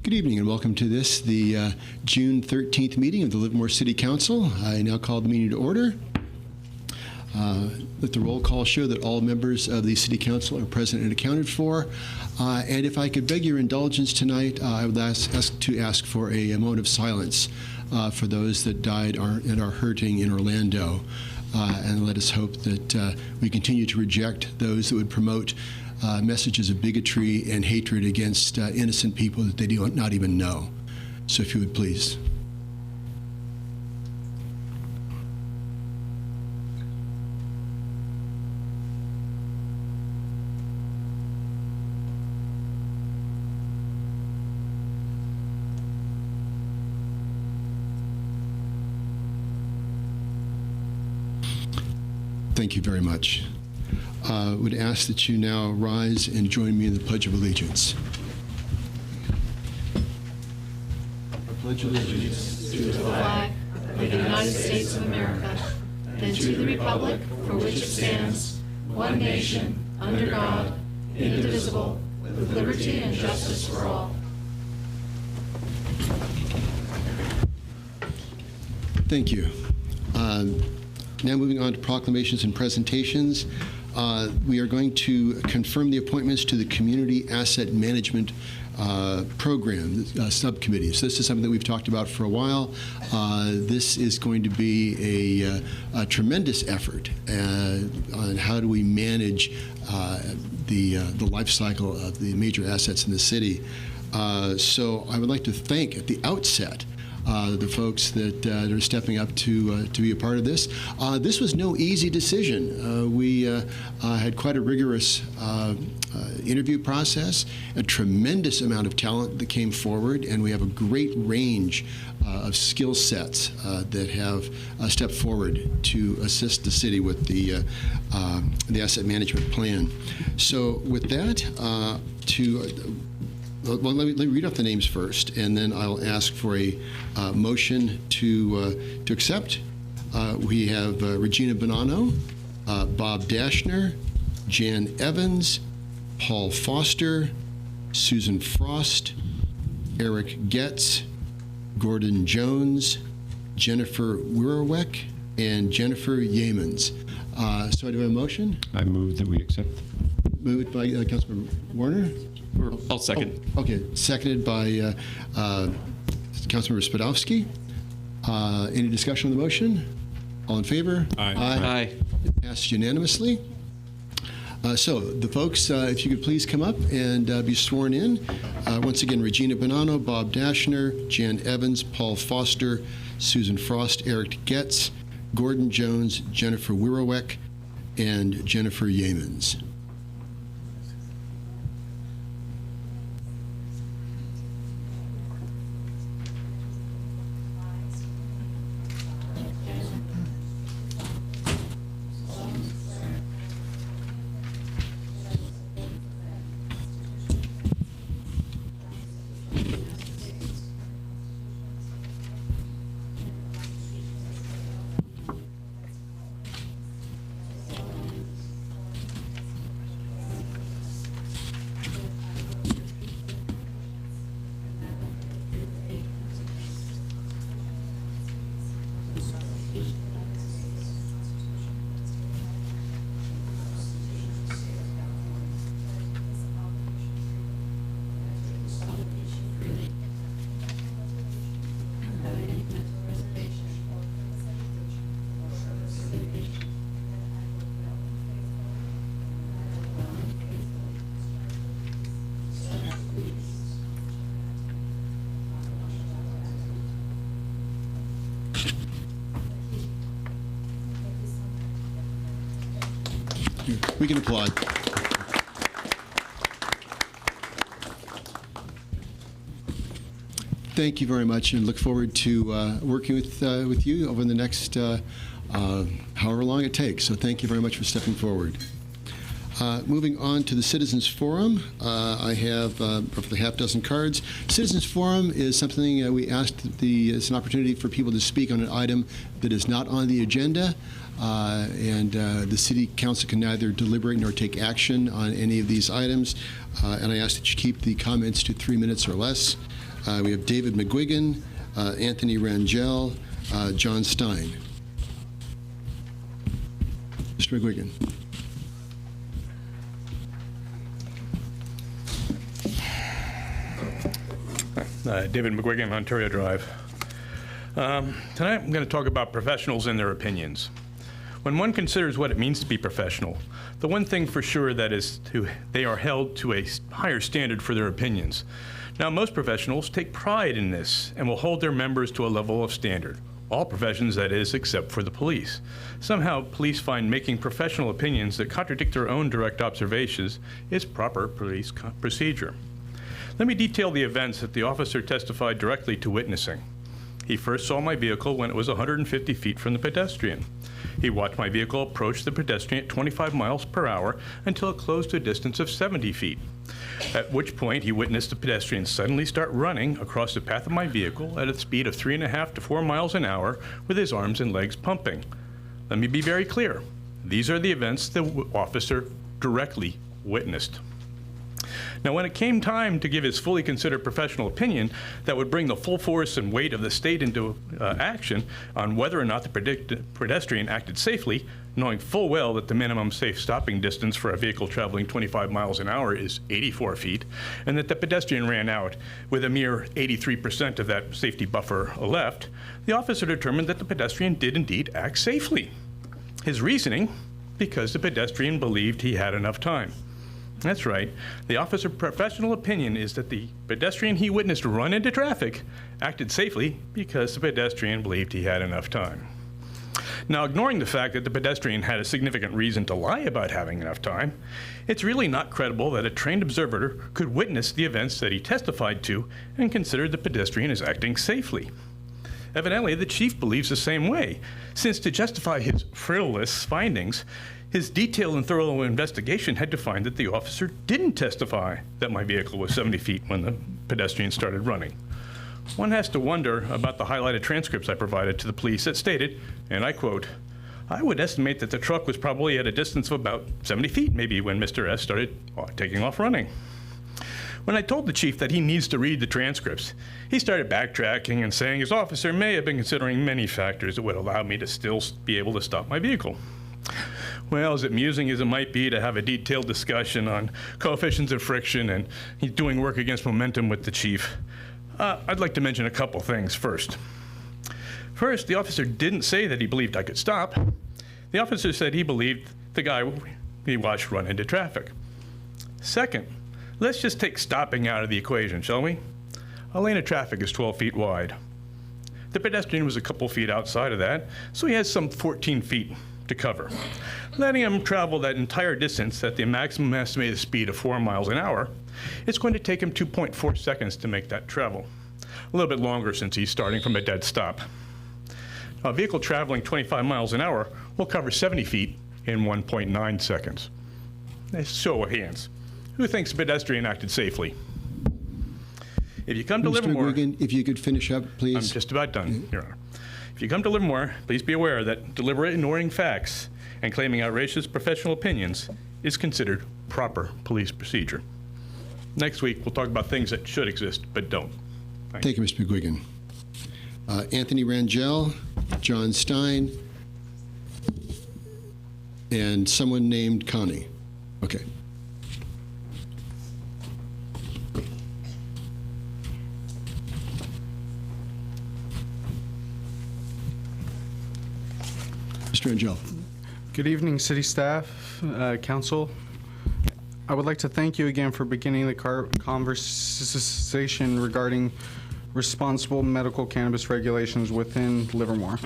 Good evening and welcome to this, the June 13th meeting of the Livermore City Council. I now call the meeting to order. Let the roll call show that all members of the City Council are present and accounted for. And if I could beg your indulgence tonight, I would ask for a moment of silence for those that died and are hurting in Orlando. And let us hope that we continue to reject those that would promote messages of bigotry and hatred against innocent people that they do not even know. So if you would please. Thank you very much. Would ask that you now rise and join me in the Pledge of Allegiance. I pledge allegiance to the flag of the United States of America and to the republic for which it stands, one nation, under God, indivisible, with liberty and justice for all. Thank you. Now moving on to proclamations and presentations. We are going to confirm the appointments to the Community Asset Management Program Subcommittee. So this is something that we've talked about for a while. This is going to be a tremendous effort on how do we manage the life cycle of the major assets in the city. So I would like to thank at the outset the folks that are stepping up to be a part of this. This was no easy decision. We had quite a rigorous interview process, a tremendous amount of talent that came forward, and we have a great range of skill sets that have stepped forward to assist the city with the asset management plan. So with that, well, let me read off the names first, and then I'll ask for a motion to accept. We have Regina Bonanno, Bob Dashner, Jan Evans, Paul Foster, Susan Frost, Eric Getz, Gordon Jones, Jennifer Wierowek, and Jennifer Yeamans. So do I have a motion? I move that we accept. Moved by Councilmember Warner. I'll second. Okay, seconded by Councilmember Spadowski. Any discussion on the motion? All in favor? Aye. Aye. It passed unanimously. So the folks, if you could please come up and be sworn in. Once again, Regina Bonanno, Bob Dashner, Jan Evans, Paul Foster, Susan Frost, Eric Getz, Gordon Jones, Jennifer Wierowek, and Jennifer Yeamans. We can applaud. Thank you very much, and look forward to working with you over the next however long it takes. So thank you very much for stepping forward. Moving on to the Citizens Forum, I have roughly half dozen cards. Citizens Forum is something we asked it's an opportunity for people to speak on an item that is not on the agenda. And the City Council can neither deliberate nor take action on any of these items. And I ask that you keep the comments to 3 minutes or less. We have David McGuigan, Anthony Rangel, John Stein. Mr. McGuigan. David McGuigan, Ontario Drive. Tonight I'm going to talk about professionals and their opinions. When one considers what it means to be professional, the one thing for sure that is they are held to a higher standard for their opinions. Now, most professionals take pride in this and will hold their members to a level of standard. All professions, that is, except for the police. Somehow, police find making professional opinions that contradict their own direct observations is proper police procedure. Let me detail the events that the officer testified directly to witnessing. He first saw my vehicle when it was 150 feet from the pedestrian. He watched my vehicle approach the pedestrian at 25 miles per hour until it closed to a distance of 70 feet, at which point he witnessed the pedestrian suddenly start running across the path of my vehicle at a speed of 3.5 to 4 miles an hour with his arms and legs pumping. Let me be very clear. These are the events the officer directly witnessed. Now, when it came time to give his fully considered professional opinion that would bring the full force and weight of the state into action on whether or not the pedestrian acted safely, knowing full well that the minimum safe stopping distance for a vehicle traveling 25 miles an hour is 84 feet, and that the pedestrian ran out with a mere 83% of that safety buffer left, the officer determined that the pedestrian did indeed act safely. His reasoning, because the pedestrian believed he had enough time. That's right. The officer's professional opinion is that the pedestrian he witnessed run into traffic acted safely because the pedestrian believed he had enough time. Now, ignoring the fact that the pedestrian had a significant reason to lie about having enough time, it's really not credible that a trained observer could witness the events that he testified to and consider the pedestrian as acting safely. Evidently, the chief believes the same way, since to justify his frivolous findings, his detailed and thorough investigation had to find that the officer didn't testify that my vehicle was 70 feet when the pedestrian started running. One has to wonder about the highlighted transcripts I provided to the police that stated, and I quote, "I would estimate that the truck was probably at a distance of about 70 feet, maybe when Mr. S started taking off running." When I told the chief that he needs to read the transcripts, he started backtracking and saying his officer may have been considering many factors that would allow me to still be able to stop my vehicle. Well, as amusing as it might be to have a detailed discussion on coefficients of friction and he's doing work against momentum with the chief, I'd like to mention a couple things first. First, the officer didn't say that he believed I could stop. The officer said he believed the guy he watched run into traffic. Second, let's just take stopping out of the equation, shall we? A lane of traffic is 12 feet wide. The pedestrian was a couple feet outside of that, so he has some 14 feet to cover. Letting him travel that entire distance at the maximum estimated speed of 4 miles an hour, it's going to take him 2.4 seconds to make that travel. A little bit longer since he's starting from a dead stop. A vehicle traveling 25 miles an hour will cover 70 feet in 1.9 seconds. A show of hands. Who thinks the pedestrian acted safely? If you come to Livermore... Mr. McGuigan, if you could finish up, please. I'm just about done, Your Honor. If you come to Livermore, please be aware that deliberate ignoring facts and claiming outrageous professional opinions is considered proper police procedure. Next week, we'll talk about things that should exist but don't. Thank you, Mr. McGuigan. Anthony Rangel, John Stein, and someone named Connie. Okay. Mr. Rangel. Good evening, city staff, council. I would like to thank you again for beginning the conversation regarding responsible medical cannabis regulations within Livermore.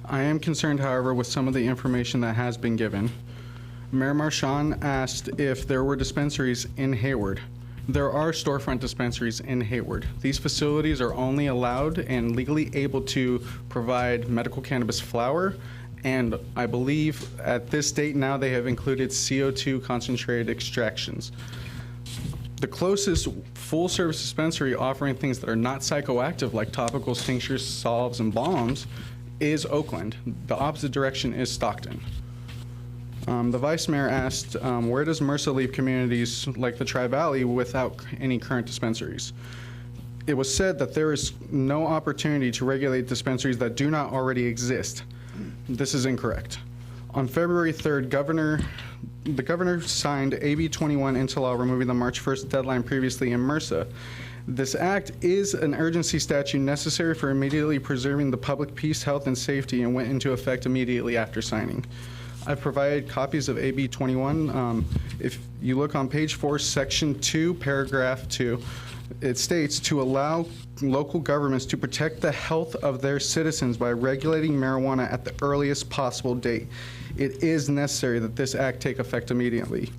I am concerned, however, with some of the information that has been given. Mayor Marchand asked if there were dispensaries in Hayward. There are storefront dispensaries in Hayward. These facilities are only allowed and legally able to provide medical cannabis flower, and I believe at this date now they have included CO2 concentrated extractions. The closest full-service dispensary offering things that are not psychoactive, like topicals, tinctures, salves, and balms, is Oakland. The opposite direction is Stockton. The Vice Mayor asked, where does MRSA leave communities like the Tri-Valley without any current dispensaries? it was said that there is no opportunity to regulate dispensaries that do not already exist. This is incorrect. On February 3rd, the governor signed AB 21 into law, removing the March 1st deadline previously in MRSA. This act is an urgency statute necessary for immediately preserving the public peace, health, and safety, and went into effect immediately after signing. I've provided copies of AB 21. If you look on page 4, section 2, paragraph 2, it states to allow local governments to protect the health of their citizens by regulating marijuana at the earliest possible date. It is necessary that this act take effect immediately.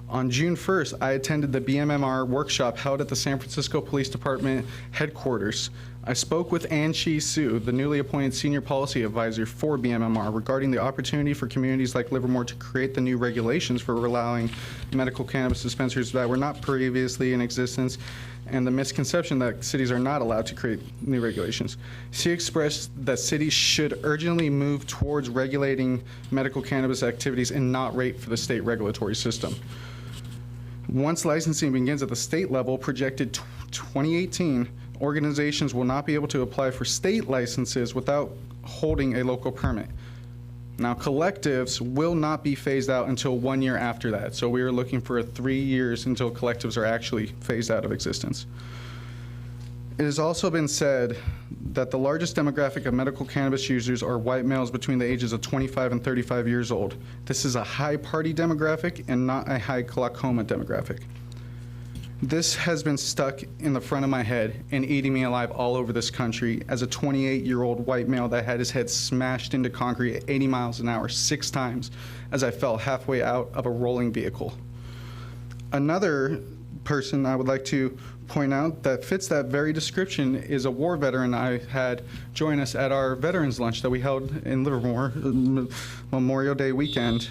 On June 1st, I attended the BMMR workshop held at the San Francisco Police Department headquarters. I spoke with Ann Chi Sue, the newly appointed Senior Policy Advisor for BMMR, regarding the opportunity for communities like Livermore to create the new regulations for allowing medical cannabis dispensaries that were not previously in existence, and the misconception that cities are not allowed to create new regulations. She expressed that cities should urgently move towards regulating medical cannabis activities and not wait for the state regulatory system. Once licensing begins at the state level, projected 2018, organizations will not be able to apply for state licenses without holding a local permit. Now, collectives will not be phased out until 1 year after that. So we are looking for 3 years until collectives are actually phased out of existence. It has also been said that the largest demographic of medical cannabis users are white males between the ages of 25 and 35 years old. This is a high party demographic and not a high glaucoma demographic. This has been stuck in the front of my head and eating me alive all over this country as a 28-year-old white male that had his head smashed into concrete at 80 miles an hour 6 times as I fell halfway out of a rolling vehicle. Another person I would like to point out that fits that very description is a war veteran I had join us at our veterans lunch that we held in Livermore Memorial Day weekend.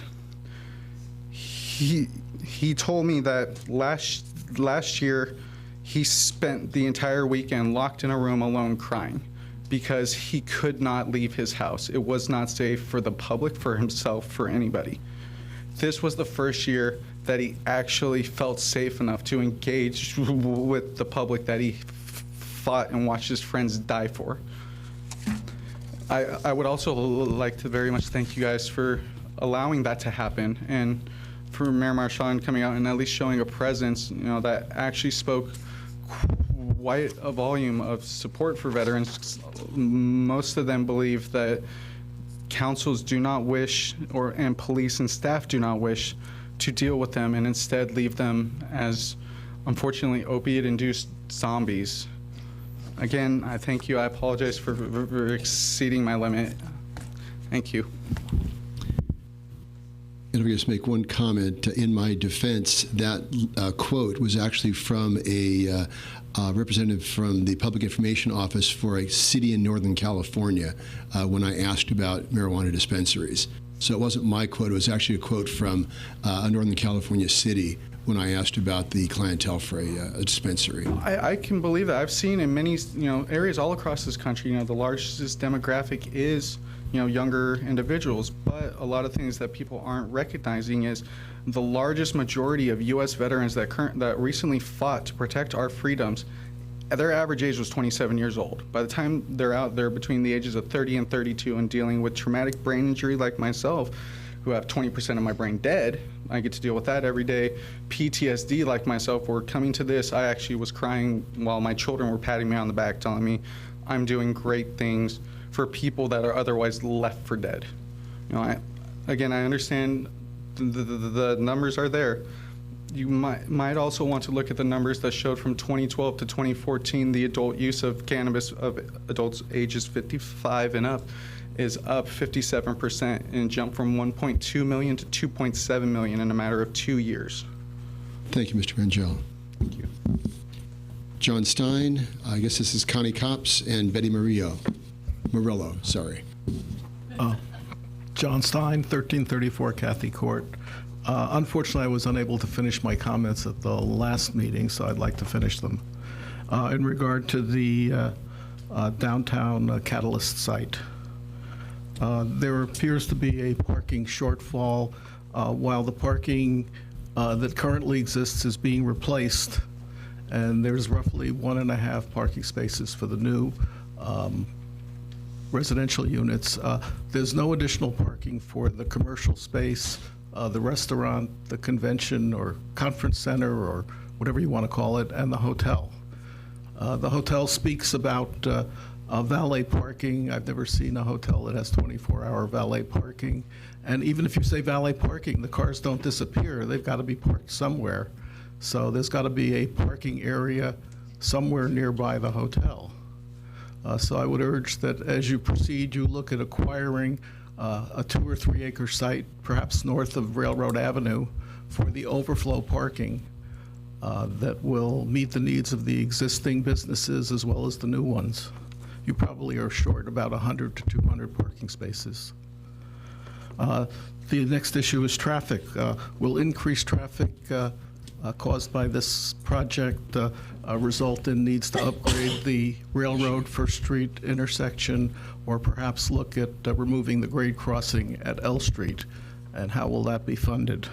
He told me that last year he spent the entire weekend locked in a room alone crying because he could not leave his house. It was not safe for the public, for himself, for anybody. This was the first year that he actually felt safe enough to engage with the public that he fought and watched his friends die for. I would also like to very much thank you guys for allowing that to happen, and for Mayor Marchand coming out and at least showing a presence, that actually spoke quite a volume of support for veterans. Most of them believe that councils do not wish, and police and staff do not wish to deal with them, and instead leave them as, unfortunately, opiate-induced zombies. Again, I thank you. I apologize for exceeding my limit. Thank you. And if I just make one comment in my defense, that quote was actually from a representative from the Public Information Office for a city in Northern California when I asked about marijuana dispensaries. So it wasn't my quote, it was actually a quote from a Northern California city when I asked about the clientele for a dispensary. I can believe that. I've seen in many areas all across this country, the largest demographic is younger individuals, but a lot of things that people aren't recognizing is the largest majority of U.S. veterans that recently fought to protect our freedoms, their average age was 27 years old. By the time they're out there between the ages of 30 and 32 and dealing with traumatic brain injury like myself, who have 20% of my brain dead, I get to deal with that every day. PTSD like myself, where coming to this, I actually was crying while my children were patting me on the back, telling me I'm doing great things for people that are otherwise left for dead. I understand the numbers are there. You might also want to look at the numbers that showed from 2012 to 2014, the adult use of cannabis of adults ages 55 and up is up 57% and jumped from 1.2 million to 2.7 million in a matter of 2 years. Thank you, Mr. Rangel. Thank you. John Stein, I guess this is Connie Copps and Betty Murillo, sorry. John Stein, 1334 Cathy Court. Unfortunately, I was unable to finish my comments at the last meeting, so I'd like to finish them. In regard to the downtown Catalyst site, there appears to be a parking shortfall while the parking that currently exists is being replaced. and there's roughly 1.5 parking spaces for the new residential units. There's no additional parking for the commercial space, the restaurant, the convention or conference center, or whatever you want to call it, and the hotel. The hotel speaks about valet parking. I've never seen a hotel that has 24-hour valet parking. And even if you say valet parking, the cars don't disappear. They've got to be parked somewhere. So there's got to be a parking area somewhere nearby the hotel. So I would urge that as you proceed, you look at acquiring a 2 or 3 acre site, perhaps north of Railroad Avenue, for the overflow parking that will meet the needs of the existing businesses as well as the new ones. You probably are short about 100 to 200 parking spaces. The next issue is traffic. Will increased traffic caused by this project result in needs to upgrade the Railroad First Street intersection, or perhaps look at removing the grade crossing at L Street, and how will that be funded?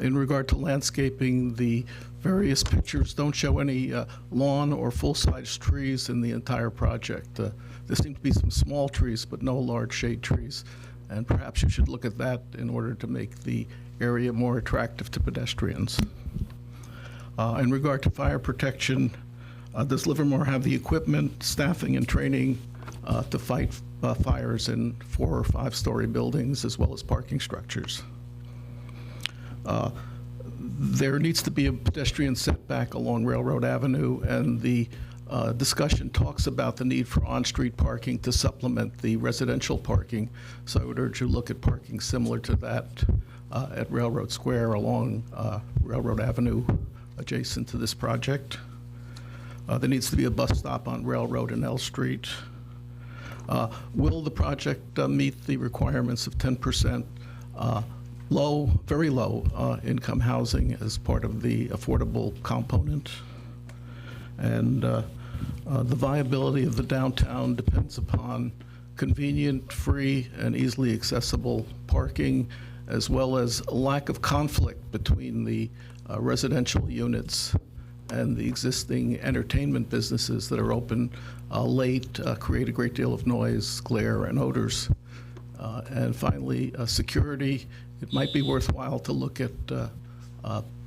In regard to landscaping, the various pictures don't show any lawn or full-size trees in the entire project. There seem to be some small trees, but no large shade trees, and perhaps you should look at that in order to make the area more attractive to pedestrians. In regard to fire protection, does Livermore have the equipment, staffing, and training to fight fires in 4 or 5 story buildings as well as parking structures? There needs to be a pedestrian setback along Railroad Avenue, and the discussion talks about the need for on-street parking to supplement the residential parking. So I would urge you to look at parking similar to that at Railroad Square along Railroad Avenue adjacent to this project. There needs to be a bus stop on Railroad and L Street. Will the project meet the requirements of 10% low, very low income housing as part of the affordable component? And the viability of the downtown depends upon convenient, free, and easily accessible parking, as well as a lack of conflict between the residential units and the existing entertainment businesses that are open late, create a great deal of noise, glare, and odors. And finally, security. It might be worthwhile to look at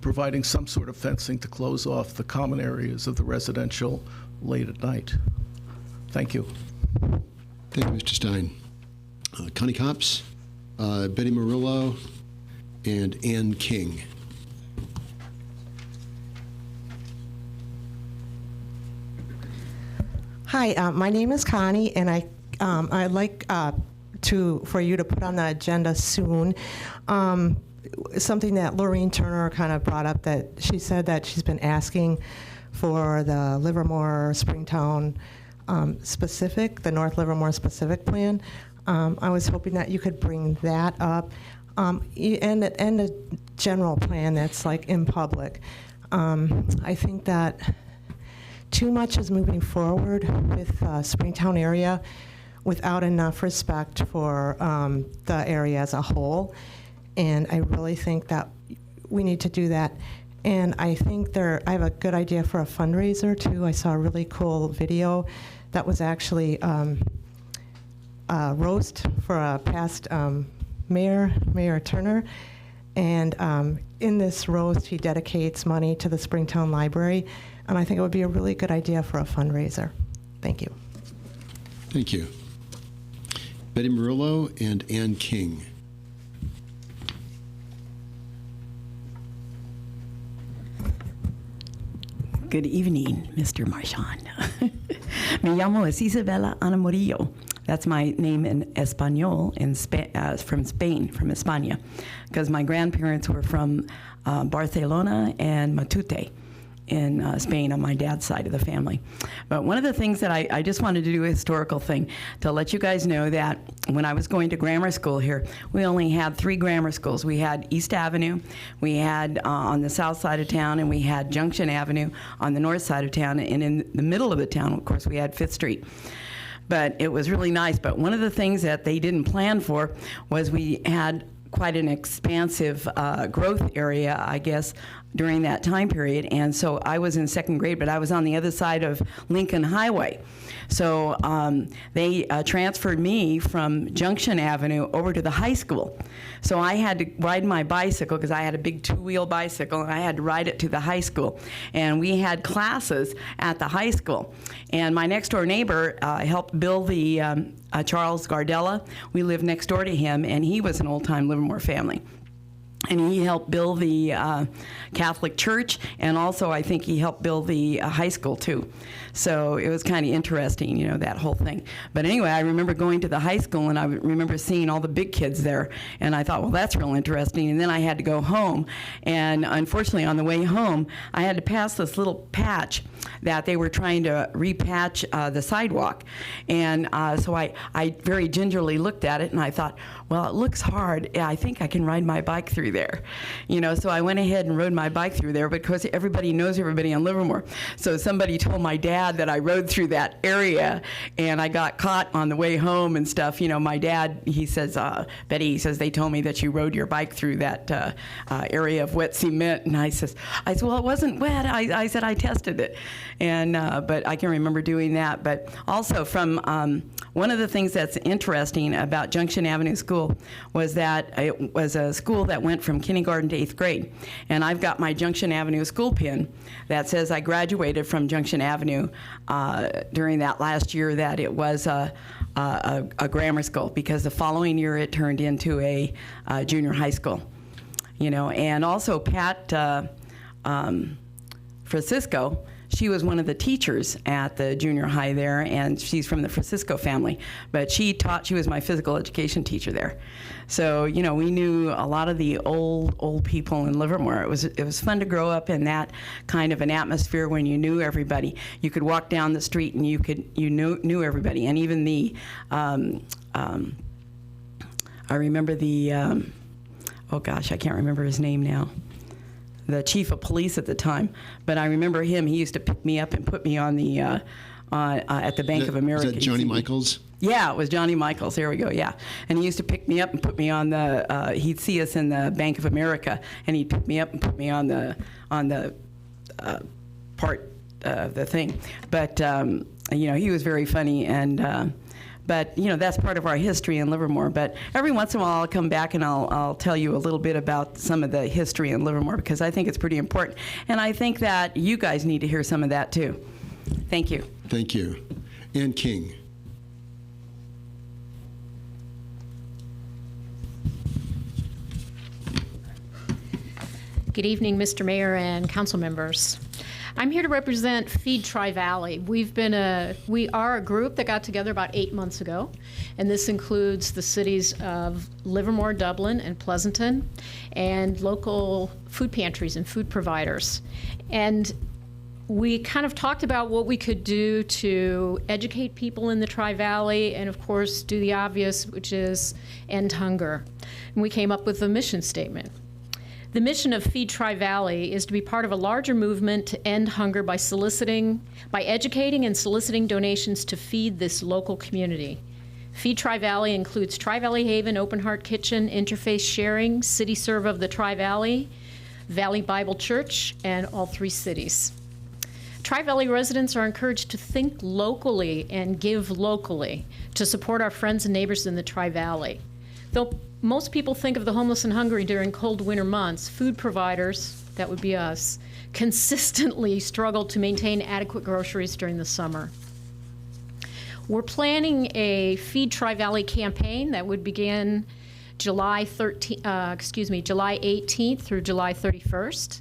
providing some sort of fencing to close off the common areas of the residential late at night. Thank you. Thank you, Mr. Stein. Connie Copps, Betty Murillo, and Ann King. Hi, my name is Connie, and I'd like for you to put on the agenda soon something that Lorraine Turner kind of brought up, that she said that she's been asking for the Livermore Springtown specific, the North Livermore specific plan. I was hoping that you could bring that up, and a general plan that's like in public. I think that too much is moving forward with Springtown area without enough respect for the area as a whole. And I really think that we need to do that. And I think I have a good idea for a fundraiser too. I saw a really cool video that was actually a roast for a past Mayor Turner. And in this roast, he dedicates money to the Springtown Library. And I think it would be a really good idea for a fundraiser. Thank you. Thank you. Betty Murillo and Ann King. Good evening, Mr. Marchand. Me llamo es Isabella Ana Murillo. That's my name in Espanol, from Spain, from España, because my grandparents were from Barcelona and Matute in Spain on my dad's side of the family. But one of the things that I just wanted to do a historical thing to let you guys know that when I was going to grammar school here, we only had 3 grammar schools. We had East Avenue, we had on the south side of town, and we had Junction Avenue on the north side of town, and in the middle of the town, of course, we had 5th Street. But it was really nice. But one of the things that they didn't plan for was we had quite an expansive growth area, I guess, during that time period. And so I was in second grade, but I was on the other side of Lincoln Highway. So they transferred me from Junction Avenue over to the high school. So I had to ride my bicycle, because I had a big two-wheel bicycle, and I had to ride it to the high school. And we had classes at the high school. And my next-door neighbor helped build the Charles Gardella. We lived next door to him, and he was an old-time Livermore family. And he helped build the Catholic Church, and also I think he helped build the high school too. So it was kind of interesting, you know, that whole thing. But anyway, I remember going to the high school, and I remember seeing all the big kids there, and I thought, well, that's real interesting. And then I had to go home, and unfortunately on the way home, I had to pass this little patch that they were trying to repatch the sidewalk. And so I very gingerly looked at it, and I thought, well, it looks hard. Yeah, I think I can ride my bike through there. You know, so I went ahead and rode my bike through there, because everybody knows everybody on Livermore. So somebody told my dad that I rode through that area, and I got caught on the way home and stuff. You know, my dad, he says, Betty, he says, they told me that you rode your bike through that area of wet cement. And I said, well, it wasn't wet. I said, I tested it. And but I can remember doing that. But also from one of the things that's interesting about Junction Avenue School was that it was a school that went from kindergarten to 8th grade. And I've got my Junction Avenue school pin that says I graduated from Junction Avenue during that last year that it was a grammar school, because the following year it turned into a junior high school. You know, and also Pat Francisco, she was one of the teachers at the junior high there, and she's from the Francisco family. But she was my physical education teacher there. So, you know, we knew a lot of the old people in Livermore. It was fun to grow up in that kind of an atmosphere when you knew everybody. You could walk down the street and you knew everybody. And even the, I remember the, oh gosh, I can't remember his name now. The chief of police at the time, but I remember him. He used to pick me up and put me on the at the Bank of America. Is that Johnny Michaels? Yeah, it was Johnny Michaels. There we go. Yeah, and he used to pick me up and put me on the. He'd see us in the Bank of America, and he'd pick me up and put me on the part of the thing. But you know, he was very funny and. But, you know, that's part of our history in Livermore. But every once in a while I'll come back and I'll tell you a little bit about some of the history in Livermore, because I think it's pretty important. And I think that you guys need to hear some of that, too. Thank you. Thank you. Ann King. Good evening, Mr. Mayor and council members. I'm here to represent Feed Tri-Valley. We are a group that got together about 8 months ago, and this includes the cities of Livermore, Dublin, and Pleasanton, and local food pantries and food providers. And we kind of talked about what we could do to educate people in the Tri-Valley and, of course, do the obvious, which is end hunger. And we came up with a mission statement. The mission of Feed Tri-Valley is to be part of a larger movement to end hunger by educating and soliciting donations to feed this local community. Feed Tri-Valley includes Tri-Valley Haven, Open Heart Kitchen, Interfaith Sharing, City Serve of the Tri-Valley, Valley Bible Church, and all 3 cities. Tri-Valley residents are encouraged to think locally and give locally to support our friends and neighbors in the Tri-Valley. Though most people think of the homeless and hungry during cold winter months, food providers, that would be us, consistently struggle to maintain adequate groceries during the summer. We're planning a Feed Tri-Valley campaign that would begin July 18th through July 31st.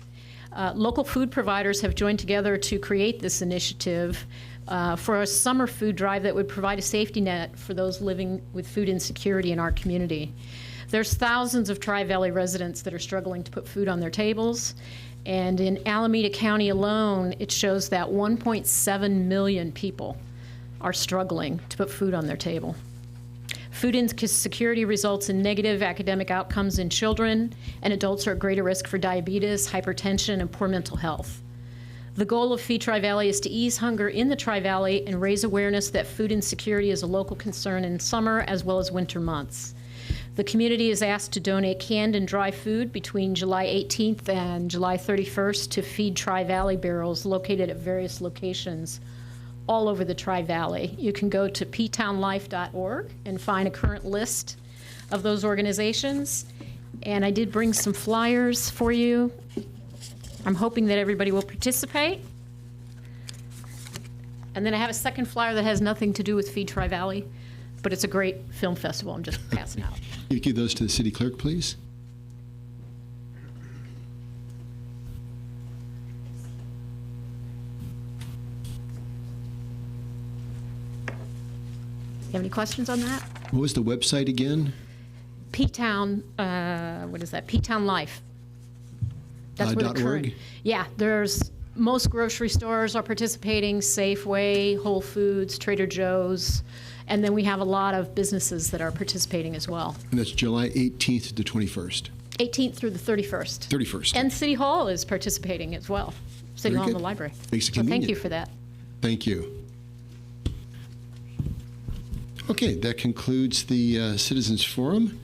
Local food providers have joined together to create this initiative for a summer food drive that would provide a safety net for those living with food insecurity in our community. There's thousands of Tri-Valley residents that are struggling to put food on their tables, and in Alameda County alone, it shows that 1.7 million people are struggling to put food on their table. Food insecurity results in negative academic outcomes in children, and adults are at greater risk for diabetes, hypertension, and poor mental health. The goal of Feed Tri-Valley is to ease hunger in the Tri-Valley and raise awareness that food insecurity is a local concern in summer as well as winter months. The community is asked to donate canned and dry food between July 18th and July 31st to feed Tri-Valley barrels located at various locations all over the Tri-Valley. You can go to ptownlife.org and find a current list of those organizations. And I did bring some flyers for you. I'm hoping that everybody will participate. And then I have a second flyer that has nothing to do with Feed Tri-Valley, but it's a great film festival I'm just passing out. You give those to the city clerk, please. You have any questions on that? What was the website again? P-Town, what is that? P-Town Life. That's where the current. .org? Yeah, there's, most grocery stores are participating, Safeway, Whole Foods, Trader Joe's, and then we have a lot of businesses that are participating as well. And that's July 18th to 21st. 18th through the 31st. 31st. And City Hall is participating as well. City Very Hall and good. the library. Makes it So thank convenient. you for that. Thank you. Okay, that concludes the Citizens Forum.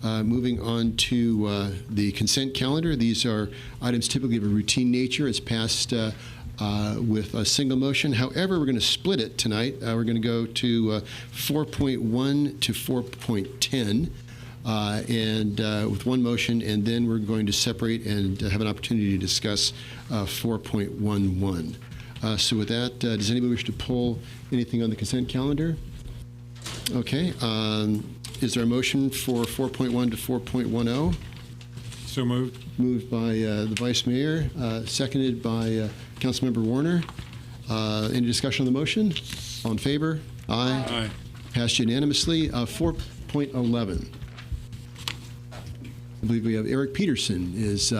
Moving on to the consent calendar. These are items typically of a routine nature. It's passed with a single motion. However, we're going to split it tonight. We're going to go to 4.1 to 4.10 and with one motion, and then we're going to separate and have an opportunity to discuss 4.11. So with that, does anybody wish to pull anything on the consent calendar? Okay. Is there a motion for 4.1 to 4.10? So moved. Moved by the Vice Mayor, seconded by Councilmember Warner. Any discussion on the motion? All in favor? Aye. Aye. Passed unanimously. 4.11. I believe we have Eric Peterson is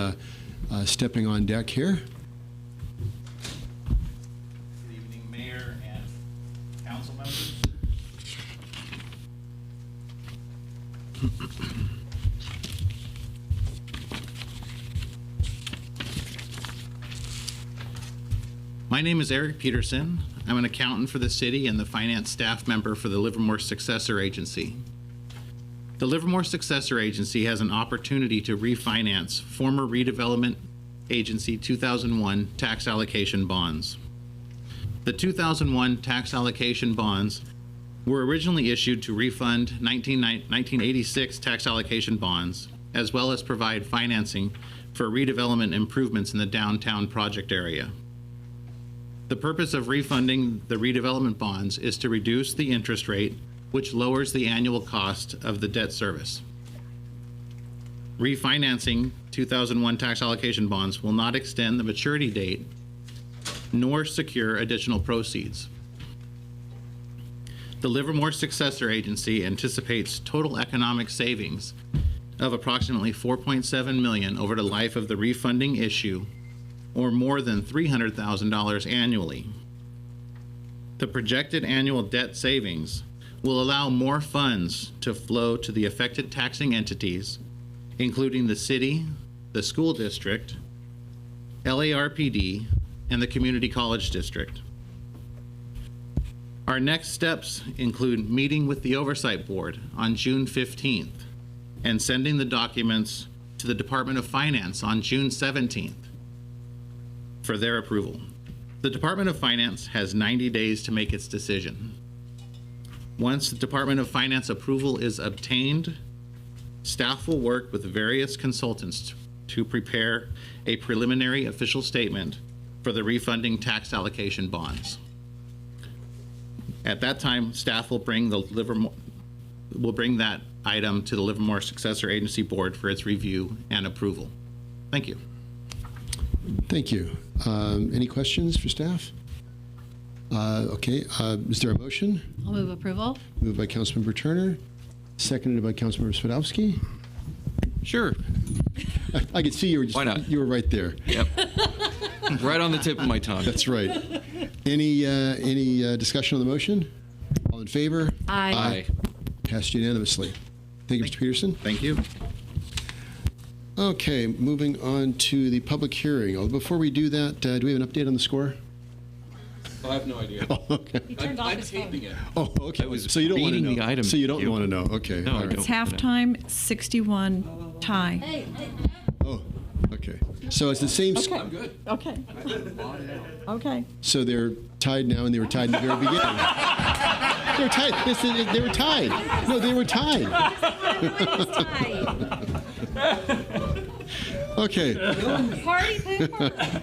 stepping on deck here. Good evening, Mayor and council members. My name is Eric Peterson. I'm an accountant for the city and the finance staff member for the Livermore Successor Agency. The Livermore Successor Agency has an opportunity to refinance former Redevelopment Agency 2001 tax allocation bonds. The 2001 tax allocation bonds were originally issued to refund 1986 tax allocation bonds, as well as provide financing for redevelopment improvements in the downtown project area. The purpose of refunding the redevelopment bonds is to reduce the interest rate, which lowers the annual cost of the debt service. Refinancing 2001 tax allocation bonds will not extend the maturity date nor secure additional proceeds. The Livermore Successor Agency anticipates total economic savings of approximately $4.7 million over the life of the refunding issue, or more than $300,000 annually. The projected annual debt savings will allow more funds to flow to the affected taxing entities, including the city, the school district, LARPD, and the community college district. Our next steps include meeting with the Oversight Board on June 15th and sending the documents to the Department of Finance on June 17th for their approval. The Department of Finance has 90 days to make its decision. Once the Department of Finance approval is obtained, staff will work with various consultants to prepare a preliminary official statement for the refunding tax allocation bonds. At that time, staff will bring that item to the Livermore Successor Agency Board for its review and approval. Thank you. Thank you. Any questions for staff? Okay. Is there a motion? I'll move approval. Moved by Councilmember Turner, seconded by Councilmember Spadowski. Sure. I could see you were just, Why not? You were right there. Yep. Right on the tip of my tongue. That's right. Any discussion on the motion? All in favor? Aye. Passed unanimously. Thank you, Mr. Peterson. Thank you. Okay, moving on to the public hearing. Before we do that, do we have an update on the score? I have no idea. Okay. He turned off his phone. it. Oh, okay. I was So you don't want to reading know. the item So you don't queue. want to know. Okay. No, all I right. don't. It's halftime, 61 tie. Oh, okay. So it's the same. Okay. Okay. Okay. So they're tied now, and they were tied in the very beginning. They were tied. They were tied. No, they were tied. Okay. Party pooper.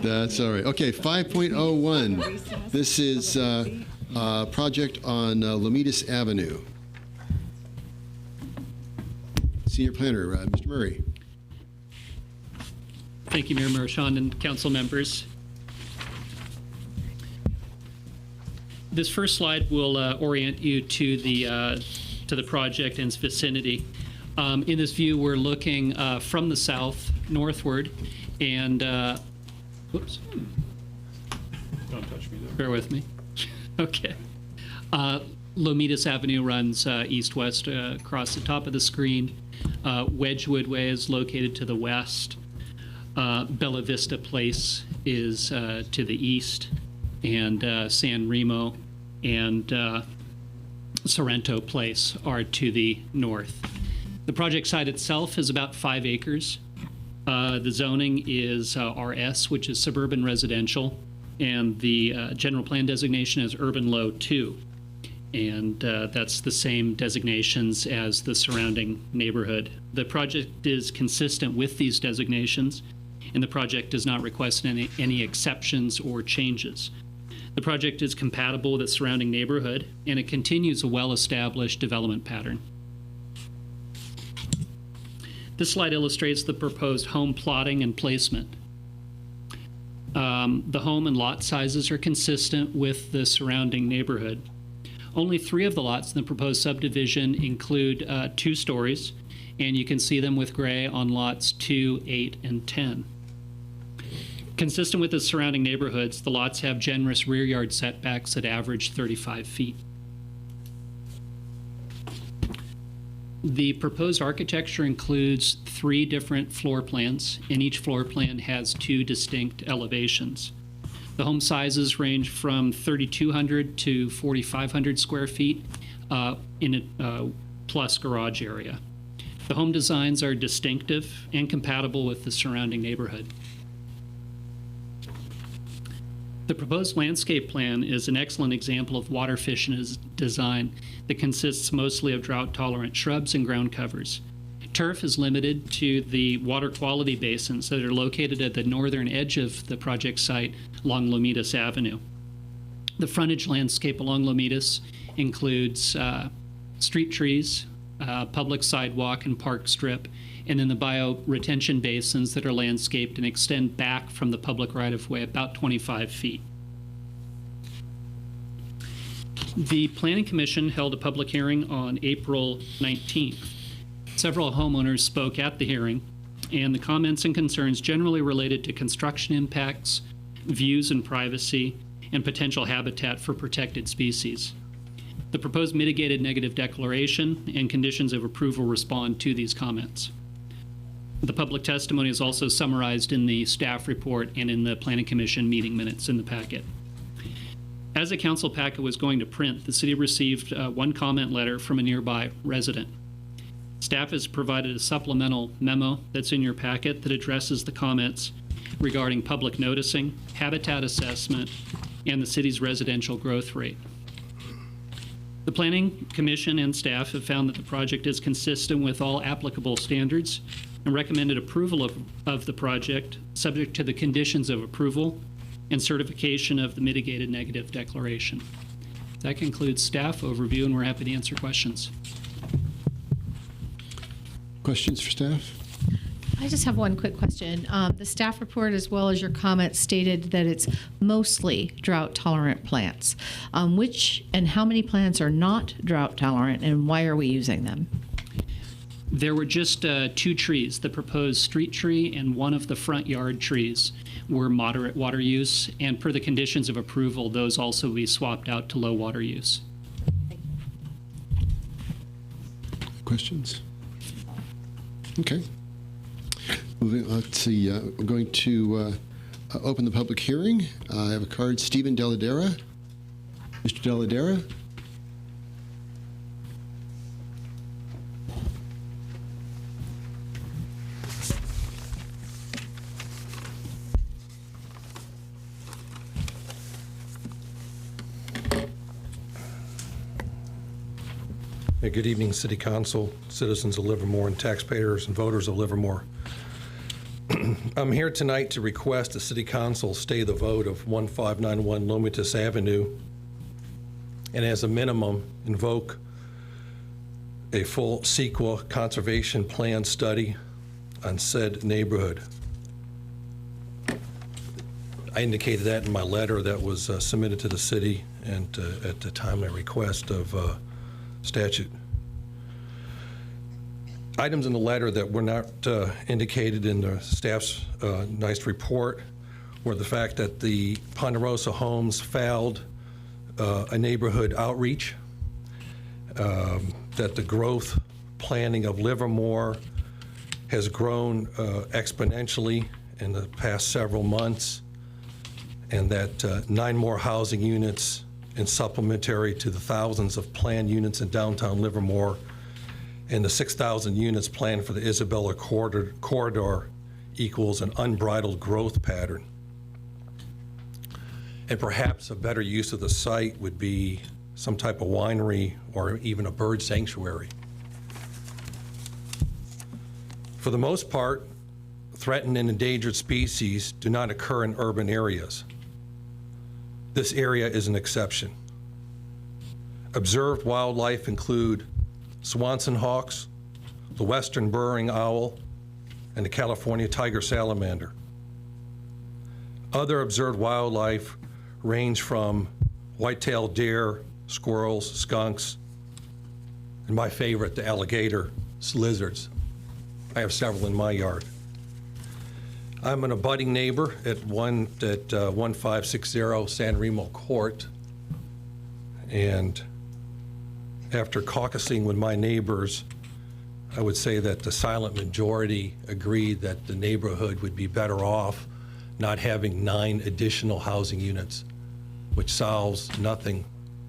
That's all right. Okay, 5.01. This is a project on Lomitas Avenue. Senior Planner, Mr. Murray. Thank you, Mayor Marchand and council members. This first slide will orient you to the project and its vicinity. In this view, we're looking from the south northward, and whoops, Don't touch me there. bear with me. Okay. Lomitas Avenue runs east-west across the top of the screen. Wedgwood Way is located to the west. Bella Vista Place is to the east, and San Remo and Sorrento Place are to the north. The project site itself is about 5 acres. The zoning is RS, which is suburban residential, and the general plan designation is urban low 2. And that's the same designations as the surrounding neighborhood. The project is consistent with these designations, and the project does not request any exceptions or changes. The project is compatible with the surrounding neighborhood, and it continues a well-established development pattern. This slide illustrates the proposed home plotting and placement. The home and lot sizes are consistent with the surrounding neighborhood. Only 3 of the lots in the proposed subdivision include 2 stories, and you can see them with gray on lots 2, 8, and 10. Consistent with the surrounding neighborhoods, the lots have generous rear yard setbacks that average 35 feet. The proposed architecture includes 3 different floor plans, and each floor plan has 2 distinct elevations. The home sizes range from 3,200 to 4,500 square feet in a plus garage area. The home designs are distinctive and compatible with the surrounding neighborhood. The proposed landscape plan is an excellent example of water efficient design that consists mostly of drought-tolerant shrubs and ground covers. Turf is limited to the water quality basins that are located at the northern edge of the project site along Lomitas Avenue. The frontage landscape along Lomitas includes street trees, public sidewalk and park strip, and then the bioretention basins that are landscaped and extend back from the public right-of-way about 25 feet. The Planning Commission held a public hearing on April 19th. Several homeowners spoke at the hearing, and the comments and concerns generally related to construction impacts, views and privacy, and potential habitat for protected species. The proposed mitigated negative declaration and conditions of approval respond to these comments. The public testimony is also summarized in the staff report and in the Planning Commission meeting minutes in the packet. As the council packet was going to print, the city received one comment letter from a nearby resident. Staff has provided a supplemental memo that's in your packet that addresses the comments regarding public noticing, habitat assessment, and the city's residential growth rate. The Planning Commission and staff have found that the project is consistent with all applicable standards and recommended approval of the project subject to the conditions of approval and certification of the mitigated negative declaration. That concludes staff overview, and we're happy to answer questions. Questions for staff? I just have one quick question. The staff report, as well as your comments, stated that it's mostly drought-tolerant plants. Which and how many plants are not drought-tolerant, and why are we using them? There were just 2 trees. The proposed street tree and one of the front yard trees were moderate water use, and per the conditions of approval, those also will be swapped out to low water use. Questions? Okay. Moving, let's see. We're going to open the public hearing. I have a card, Stephen Deladera. Mr. Deladera? Hey, good evening, City Council, citizens of Livermore, and taxpayers and voters of Livermore. I'm here tonight to request the City Council stay the vote of 1591 Lomitas Avenue, and as a minimum, invoke a full CEQA conservation plan study on said neighborhood. I indicated that in my letter that was submitted to the city and at the timely request of statute. Items in the letter that were not indicated in the staff's nice report were the fact that the Ponderosa Homes filed a neighborhood outreach, that the growth planning of Livermore has grown exponentially in the past several months, and that 9 more housing units and supplementary to the thousands of planned units in downtown Livermore and the 6,000 units planned for the Isabella corridor equals an unbridled growth pattern. And perhaps a better use of the site would be some type of winery or even a bird sanctuary. For the most part, threatened and endangered species do not occur in urban areas. This area is an exception. Observed wildlife include Swanson hawks, the western burrowing owl, and the California tiger salamander. Other observed wildlife range from white-tailed deer, squirrels, skunks, and my favorite, the alligator lizards. I have several in my yard. I'm an abutting neighbor at 1560 San Remo Court, and after caucusing with my neighbors, I would say that the silent majority agreed that the neighborhood would be better off not having 9 additional housing units, which solves nothing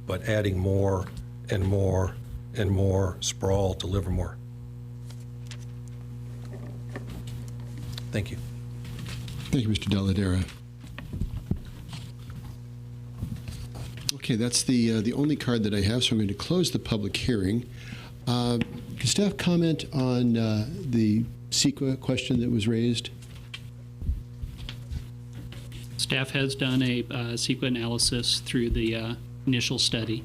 but adding more and more and more sprawl to Livermore. Thank you. Thank you, Mr. Deladera. Okay, that's the only card that I have, so I'm going to close the public hearing. Can staff comment on the CEQA question that was raised? Staff has done a CEQA analysis through the initial study,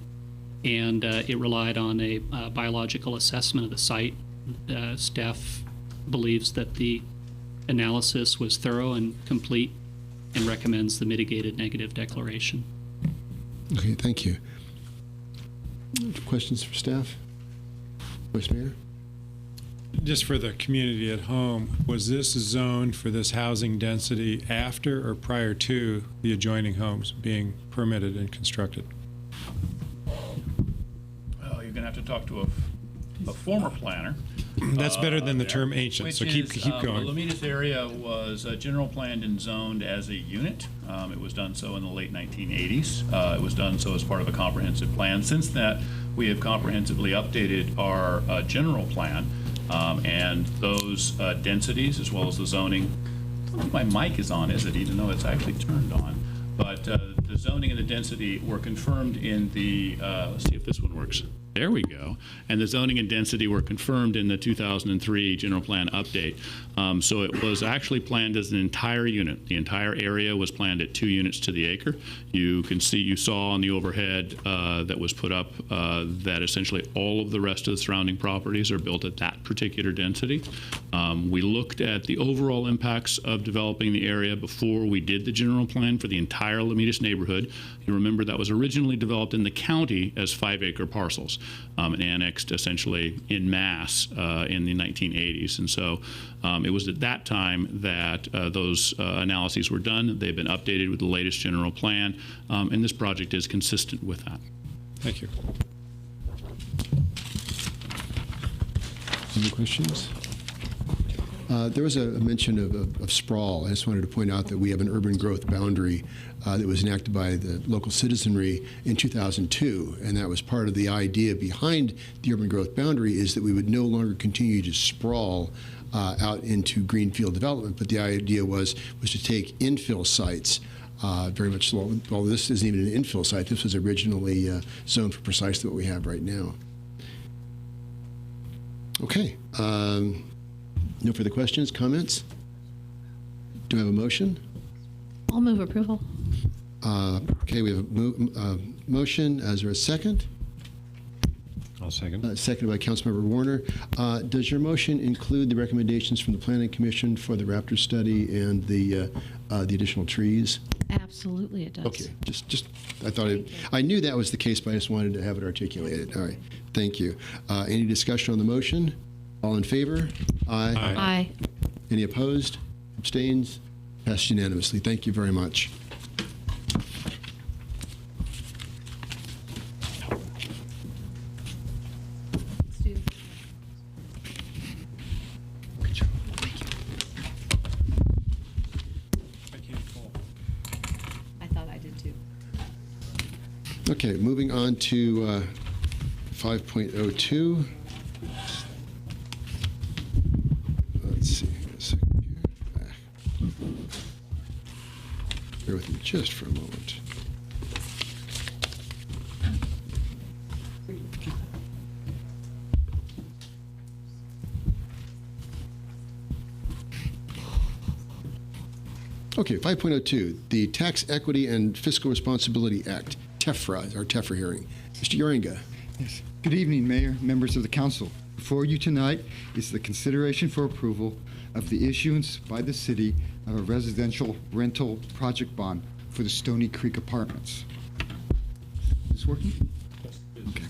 and it relied on a biological assessment of the site. Staff believes that the analysis was thorough and complete and recommends the mitigated negative declaration. Okay, thank you. Questions for staff? Vice Mayor? Just for the community at home, was this zoned for this housing density after or prior to the adjoining homes being permitted and constructed? Well, you're going to have to talk to a former planner. That's better than the term ancient, so keep going. The Lomitas area was general planned and zoned as a unit. It was done so in the late 1980s. It was done so as part of a comprehensive plan. Since that, we have comprehensively updated our general plan, and those densities as well as the zoning. I don't think my mic is on, is it? Even though it's actually turned on. But the zoning and the density were confirmed in the, let's see if this one works. There we go. And the zoning and density were confirmed in the 2003 general plan update. So it was actually planned as an entire unit. The entire area was planned at 2 units to the acre. You can see, you saw on the overhead that was put up that essentially all of the rest of the surrounding properties are built at that particular density. We looked at the overall impacts of developing the area before we did the general plan for the entire Lomitas neighborhood. You remember that was originally developed in the county as 5-acre parcels and annexed essentially en masse in the 1980s. And so it was at that time that those analyses were done. They've been updated with the latest general plan, and this project is consistent with that. Thank you. Any questions? There was a mention of sprawl. I just wanted to point out that we have an urban growth boundary that was enacted by the local citizenry in 2002, and that was part of the idea behind the urban growth boundary is that we would no longer continue to sprawl out into greenfield development, but the idea was to take infill sites. Very much, well, this isn't even an infill site. This was originally zoned for precisely what we have right now. Okay. No further questions, comments? Do I have a motion? I'll move approval. Okay, we have a motion. Is there a second? I'll second. Seconded by Councilmember Warner. Does your motion include the recommendations from the Planning Commission for the Raptor study and the additional trees? Absolutely, it does. Okay, just I thought I knew that was the case, but I just wanted to have it articulated. All right, thank you. Any discussion on the motion? All in favor? Aye. Aye. Any opposed? Abstains? Passed unanimously. Thank you very much. I thought I did too. Okay, moving on to 5.02. Let's see a second here. Bear with me just for a moment. Okay, 5.02, the Tax Equity and Fiscal Responsibility Act, TEFRA, our TEFRA hearing. Mr. Uringa. Yes. Good evening, Mayor, members of the council. Before you tonight is the consideration for approval of the issuance by the city of a residential rental project bond for the Stoney Creek Apartments. Is this working? Okay.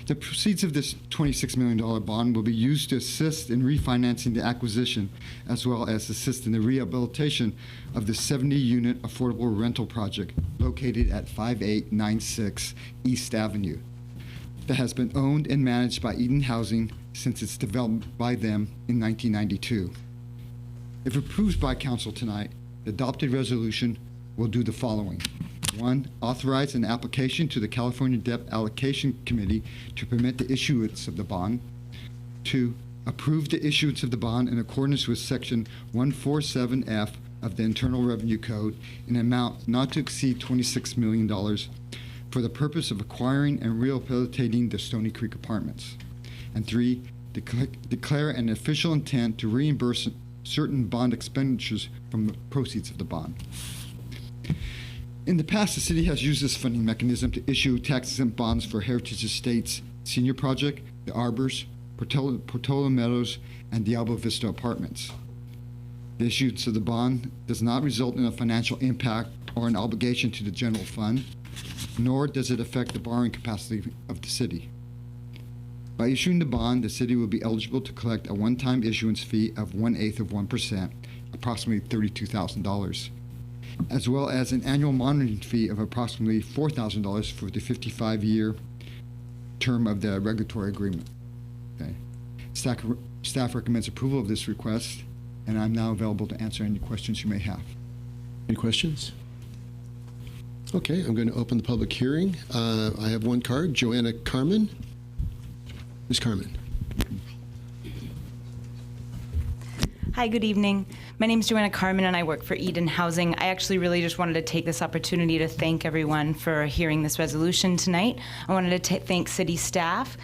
The proceeds of this $26 million bond will be used to assist in refinancing the acquisition as well as assist in the rehabilitation of the 70-unit affordable rental project located at 5896 East Avenue that has been owned and managed by Eden Housing since its development by them in 1992. If approved by council tonight, the adopted resolution will do the following. 1, authorize an application to the California Debt Allocation Committee to permit the issuance of the bond. 2, approve the issuance of the bond in accordance with Section 147F of the Internal Revenue Code in an amount not to exceed $26 million for the purpose of acquiring and rehabilitating the Stoney Creek Apartments. And 3, declare an official intent to reimburse certain bond expenditures from the proceeds of the bond. In the past, the city has used this funding mechanism to issue tax-exempt bonds for Heritage Estates Senior Project, the Arbors, Portola Meadows, and Diablo Vista Apartments. The issuance of the bond does not result in a financial impact or an obligation to the general fund, nor does it affect the borrowing capacity of the city. By issuing the bond, the city will be eligible to collect a one-time issuance fee of 1/8 of 1%, approximately $32,000. As well as an annual monitoring fee of approximately $4,000 for the 55-year term of the regulatory agreement. Okay. Staff recommends approval of this request, and I'm now available to answer any questions you may have. Any questions? Okay, I'm going to open the public hearing. I have one card, Joanna Carmen. Ms. Carmen. Hi, good evening. My name is Joanna Carmen, and I work for Eden Housing. I actually really just wanted to take this opportunity to thank everyone for hearing this resolution tonight. I wanted to thank city staff.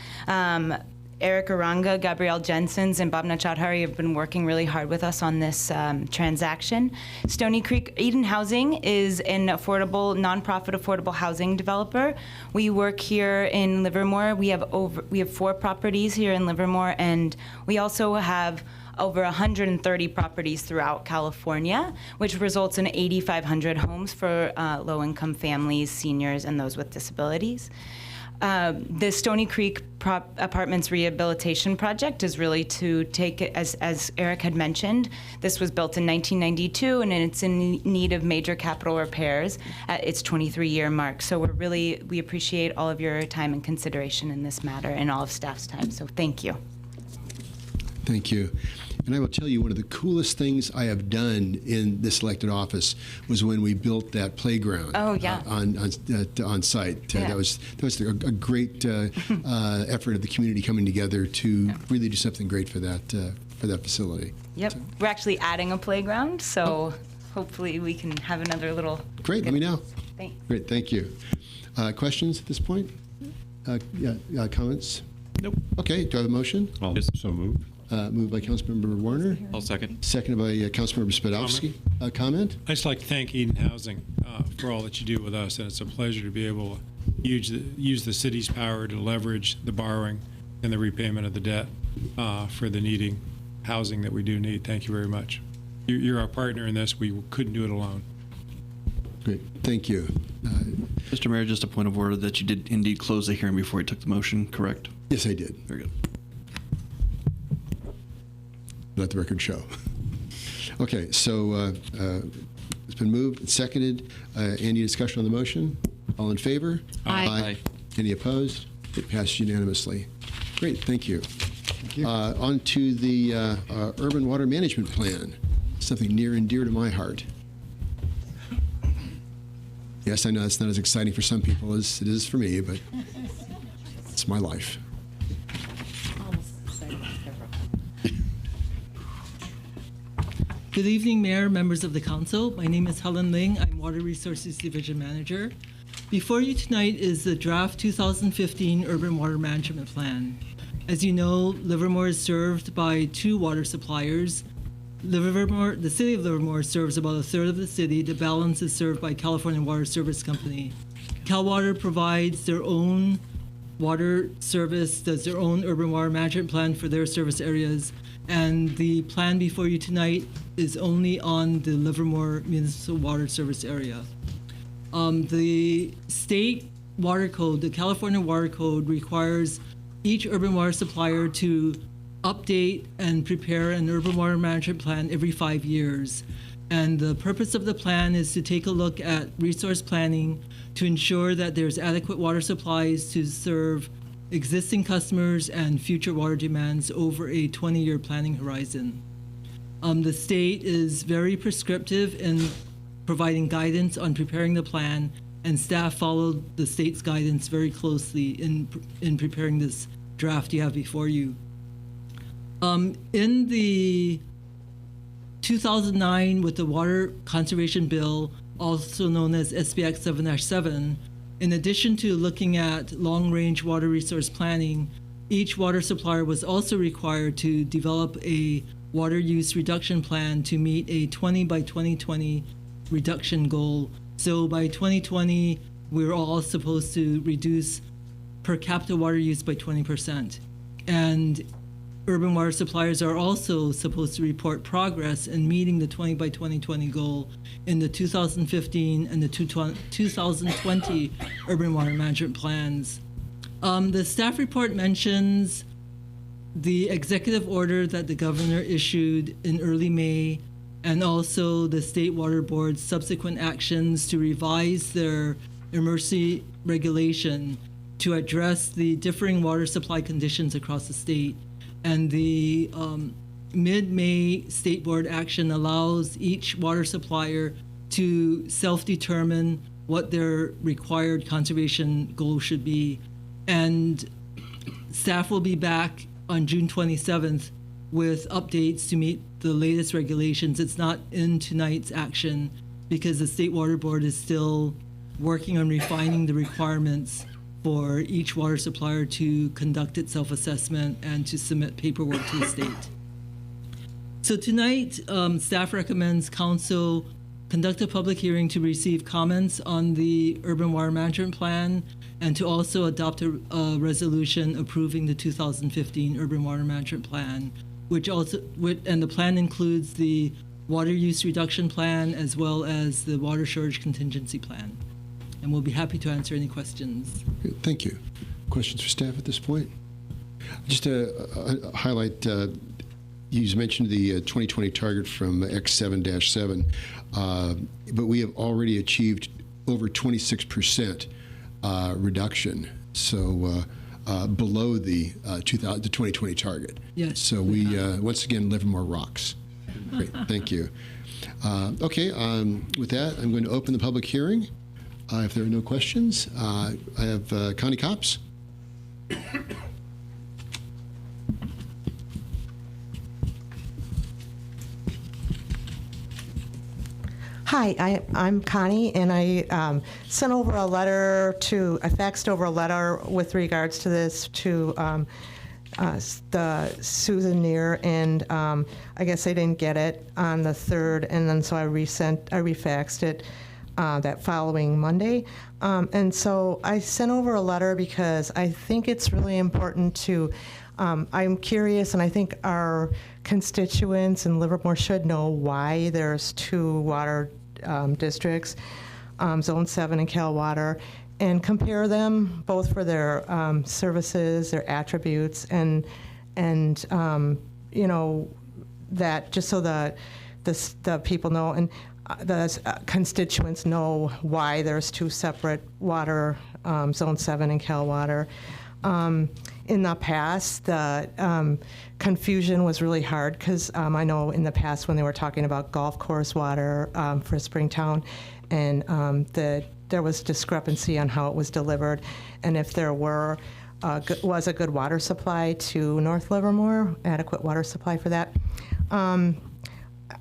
Eric Aranga, Gabrielle Jensens, and Bhavna Chaudhary have been working really hard with us on this transaction. Stoney Creek Eden Housing is an nonprofit affordable housing developer. We work here in Livermore. We have 4 properties here in Livermore, and we also have over 130 properties throughout California, which results in 8,500 homes for low-income families, seniors, and those with disabilities. The Stoney Creek Apartments Rehabilitation Project is really to take it, as Eric had mentioned, this was built in 1992, and it's in need of major capital repairs at its 23-year mark. So we appreciate all of your time and consideration in this matter and all of staff's time. So thank you. Thank you. And I will tell you, one of the coolest things I have done in this elected office was when we built that playground. Oh, yeah. On site. Yeah. That was a great effort of the community coming together to really do something great for that facility. Yep. We're actually adding a playground, so hopefully we can have another little. Great. Let me know. Thanks. Great. Thank you. Questions at this point? Comments? Nope. Okay. Do I have a motion? So moved. Moved by Councilmember Warner. I'll second. Seconded by Councilmember Spadowski. Comment? I'd just like to thank Eden Housing for all that you do with us, and it's a pleasure to be able to use the city's power to leverage the borrowing and the repayment of the debt for the needing housing that we do need. Thank you very much. You're our partner in this. We couldn't do it alone. Great. Thank you. Mr. Mayor, just a point of order that you did indeed close the hearing before you took the motion, correct? Yes, I did. Very good. Let the record show. Okay, so it's been moved and seconded. Any discussion on the motion? All in favor? Aye. Any opposed? It passed unanimously. Great, thank you. Thank you. On to the Urban Water Management Plan, something near and dear to my heart. Yes, I know it's not as exciting for some people as it is for me, but it's my life. Good evening, Mayor, members of the Council. My name is Helen Ling. I'm Water Resources Division Manager. Before you tonight is the draft 2015 Urban Water Management Plan. As you know, Livermore is served by 2 water suppliers. The city of Livermore serves about a third of the city. The balance is served by California Water Service Company. CalWater provides their own water service, does their own urban water management plan for their service areas, and the plan before you tonight is only on the Livermore Municipal Water Service area. The state water code, the California Water Code, requires each urban water supplier to update and prepare an urban water management plan every 5 years. And the purpose of the plan is to take a look at resource planning to ensure that there's adequate water supplies to serve existing customers and future water demands over a 20-year planning horizon. The state is very prescriptive in providing guidance on preparing the plan, and staff followed the state's guidance very closely in preparing this draft you have before you. In the 2009, with the Water Conservation Bill, also known as SBX 7-7, in addition to looking at long-range water resource planning, each water supplier was also required to develop a water use reduction plan to meet a 20 by 2020 reduction goal. So by 2020, we're all supposed to reduce per capita water use by 20%. And urban water suppliers are also supposed to report progress in meeting the 20 by 2020 goal in the 2015 and the 2020 urban water management plans. The staff report mentions the executive order that the governor issued in early May, and also the State Water Board's subsequent actions to revise their emergency regulation to address the differing water supply conditions across the state. And the mid-May State Board action allows each water supplier to self-determine what their required conservation goal should be. And staff will be back on June 27th with updates to meet the latest regulations. It's not in tonight's action because the State Water Board is still working on refining the requirements for each water supplier to conduct its self-assessment and to submit paperwork to the state. So tonight, staff recommends council conduct a public hearing to receive comments on the Urban Water Management Plan and to also adopt a resolution approving the 2015 Urban Water Management Plan, and the plan includes the water use reduction plan as well as the water shortage contingency plan. And we'll be happy to answer any questions. Good, thank you. Questions for staff at this point? Just to highlight, you mentioned the 2020 target from X7-7, but we have already achieved over 26% reduction. So below the 2020 target. Yes. So we, once again, Livermore rocks. Great, thank you. Okay, with that, I'm going to open the public hearing. If there are no questions, I have Connie Copps. Hi, I'm Connie, and I faxed over a letter with regards to this to the Susan Neer, and I guess I didn't get it on the 3rd, and then so I refaxed it that following Monday. And so I sent over a letter because I think it's really important to, I'm curious, and I think our constituents in Livermore should know why there's 2 water districts, Zone 7 and Cal Water, and compare them both for their services, their attributes, and you know, that just so the people know and the constituents know why there's 2 separate water, Zone 7 and Cal Water. In the past, the confusion was really hard because I know in the past when they were talking about golf course water for Springtown, and there was discrepancy on how it was delivered, and if there was a good water supply to North Livermore, adequate water supply for that.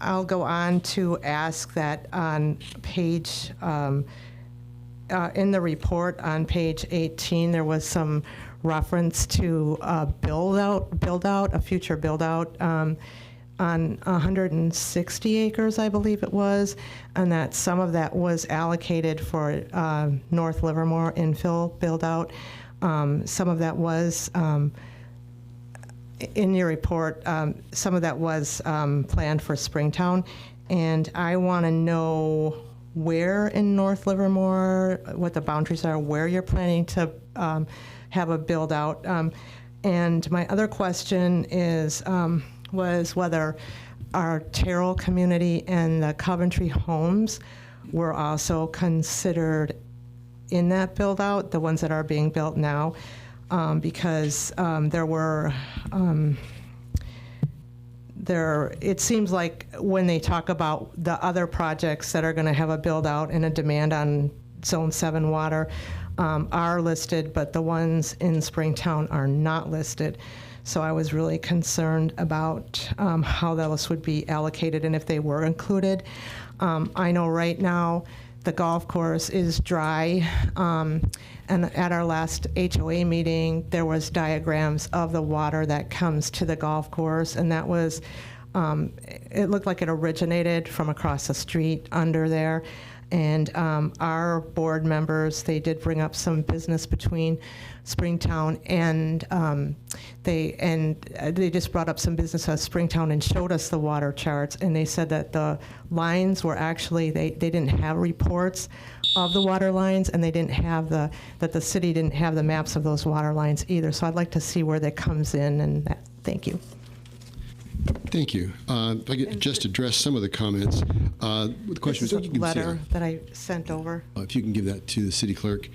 I'll go on to ask that on page, in the report on page 18, there was some reference to a future build out on 160 acres, I believe it was, and that some of that was allocated for North Livermore infill build out. Some of that was in your report, some of that was planned for Springtown, and I want to know where in North Livermore, what the boundaries are, where you're planning to have a build out. And my other question was whether our Terrell community and the Coventry homes were also considered in that build out, the ones that are being built now. Because it seems like when they talk about the other projects that are going to have a build out and a demand on Zone 7 water are listed, but the ones in Springtown are not listed. So I was really concerned about how those would be allocated and if they were included. I know right now the golf course is dry. And at our last HOA meeting, there was diagrams of the water that comes to the golf course, and that was, it looked like it originated from across the street under there. And our board members, they did bring up some business between Springtown and they just brought up some business at Springtown and showed us the water charts, and they said that the lines were actually, they didn't have reports of the water lines, and they didn't have that the city didn't have the maps of those water lines either. So I'd like to see where that comes in, and that. Thank you. Thank you. If I could just address some of the comments. The question This is a letter that I sent over. If you can give that to the city clerk.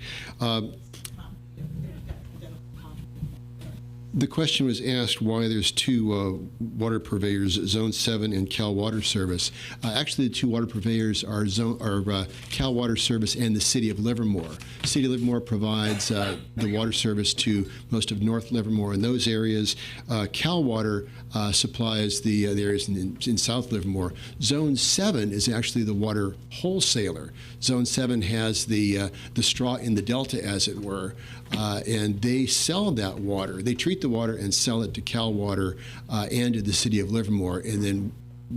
The question was asked why there's 2 water purveyors, Zone 7 and Cal Water Service. Actually, the 2 water purveyors are Cal Water Service and the City of Livermore. The City of Livermore provides the water service to most of North Livermore and those areas. Cal Water supplies the areas in South Livermore. Zone 7 is actually the water wholesaler. Zone 7 has the straw in the delta, as it were, and they sell that water. They treat the water and sell it to Cal Water and to the City of Livermore, and then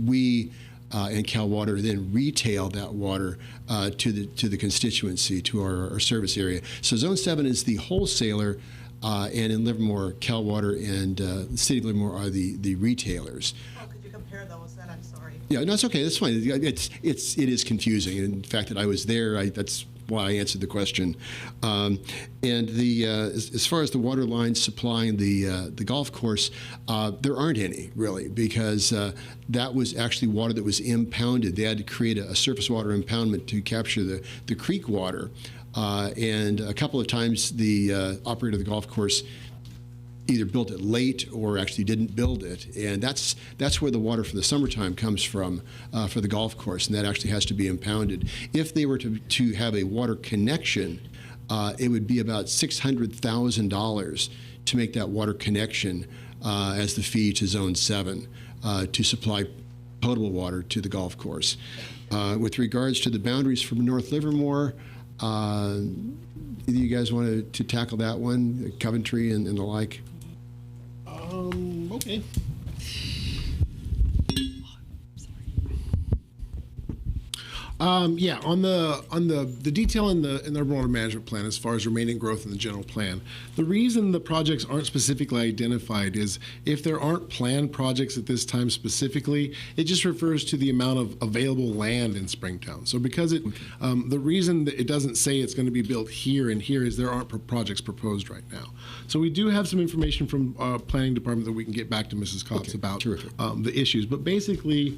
we and Cal Water then retail that water to the constituency, to our service area. So Zone 7 is the wholesaler, and in Livermore, Cal Water and the City of Livermore are the retailers. Oh, could you compare those? Then I'm sorry. Yeah, no, it's okay. That's fine. It is confusing. And the fact that I was there, that's why I answered the question. And as far as the water lines supplying the golf course, there aren't any really, because that was actually water that was impounded. They had to create a surface water impoundment to capture the creek water. And a couple of times the operator of the golf course either built it late or actually didn't build it. And that's where the water for the summertime comes from for the golf course, and that actually has to be impounded. If they were to have a water connection, it would be about $600,000 to make that water connection as the fee to Zone 7 to supply potable water to the golf course. With regards to the boundaries from North Livermore, either you guys want to tackle that one, Coventry and the like? Okay. Yeah, on the detail in the urban water management plan as far as remaining growth in the general plan, the reason the projects aren't specifically identified is if there aren't planned projects at this time specifically, it just refers to the amount of available land in Springtown. So because the reason that it doesn't say it's going to be built here and here is there aren't projects proposed right now. So we do have some information from planning department that we can get back to Mrs. Cox about the issues. But basically,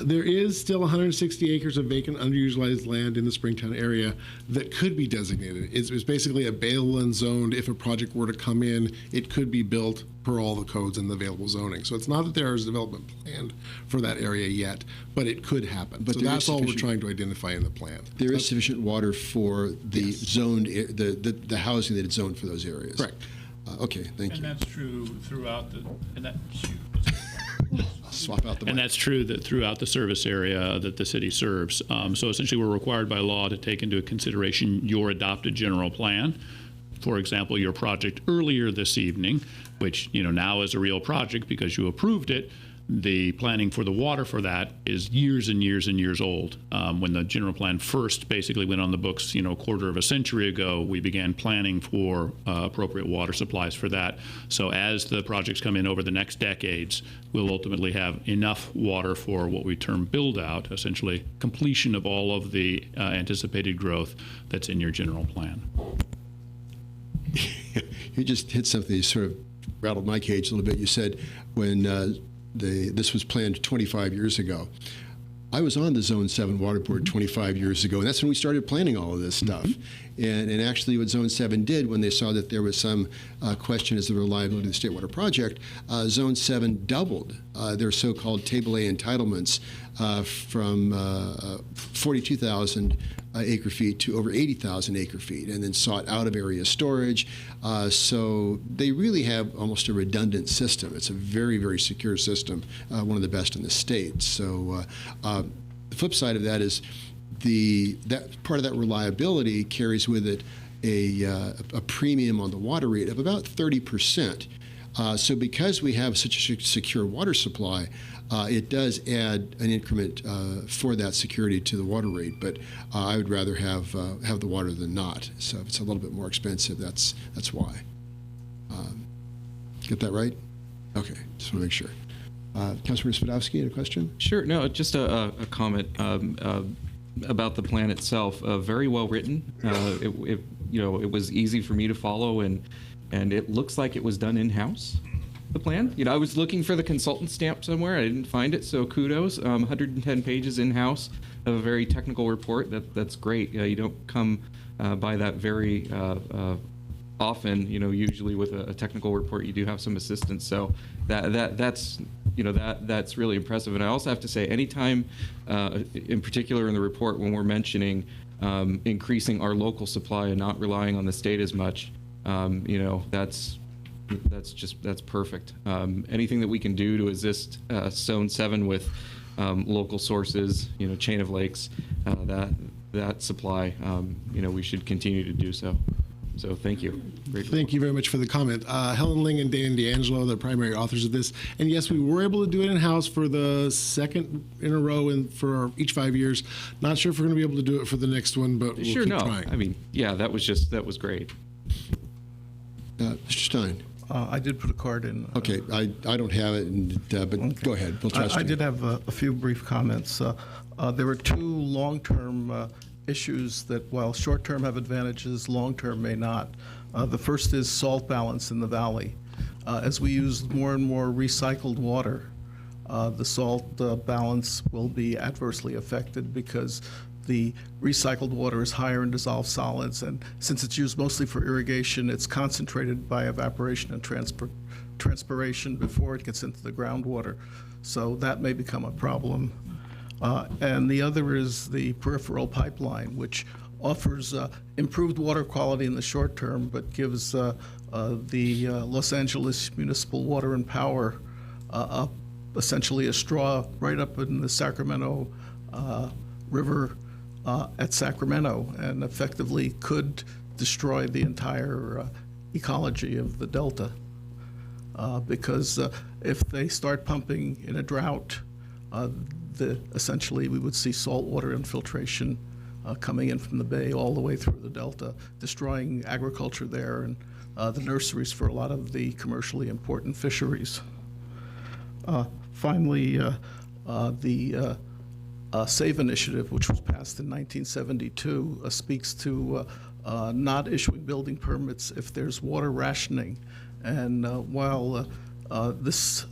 there is still 160 acres of vacant, underutilized land in the Springtown area that could be designated. It's basically available and zoned. If a project were to come in, it could be built per all the codes and the available zoning. So it's not that there is development planned for that area yet, but it could happen. But so that's all we're trying to identify in the plan. There is sufficient water for the zoned, the housing that it's zoned for those areas. Correct. Okay, thank you. And that's true throughout the, swap out the and that's true that throughout the service area that the city serves. So essentially, we're required by law to take into consideration your adopted general plan. For example, your project earlier this evening, which now is a real project because you approved it. The planning for the water for that is years and years and years old. When the general plan first basically went on the books, a quarter of a century ago, we began planning for appropriate water supplies for that. So as the projects come in over the next decades, we'll ultimately have enough water for what we term build out, essentially completion of all of the anticipated growth that's in your general plan. You just hit something that sort of rattled my cage a little bit. You said when this was planned 25 years ago. I was on the Zone 7 Water Board 25 years ago, and that's when we started planning all of this stuff. And actually what Zone 7 did when they saw that there was some question as to the reliability of the State Water Project, Zone 7 doubled their so-called Table A entitlements from 42,000 acre feet to over 80,000 acre feet, and then sought out-of-area storage. So they really have almost a redundant system. It's a very, very secure system, one of the best in the state. So the flip side of that is that part of that reliability carries with it a premium on the water rate of about 30%. So because we have such a secure water supply, it does add an increment for that security to the water rate, but I would rather have the water than not. So if it's a little bit more expensive, that's why. Get that right? Okay, just want to make sure. Councilmember Spadowski, a question? Sure. No, just a comment about the plan itself. Very well written. It was easy for me to follow, and it looks like it was done in-house. The plan. I was looking for the consultant stamp somewhere. I didn't find it, so kudos. 110 pages in-house of a very technical report. That's great. You don't come by that very often. Usually with a technical report, you do have some assistance. So that's really impressive. And I also have to say, anytime, in particular in the report, when we're mentioning increasing our local supply and not relying on the state as much, that's perfect. Anything that we can do to assist Zone 7 with local sources, chain of lakes, that supply, we should continue to do so. So thank you. Great. Thank you very much for the comment. Helen Ling and Dan D'Angelo are the primary authors of this. And yes, we were able to do it in-house for the second in a row and for each 5 years. Not sure if we're going to be able to do it for the next one, but we'll keep trying. I mean, yeah, that was great. Mr. Stein. I did put a card in. Okay, I don't have it, but go ahead. We'll trust I you. did have a few brief comments. There were two long-term issues that, while short-term have advantages, long-term may not. The first is salt balance in the valley. As we use more and more recycled water, the salt balance will be adversely affected because the recycled water is higher in dissolved solids, and since it's used mostly for irrigation, it's concentrated by evaporation and transpiration before it gets into the groundwater. So that may become a problem. And the other is the peripheral pipeline, which offers improved water quality in the short term, but gives the Los Angeles Municipal Water and Power essentially a straw right up in the Sacramento River at Sacramento, and effectively could destroy the entire ecology of the Delta. Because if they start pumping in a drought, essentially we would see saltwater infiltration coming in from the bay all the way through the Delta, destroying agriculture there and the nurseries for a lot of the commercially important fisheries. Finally, the SAVE initiative, which was passed in 1972, speaks to not issuing building permits if there's water rationing. And while this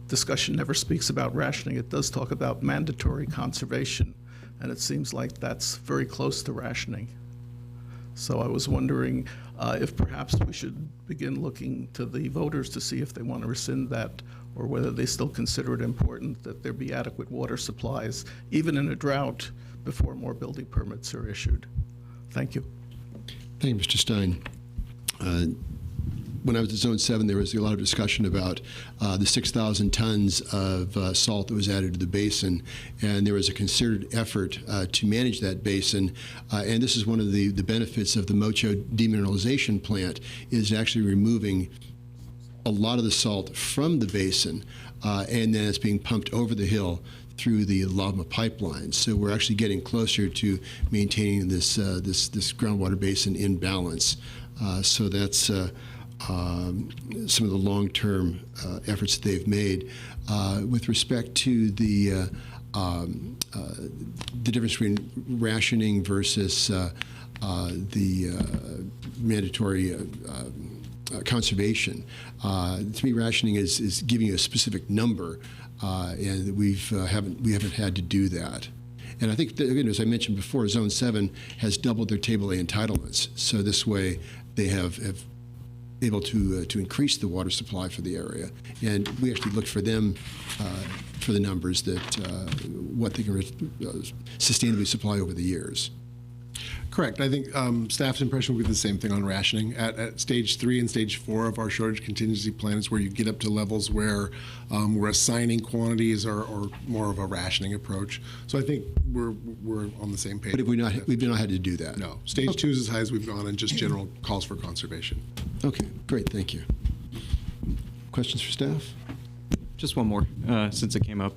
discussion never speaks about rationing, it does talk about mandatory conservation, and it seems like that's very close to rationing. So I was wondering if perhaps we should begin looking to the voters to see if they want to rescind that, or whether they still consider it important that there be adequate water supplies, even in a drought, before more building permits are issued. Thank you. Thank you, Mr. Stein. When I was at Zone 7, there was a lot of discussion about the 6,000 tons of salt that was added to the basin, and there was a concerted effort to manage that basin. And this is one of the benefits of the Mocho demineralization plant, is actually removing a lot of the salt from the basin, and then it's being pumped over the hill through the lava pipeline. So we're actually getting closer to maintaining this groundwater basin in balance. So that's some of the long-term efforts that they've made. With respect to the difference between rationing versus the mandatory conservation. To me, rationing is giving you a specific number, and we haven't had to do that. And I think that, again, as I mentioned before, Zone 7 has doubled their Table A entitlements. So this way, they have able to increase the water supply for the area. And we actually looked for them for the numbers that what they can sustainably supply over the years. Correct. I think staff's impression would be the same thing on rationing. At stage 3 and stage 4 of our shortage contingency plan is where you get up to levels where we're assigning quantities or more of a rationing approach. So I think we're on the same page. But we've not had to do that. No. Stage 2 is as high as we've gone, and just general calls for conservation. Okay, great. Thank you. Questions for staff? Just one more, since it came up.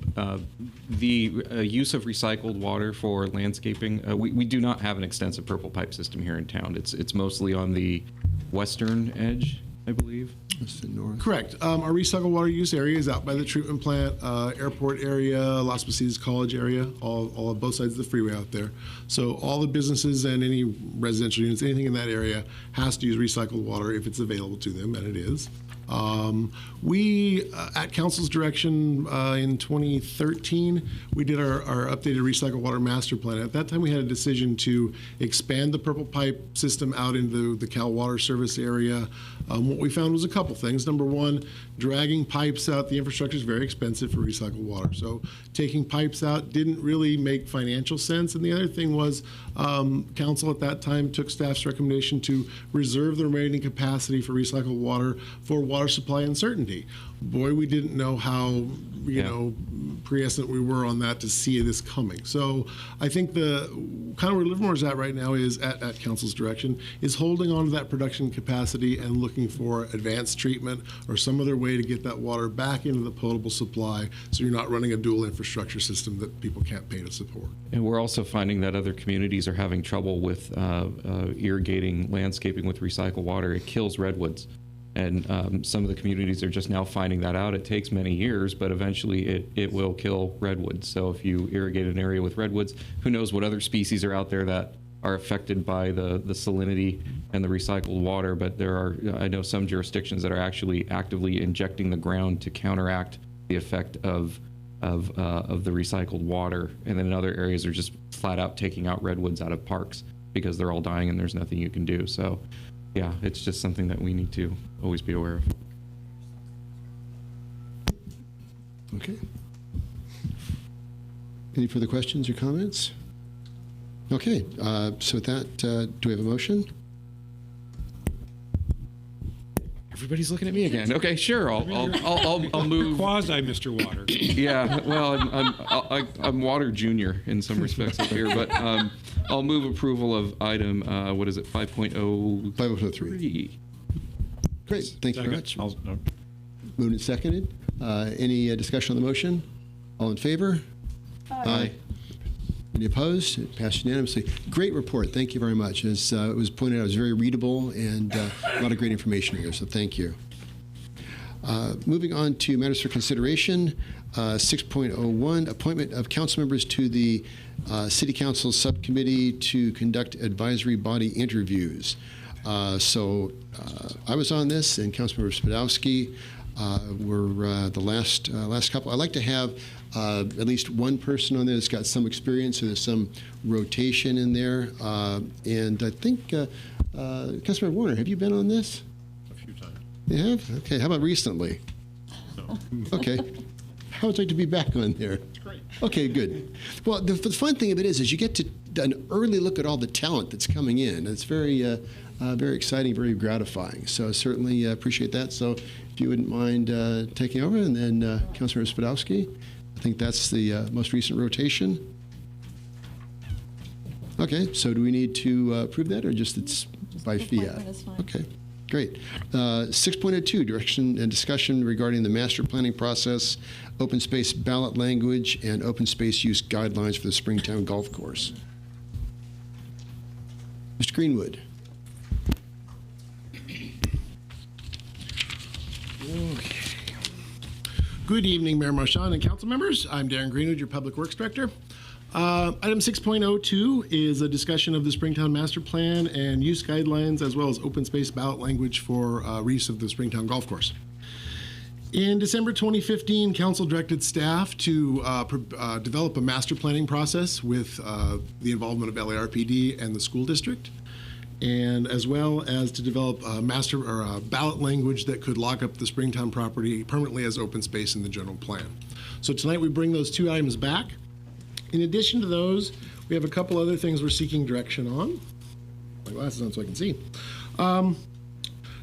The use of recycled water for landscaping, we do not have an extensive purple pipe system here in town. It's mostly on the western edge, I believe. North. Correct. Our recycled water use area is out by the treatment plant, airport area, Las Positas College area, all of both sides of the freeway out there. So all the businesses and any residential units, anything in that area has to use recycled water if it's available to them, and it is. We, at Council's direction in 2013, we did our updated recycled water master plan. At that time, we had a decision to expand the purple pipe system out into the Cal Water Service area. What we found was a couple things. Number one, dragging pipes out, the infrastructure is very expensive for recycled water. So taking pipes out didn't really make financial sense. And the other thing was Council at that time took staff's recommendation to reserve the remaining capacity for recycled water for water supply uncertainty. Boy, we didn't know how, you know, prescient we were on that to see this coming. So I think the kind of where Livermore is at right now is, at Council's direction, is holding on to that production capacity and looking for advanced treatment or some other way to get that water back into the potable supply so you're not running a dual infrastructure system that people can't pay to support. And we're also finding that other communities are having trouble with irrigating landscaping with recycled water. It kills redwoods. And some of the communities are just now finding that out. It takes many years, but eventually it will kill redwoods. So if you irrigate an area with redwoods, who knows what other species are out there that are affected by the salinity and the recycled water. But there are, I know, some jurisdictions that are actually actively injecting the ground to counteract the effect of of the recycled water, and then in other areas they're just flat out taking out redwoods out of parks because they're all dying and there's nothing you can do. So, yeah, it's just something that we need to always be aware of. Okay. Any further questions or comments? Okay, so with that, do we have a motion? Everybody's looking at me again. Okay, sure. I'll move. Quasi Mr. Water. Yeah, well, I'm Water Junior in some respects up here, but I'll move approval of item, what is it, 5.0? 5.03. Great, thank you very much. Moved and seconded. Any discussion on the motion? All in favor? Aye. Any opposed? It passed unanimously. Great report. Thank you very much. As it was pointed out, it was very readable and a lot of great information here, so thank you. Moving on to matters for consideration, 6.01, appointment of council members to the City Council Subcommittee to conduct advisory body interviews. I was on this, and Councilmember Spadowski were the last couple. I'd like to have at least one person on there that's got some experience, so there's some rotation in there. And I think, Councilmember Warner, have you been on this? A few times. You have? Okay, how about recently? No. Okay. How would you like to be back on there? It's great. Okay, good. Well, the fun thing of it is you get to an early look at all the talent that's coming in. It's very exciting, very gratifying. So certainly appreciate that. So if you wouldn't mind taking over, and then Councilmember Spadowski, I think that's the most recent rotation. Okay, so do we need to approve that, or just it's by fiat? Okay, great. 6.02, direction and discussion regarding the master planning process, open space ballot language, and open space use guidelines for the Springtown Golf Course. Mr. Greenwood. Okay. Good evening, Mayor Marchand and council members. I'm Darren Greenwood, your Public Works Director. Item 6.02 is a discussion of the Springtown Master Plan and use guidelines, as well as open space ballot language for reuse of the Springtown Golf Course. In December 2015, council directed staff to develop a master planning process with the involvement of LARPD and the school district, and as well as to develop a ballot language that could lock up the Springtown property permanently as open space in the general plan. So tonight we bring those two items back. In addition to those, we have a couple other things we're seeking direction on. My glasses on so I can see.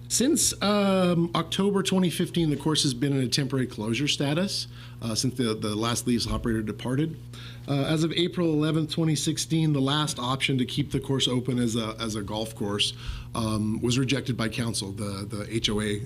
Since October 2015, the course has been in a temporary closure status since the last lease operator departed. As of April 11th, 2016, the last option to keep the course open as a golf course was rejected by council, the HOA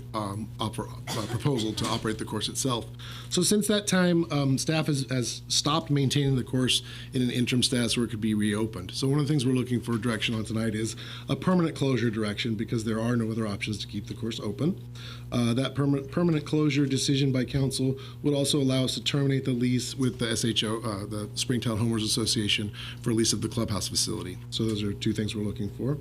proposal to operate the course itself. So since that time, staff has stopped maintaining the course in an interim status where it could be reopened. So one of the things we're looking for direction on tonight is a permanent closure direction, because there are no other options to keep the course open. That permanent closure decision by council would also allow us to terminate the lease with the SHO, the Springtown Homeowners Association, for lease of the clubhouse facility. So those are two things we're looking for.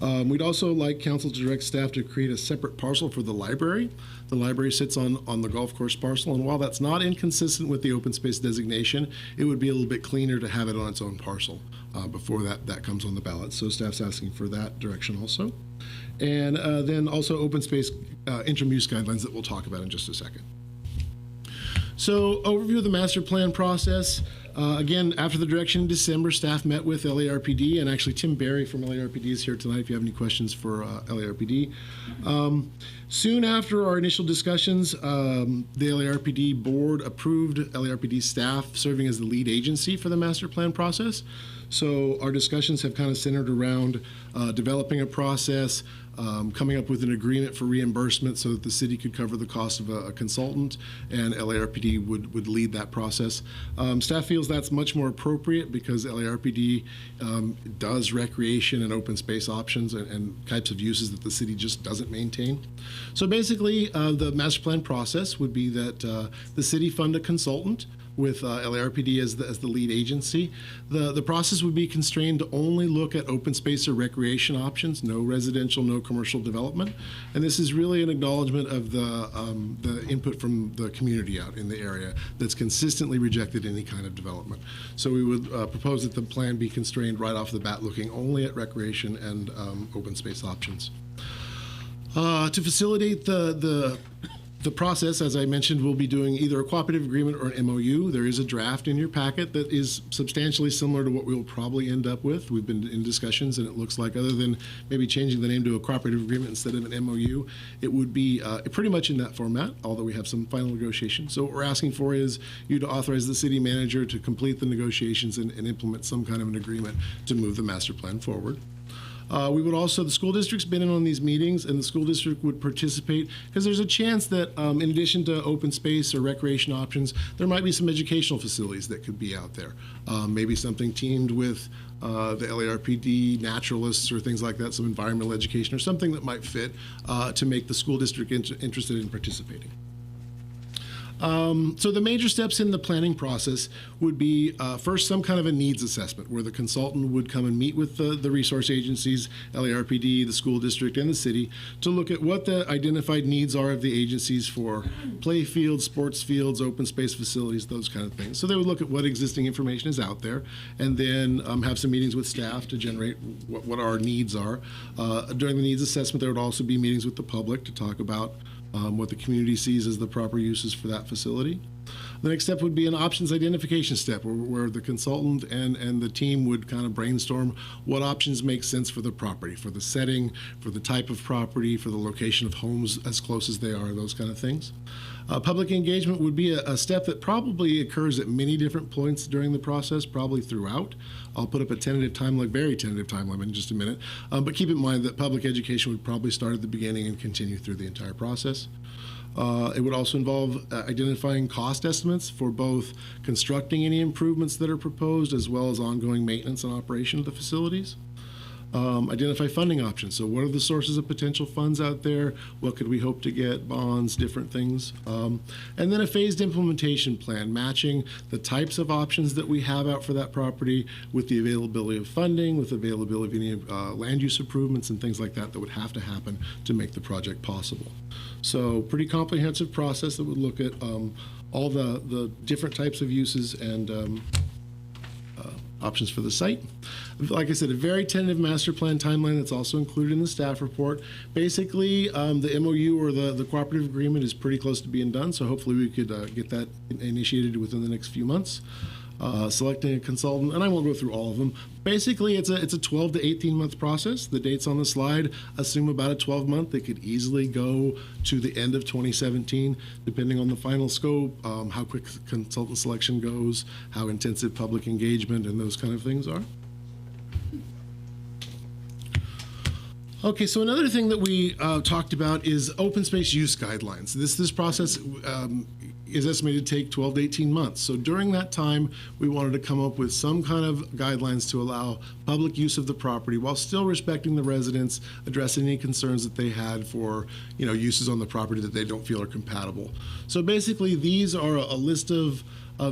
We'd also like council to direct staff to create a separate parcel for the library. The library sits on the golf course parcel, and while that's not inconsistent with the open space designation, it would be a little bit cleaner to have it on its own parcel before that comes on the ballot. So staff's asking for that direction also. And then also open space interim use guidelines that we'll talk about in just a second. So overview of the master plan process. Again, after the direction in December, staff met with LARPD, and actually Tim Barry from LARPD is here tonight if you have any questions for LARPD. Soon after our initial discussions, the LARPD board approved LARPD staff serving as the lead agency for the master plan process. So our discussions have kind of centered around developing a process, coming up with an agreement for reimbursement so that the city could cover the cost of a consultant, and LARPD would lead that process. Staff feels that's much more appropriate because LARPD does recreation and open space options and types of uses that the city just doesn't maintain. So basically, the master plan process would be that the city fund a consultant with LARPD as the lead agency. The process would be constrained to only look at open space or recreation options, no residential, no commercial development. And this is really an acknowledgement of the input from the community out in the area that's consistently rejected any kind of development. So we would propose that the plan be constrained right off the bat, looking only at recreation and open space options. To facilitate the process, as I mentioned, we'll be doing either a cooperative agreement or an MOU. There is a draft in your packet that is substantially similar to what we'll probably end up with. We've been in discussions, and it looks like, other than maybe changing the name to a cooperative agreement instead of an MOU, it would be pretty much in that format, although we have some final negotiations. So what we're asking for is you to authorize the city manager to complete the negotiations and implement some kind of an agreement to move the master plan forward. We would also, the school district's been in on these meetings, and the school district would participate because there's a chance that in addition to open space or recreation options, there might be some educational facilities that could be out there. Maybe something teamed with the LARPD naturalists or things like that, some environmental education or something that might fit to make the school district interested in participating. So the major steps in the planning process would be first some kind of a needs assessment where the consultant would come and meet with the resource agencies, LARPD, the school district, and the city to look at what the identified needs are of the agencies for play fields, sports fields, open space facilities, those kind of things. So they would look at what existing information is out there and then have some meetings with staff to generate what our needs are. During the needs assessment, there would also be meetings with the public to talk about what the community sees as the proper uses for that facility. The next step would be an options identification step where the consultant and the team would kind of brainstorm what options make sense for the property, for the setting, for the type of property, for the location of homes as close as they are, those kind of things. Public engagement would be a step that probably occurs at many different points during the process, probably throughout. I'll put up a tentative time limit, very tentative time limit in just a minute, but keep in mind that public education would probably start at the beginning and continue through the entire process. It would also involve identifying cost estimates for both constructing any improvements that are proposed as well as ongoing maintenance and operation of the facilities. Identify funding options. So what are the sources of potential funds out there? What could we hope to get? Bonds, different things. And then a phased implementation plan, matching the types of options that we have out for that property with the availability of funding, with availability of any land use improvements and things like that that would have to happen to make the project possible. So pretty comprehensive process that would look at all the different types of uses and options for the site. Like I said, a very tentative master plan timeline that's also included in the staff report. Basically, the MOU or the cooperative agreement is pretty close to being done, so hopefully we could get that initiated within the next few months. Selecting a consultant, and I won't go through all of them. Basically, it's a 12 to 18 month process. The dates on the slide assume about a 12-month. They could easily go to the end of 2017, depending on the final scope, how quick consultant selection goes, how intensive public engagement and those kind of things are. Okay, so another thing that we talked about is open space use guidelines. This process is estimated to take 12 to 18 months. So during that time, we wanted to come up with some kind of guidelines to allow public use of the property while still respecting the residents, addressing any concerns that they had for, uses on the property that they don't feel are compatible. So basically, these are a list of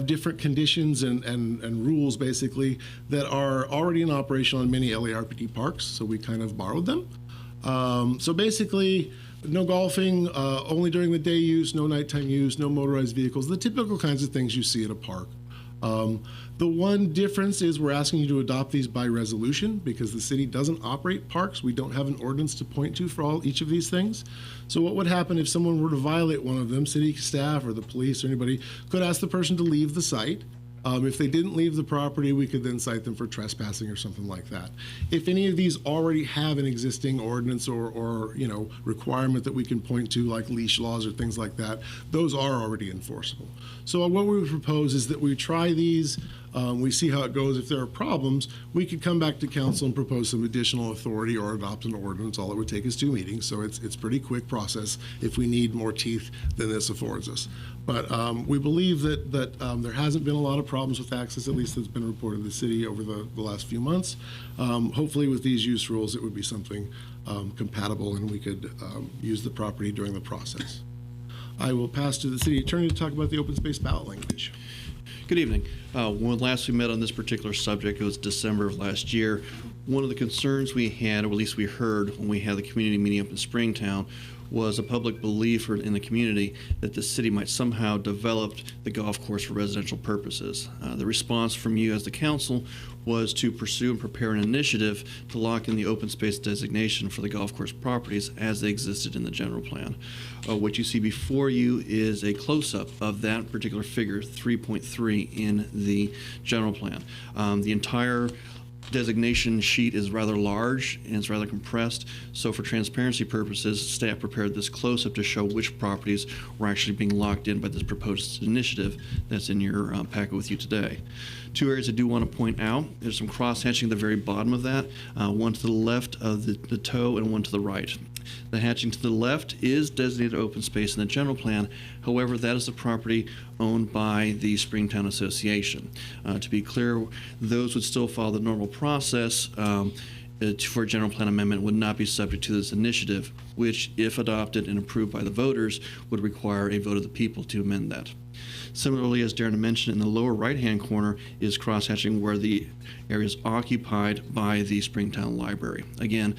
different conditions and rules, basically, that are already in operation on many LARPD parks. So we kind of borrowed them. So basically, no golfing, only during the day use, no nighttime use, no motorized vehicles, the typical kinds of things you see at a park. The one difference is we're asking you to adopt these by resolution because the city doesn't operate parks. We don't have an ordinance to point to for each of these things. So what would happen if someone were to violate one of them? City staff or the police or anybody could ask the person to leave the site. If they didn't leave the property, we could then cite them for trespassing or something like that. If any of these already have an existing ordinance or requirement that we can point to, like leash laws or things like that, those are already enforceable. So what we would propose is that we try these, we see how it goes. If there are problems, we could come back to council and propose some additional authority or adopt an ordinance. All it would take is 2 meetings, so it's a pretty quick process if we need more teeth than this affords us. But we believe that there hasn't been a lot of problems with access, at least that's been reported to the city over the last few months. Hopefully with these use rules, it would be something compatible and we could use the property during the process. I will pass to the city attorney to talk about the open space ballot language. Good evening. When last we met on this particular subject, it was December of last year. One of the concerns we had, or at least we heard when we had the community meeting up in Springtown, was a public belief in the community that the city might somehow develop the golf course for residential purposes. The response from you as the council was to pursue and prepare an initiative to lock in the open space designation for the golf course properties as they existed in the general plan. What you see before you is a close-up of that particular figure, 3.3 in the general plan. The entire designation sheet is rather large and it's rather compressed, so for transparency purposes, staff prepared this close-up to show which properties were actually being locked in by this proposed initiative that's in your packet with you today. Two areas I do want to point out. There's some cross-hatching at the very bottom of that, one to the left of the toe and one to the right. The hatching to the left is designated open space in the general plan. However, that is the property owned by the Springtown Association. To be clear, those would still follow the normal process for a general plan amendment, would not be subject to this initiative, which, if adopted and approved by the voters, would require a vote of the people to amend that. Similarly, as Darren mentioned, in the lower right-hand corner is cross-hatching where the area is occupied by the Springtown Library. Again,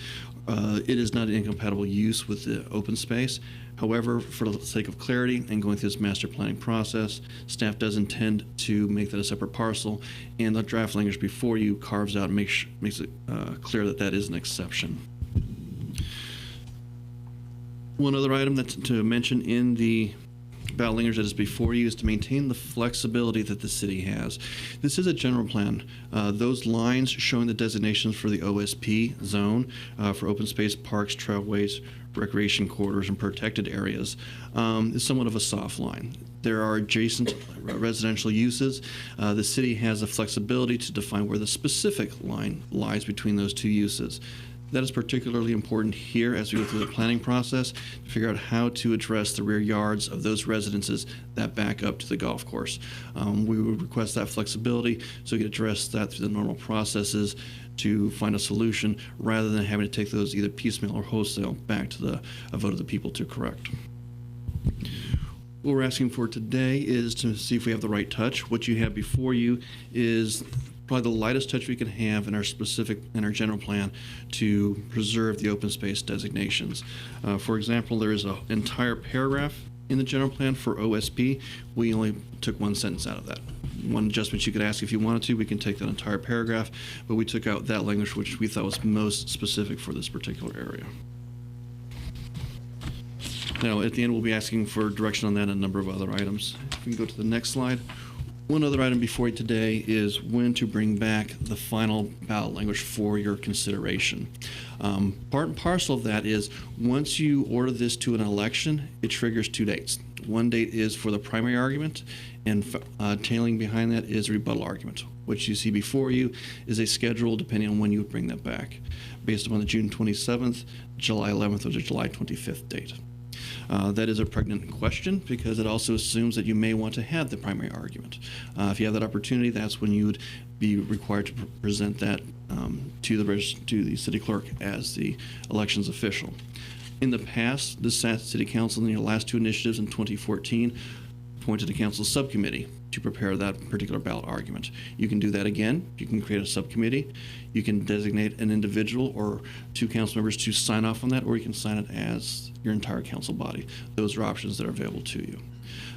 it is not an incompatible use with the open space. However, for the sake of clarity and going through this master planning process, staff does intend to make that a separate parcel, and the draft language before you carves out and makes it clear that that is an exception. One other item that's to mention in the ballot language that is before you is to maintain the flexibility that the city has. This is a general plan. Those lines showing the designations for the OSP zone for open space, parks, trailways, recreation corridors, and protected areas is somewhat of a soft line. There are adjacent residential uses. The city has the flexibility to define where the specific line lies between those two uses. That is particularly important here as we go through the planning process to figure out how to address the rear yards of those residences that back up to the golf course. We would request that flexibility so we can address that through the normal processes to find a solution rather than having to take those either piecemeal or wholesale back to a vote of the people to correct. What we're asking for today is to see if we have the right touch. What you have before you is probably the lightest touch we can have in our general plan to preserve the open space designations. For example, there is an entire paragraph in the general plan for OSP. We only took one sentence out of that. One adjustment you could ask if you wanted to, we can take that entire paragraph, but we took out that language which we thought was most specific for this particular area. Now, at the end, we'll be asking for direction on that and a number of other items. If we can go to the next slide. One other item before you today is when to bring back the final ballot language for your consideration. Part and parcel of that is once you order this to an election, it triggers two dates. One date is for the primary argument, and tailing behind that is a rebuttal argument. What you see before you is a schedule depending on when you would bring that back, based upon the June 27th, July 11th, or the July 25th date. That is a pregnant question because it also assumes that you may want to have the primary argument. If you have that opportunity, that's when you would be required to present that to the city clerk as the elections official. In the past, the City Council in the last two initiatives in 2014 appointed a council subcommittee to prepare that particular ballot argument. You can do that again. You can create a subcommittee. You can designate an individual or two council members to sign off on that, or you can sign it as your entire council body. Those are options that are available to you.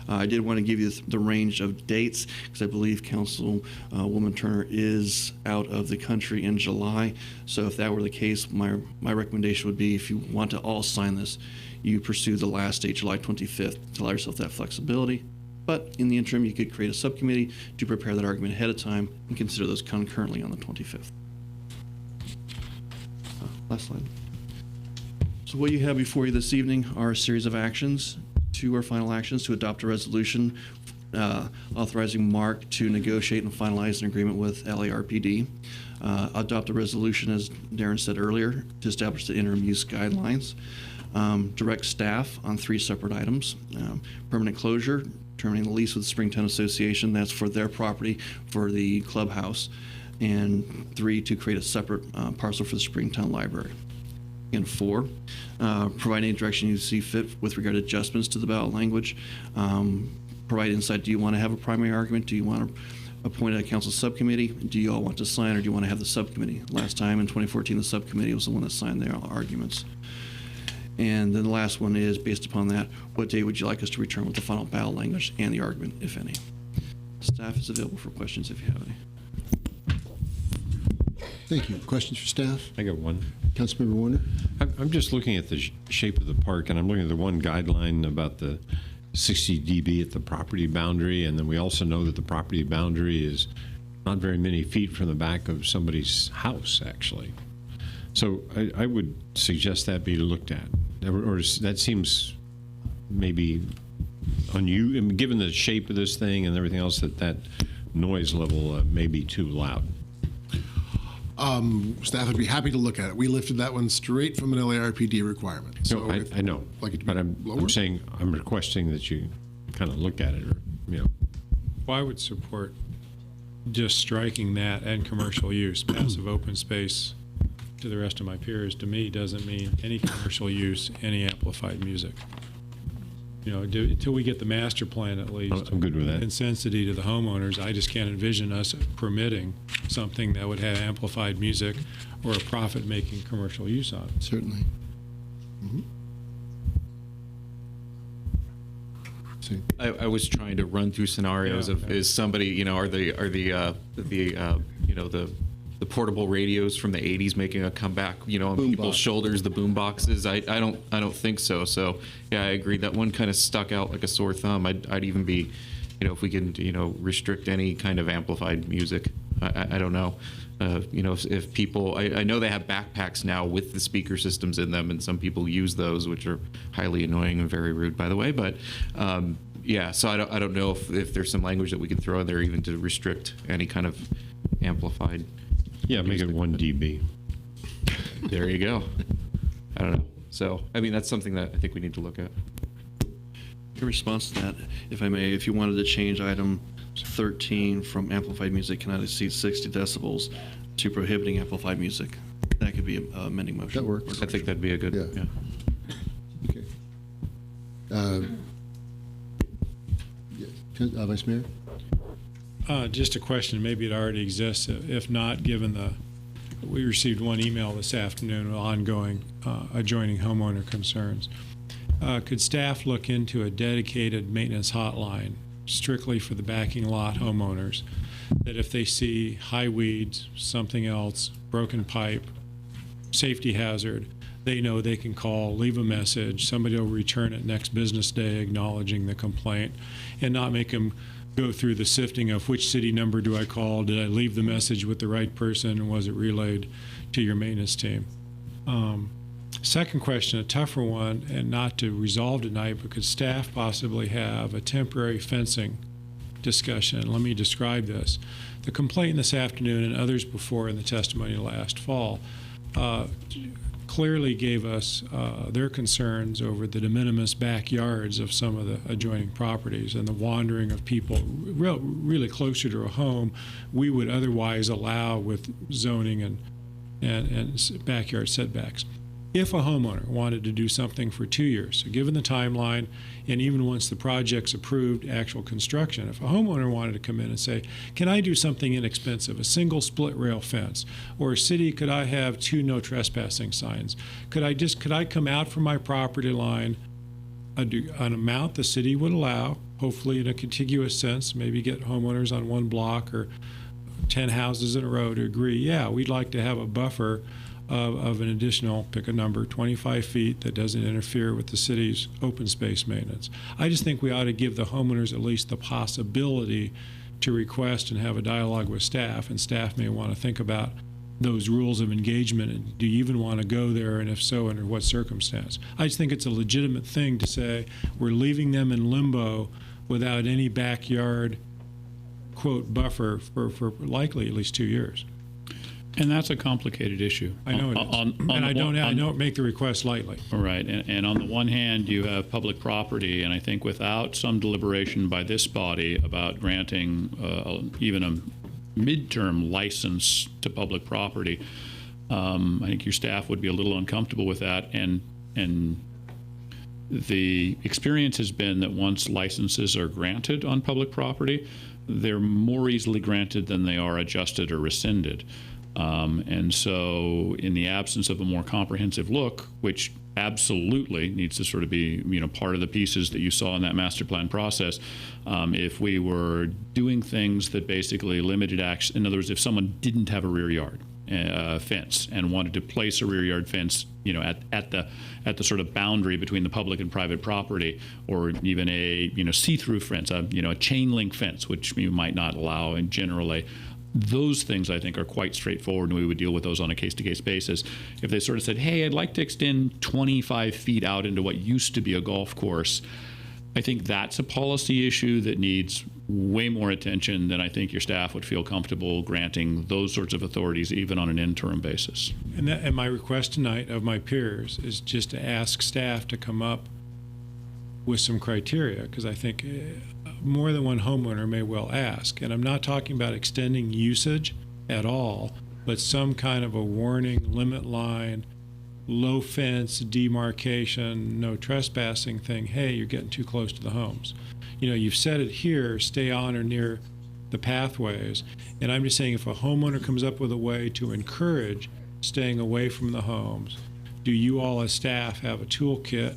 I did want to give you the range of dates because I believe Councilwoman Turner is out of the country in July. So if that were the case, my recommendation would be if you want to all sign this, you pursue the last date, July 25th, to allow yourself that flexibility. But in the interim, you could create a subcommittee to prepare that argument ahead of time and consider those concurrently on the 25th. Last slide. So what you have before you this evening are a series of actions. Two are final actions: to adopt a resolution authorizing Mark to negotiate and finalize an agreement with LARPD. Adopt a resolution, as Darren said earlier, to establish the interim use guidelines. Direct staff on three separate items: permanent closure, terminating the lease with the Springtown Association, that's for their property for the clubhouse, and 3, to create a separate parcel for the Springtown Library. And 4, provide any direction you see fit with regard to adjustments to the ballot language. provide insight. Do you want to have a primary argument? Do you want to appoint a council subcommittee? Do you all want to sign, or do you want to have the subcommittee? Last time in 2014, the subcommittee was the one that signed their arguments. And then the last one is, based upon that, what day would you like us to return with the final ballot language and the argument, if any? Staff is available for questions if you have any. Thank you. Questions for staff? I got one. Councilmember Warner? I'm just looking at the shape of the park, and I'm looking at the one guideline about the 60 dB at the property boundary, and then we also know that the property boundary is not very many feet from the back of somebody's house, actually. So I would suggest that be looked at, or that seems maybe given the shape of this thing and everything else, that noise level may be too loud. Staff would be happy to look at it. We lifted that one straight from an LARPD requirement. So no, I know, but I'm saying I'm requesting that you kind of look at it, or Well, I would support just striking that and commercial use. Passive open space to the rest of my peers, to me, doesn't mean any commercial use, any amplified music. Until we get the master plan, at least. I'm good with that. Insensitivity to the homeowners, I just can't envision us permitting something that would have amplified music or a profit-making commercial use on it. Certainly. I was trying to run through scenarios of is somebody, are the portable radios from the 80s making a comeback, on people's shoulders, the boom boxes. I don't think so. So yeah, I agree. That one kind of stuck out like a sore thumb. I'd even be, if we can, restrict any kind of amplified music. I don't know. If people, I know they have backpacks now with the speaker systems in them, and some people use those, which are highly annoying and very rude, by the way. But yeah, so I don't know if there's some language that we can throw in there even to restrict any kind of amplified. Yeah, make it 1 dB. There you go. I don't know. So, I mean, that's something that I think we need to look at. In response to that, if I may, if you wanted to change item 13 from amplified music cannot exceed 60 decibels to prohibiting amplified music, that could be an amending motion. That works. I think that'd be a good, yeah. Okay. Vice Mayor? Just a question, maybe it already exists. If not, given we received one email this afternoon on ongoing adjoining homeowner concerns. Could staff look into a dedicated maintenance hotline strictly for the backing lot homeowners, that if they see high weeds, something else, broken pipe, safety hazard, they know they can call, leave a message, somebody will return it next business day acknowledging the complaint, and not make them go through the sifting of which city number do I call, did I leave the message with the right person, and was it relayed to your maintenance team? Second question, a tougher one, and not to resolve tonight, but could staff possibly have a temporary fencing discussion? Let me describe this. The complaint this afternoon and others before in the testimony last fall clearly gave us their concerns over the de minimis backyards of some of the adjoining properties and the wandering of people really closer to a home we would otherwise allow with zoning and backyard setbacks. If a homeowner wanted to do something for 2 years, so given the timeline, and even once the project's approved, actual construction, if a homeowner wanted to come in and say, can I do something inexpensive, a single split rail fence, or city, could I have 2 no trespassing signs? Could I come out from my property line, an amount the city would allow, hopefully in a contiguous sense, maybe get homeowners on one block or 10 houses in a row to agree, yeah, we'd like to have a buffer of an additional, pick a number, 25 feet that doesn't interfere with the city's open space maintenance. I just think we ought to give the homeowners at least the possibility to request and have a dialogue with staff, and staff may want to think about those rules of engagement, and do you even want to go there, and if so, under what circumstance? I just think it's a legitimate thing to say we're leaving them in limbo without any backyard, quote, buffer for likely at least 2 years. And that's a complicated issue. I know it is. I don't make the request lightly. Right. And on the one hand, you have public property, and I think without some deliberation by this body about granting even a midterm license to public property, I think your staff would be a little uncomfortable with that. And The experience has been that once licenses are granted on public property, they're more easily granted than they are adjusted or rescinded. And so in the absence of a more comprehensive look, which absolutely needs to sort of be, part of the pieces that you saw in that master plan process, if we were doing things that basically limited action, in other words, if someone didn't have a rear yard fence and wanted to place a rear yard fence, at the sort of boundary between the public and private property, or even a see-through fence, a chain link fence, which you might not allow in generally. Those things, I think, are quite straightforward, and we would deal with those on a case-to-case basis. If they sort of said, hey, I'd like to extend 25 feet out into what used to be a golf course, I think that's a policy issue that needs way more attention than I think your staff would feel comfortable granting those sorts of authorities, even on an interim basis. And my request tonight of my peers is just to ask staff to come up with some criteria, because I think more than one homeowner may well ask. And I'm not talking about extending usage at all, but some kind of a warning, limit line, low fence, demarcation, no trespassing thing. Hey, you're getting too close to the homes. You've said it here, stay on or near the pathways. And I'm just saying, if a homeowner comes up with a way to encourage staying away from the homes, do you all as staff have a toolkit,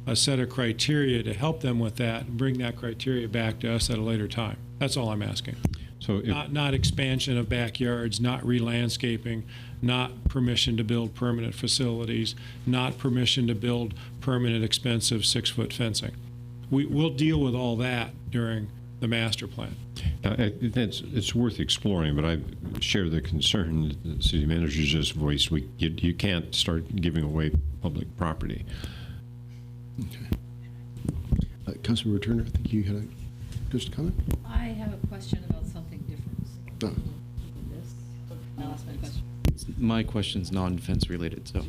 a set of criteria to help them with that, and bring that criteria back to us at a later time? That's all I'm asking. So not expansion of backyards, not re-landscaping, not permission to build permanent facilities, not permission to build permanent expensive 6-foot fencing. We'll deal with all that during the master plan. It's worth exploring, but I share the concern that the city manager just voiced. You can't start giving away public property. Okay. Councilmember Turner, I think you had just a comment? I have a question about something different. I'll ask my question. My question's non-fence related, so.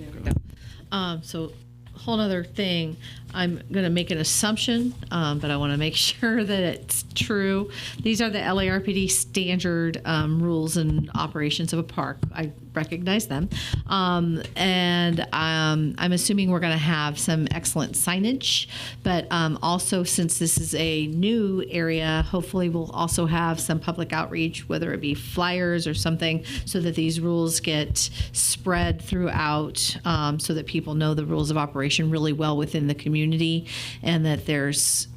So whole other thing. I'm going to make an assumption, but I want to make sure that it's true. These are the LARPD standard rules and operations of a park. I recognize them. And I'm assuming we're going to have some excellent signage, but also since this is a new area, hopefully we'll also have some public outreach, whether it be flyers or something, so that these rules get spread throughout, so that people know the rules of operation really well within the community, and that there's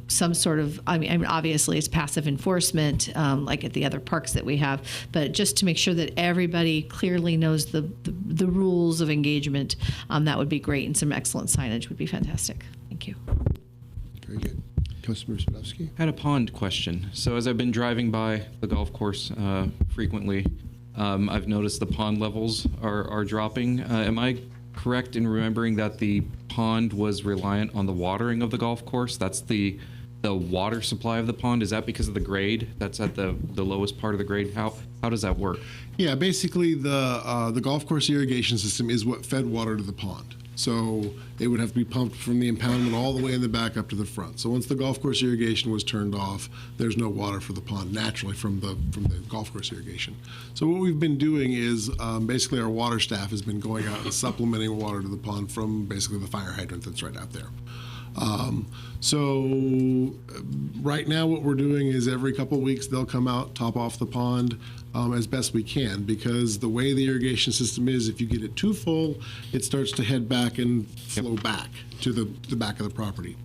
some sort of, I mean obviously it's passive enforcement, like at the other parks that we have, but just to make sure that everybody clearly knows the rules of engagement, that would be great, and some excellent signage would be fantastic. Thank you. Very good. Councilmember Spadowski? I had a pond question. So as I've been driving by the golf course frequently, I've noticed the pond levels are dropping. Am I correct in remembering that the pond was reliant on the watering of the golf course? That's the water supply of the pond. Is that because of the grade? That's at the lowest part of the grade. How does that work? Yeah, basically the golf course irrigation system is what fed water to the pond. So it would have to be pumped from the impoundment all the way in the back up to the front. So once the golf course irrigation was turned off, there's no water for the pond naturally from the golf course irrigation. So what we've been doing is basically our water staff has been going out and supplementing water to the pond from basically the fire hydrant that's right out there. So right now what we're doing is every couple of weeks they'll come out, top off the pond as best we can, because the way the irrigation system is, if you get it too full, it starts to head back and flow back to the back of the property.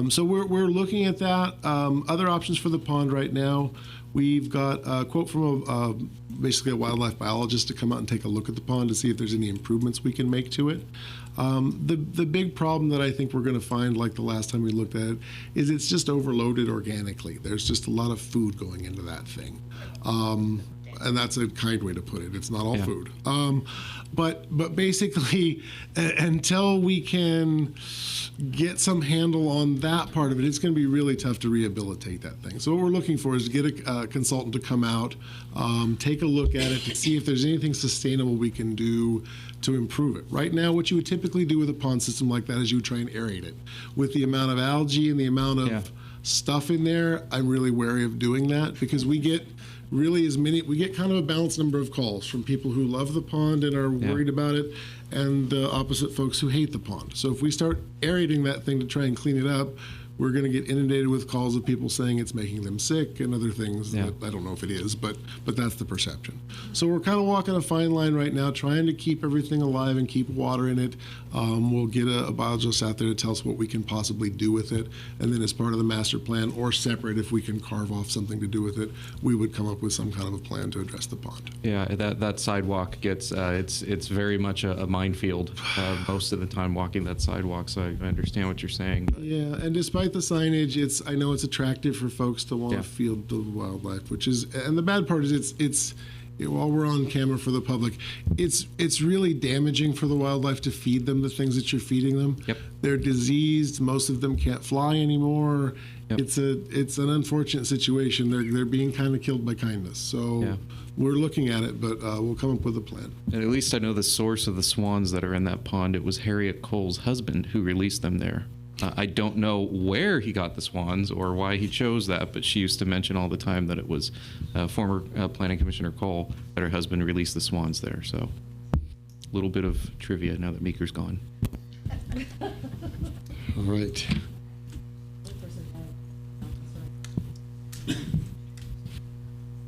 So we're looking at that. Other options for the pond right now, we've got a quote from basically a wildlife biologist to come out and take a look at the pond to see if there's any improvements we can make to it. The big problem that I think we're going to find, like the last time we looked at it, is it's just overloaded organically. There's just a lot of food going into that thing. And that's a kind way to put it. It's not all food. But basically, until we can get some handle on that part of it, it's going to be really tough to rehabilitate that thing. So what we're looking for is to get a consultant to come out, take a look at it to see if there's anything sustainable we can do to improve it. Right now, what you would typically do with a pond system like that is you would try and aerate it. With the amount of algae and the amount of stuff in there, I'm really wary of doing that because we get kind of a balanced number of calls from people who love the pond and are worried about it, and the opposite folks who hate the pond. So if we start aerating that thing to try and clean it up, we're going to get inundated with calls of people saying it's making them sick and other things that I don't know if it is, but that's the perception. So we're kind of walking a fine line right now, trying to keep everything alive and keep water in it. We'll get a biologist out there to tell us what we can possibly do with it, and then as part of the master plan or separate, if we can carve off something to do with it, we would come up with some kind of a plan to address the pond. Yeah, that sidewalk gets it's very much a minefield most of the time walking that sidewalk. So I understand what you're saying. But. Yeah, and despite the signage, I know it's attractive for folks to want to feel the wildlife, which is, and the bad part is it's while we're on camera for the public, it's really damaging for the wildlife to feed them the things that you're feeding them. Yep. They're diseased. Most of them can't fly anymore. Yep. It's an unfortunate situation. They're being kind of killed by kindness. So we're looking at it, but we'll come up with a plan. And at least I know the source of the swans that are in that pond. It was Harriet Cole's husband who released them there. I don't know where he got the swans or why he chose that, but she used to mention all the time that it was former Planning Commissioner Cole that her husband released the swans there. So a little bit of trivia now that Meeker's gone. All right.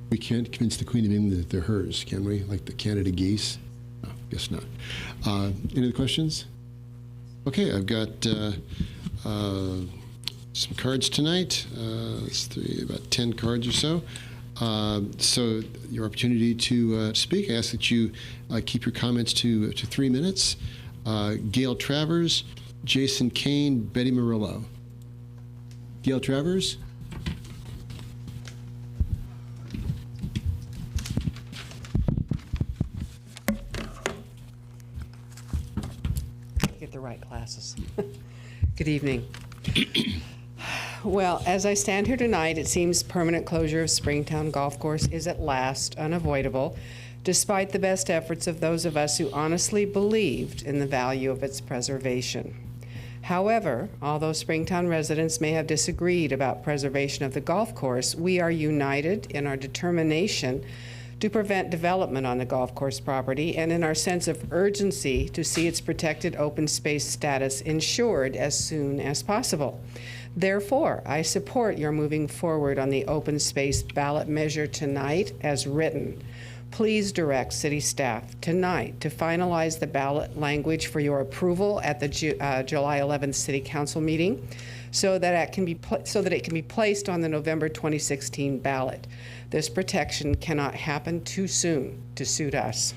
We can't convince the Queen of England that they're hers, can we? Like the Canada geese? No, guess not. Any other questions? Okay, I've got some cards tonight. Let's see, about 10 cards or so. So your opportunity to speak, I ask that you keep your comments to 3 minutes. Gail Travers, Jason Kane, Betty Murillo. Gail Travers. Get the right glasses. Good evening. Well, as I stand here tonight, it seems permanent closure of Springtown Golf Course is at last unavoidable, despite the best efforts of those of us who honestly believed in the value of its preservation. However, although Springtown residents may have disagreed about preservation of the golf course, we are united in our determination to prevent development on the golf course property and in our sense of urgency to see its protected open space status ensured as soon as possible. Therefore, I support your moving forward on the open space ballot measure tonight as written. Please direct city staff tonight to finalize the ballot language for your approval at the July 11th City Council meeting so that it can be placed on the November 2016 ballot. This protection cannot happen too soon to suit us.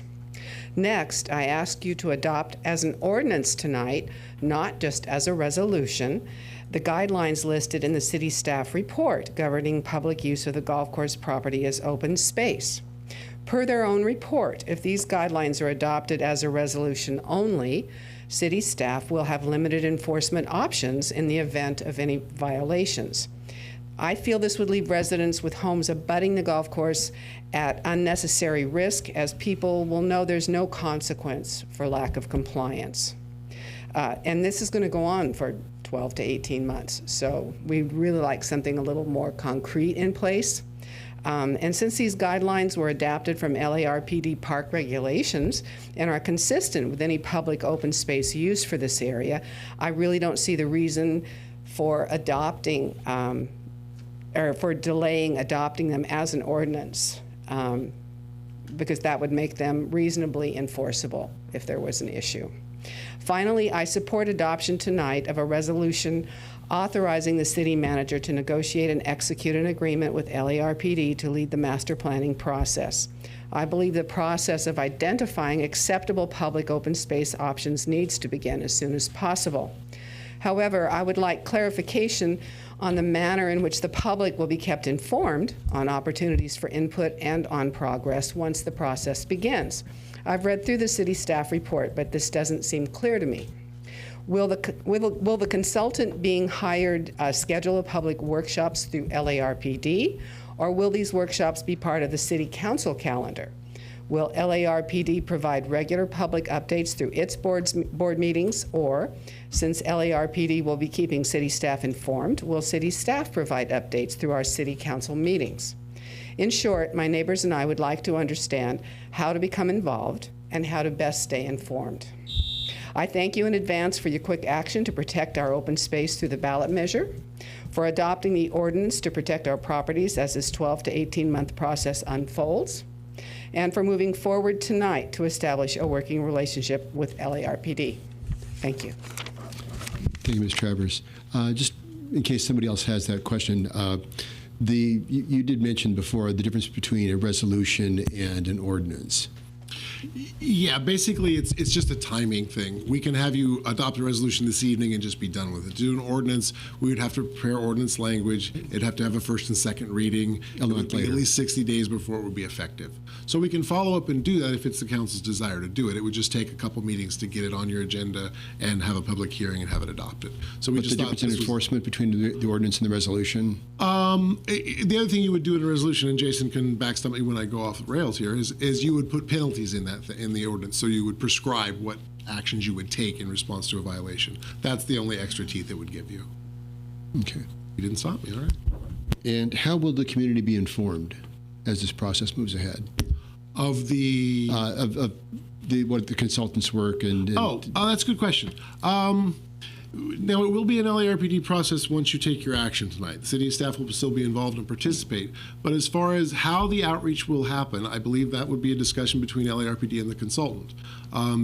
Next, I ask you to adopt as an ordinance tonight, not just as a resolution, the guidelines listed in the city staff report governing public use of the golf course property as open space. Per their own report, if these guidelines are adopted as a resolution only, city staff will have limited enforcement options in the event of any violations. I feel this would leave residents with homes abutting the golf course at unnecessary risk, as people will know there's no consequence for lack of compliance. And this is going to go on for 12 to 18 months. So we'd really like something a little more concrete in place. And since these guidelines were adapted from LARPD park regulations and are consistent with any public open space use for this area, I really don't see the reason for adopting or for delaying adopting them as an ordinance, because that would make them reasonably enforceable if there was an issue. Finally, I support adoption tonight of a resolution authorizing the city manager to negotiate and execute an agreement with LARPD to lead the master planning process. I believe the process of identifying acceptable public open space options needs to begin as soon as possible. However, I would like clarification on the manner in which the public will be kept informed on opportunities for input and on progress once the process begins. I've read through the city staff report, but this doesn't seem clear to me. Will the consultant being hired schedule public workshops through LARPD, or will these workshops be part of the city council calendar? Will LARPD provide regular public updates through its board meetings? Or, since LARPD will be keeping city staff informed, will city staff provide updates through our city council meetings? In short, my neighbors and I would like to understand how to become involved and how to best stay informed. I thank you in advance for your quick action to protect our open space through the ballot measure, for adopting the ordinance to protect our properties as this 12 to 18-month process unfolds, and for moving forward tonight to establish a working relationship with LARPD. Thank you. Thank you, Ms. Travers. Just in case somebody else has that question, you did mention before the difference between a resolution and an ordinance. Yeah, basically it's just a timing thing. We can have you adopt a resolution this evening and just be done with it. To do an ordinance, we would have to prepare ordinance language. It'd have to have a first and second reading. It would be at least 60 days before it would be effective. So we can follow up and do that if it's the council's desire to do it. It would just take a couple meetings to get it on your agenda and have a public hearing and have it adopted. So we What's just the difference in enforcement between the ordinance and the resolution? The other thing you would do in a resolution, and Jason can backstomp me when I go off the rails here, is you would put penalties in in the ordinance. So you would prescribe what actions you would take in response to a violation. That's the only extra teeth it would give you. Okay. You didn't stop me, all right? And how will the community be informed as this process moves ahead? Of the what the consultants' work and Oh, that's a good question. Now, it will be an LARPD process once you take your action tonight. The city staff will still be involved and participate. But as far as how the outreach will happen, I believe that would be a discussion between LARPD and the consultant.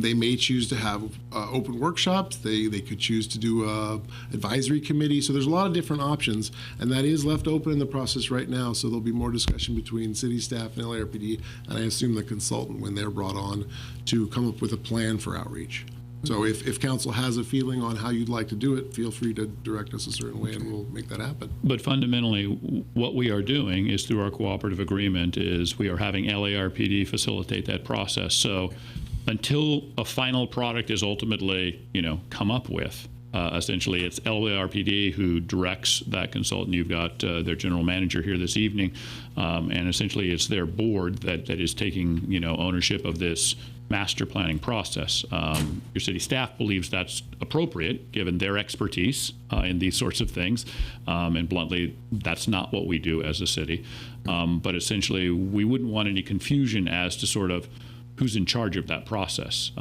They may choose to have open workshops. They could choose to do an advisory committee. So there's a lot of different options, and that is left open in the process right now. So there'll be more discussion between city staff and LARPD, and I assume the consultant when they're brought on to come up with a plan for outreach. So if council has a feeling on how you'd like to do it, feel free to direct us a certain way and we'll make that happen. But fundamentally, what we are doing is through our cooperative agreement is we are having LARPD facilitate that process. So until a final product is ultimately, come up with, essentially it's LARPD who directs that consultant. You've got their general manager here this evening, and essentially it's their board that is taking, ownership of this master planning process. Your city staff believes that's appropriate given their expertise in these sorts of things, and bluntly, that's not what we do as a city. But essentially, we wouldn't want any confusion as to sort of who's in charge of that process.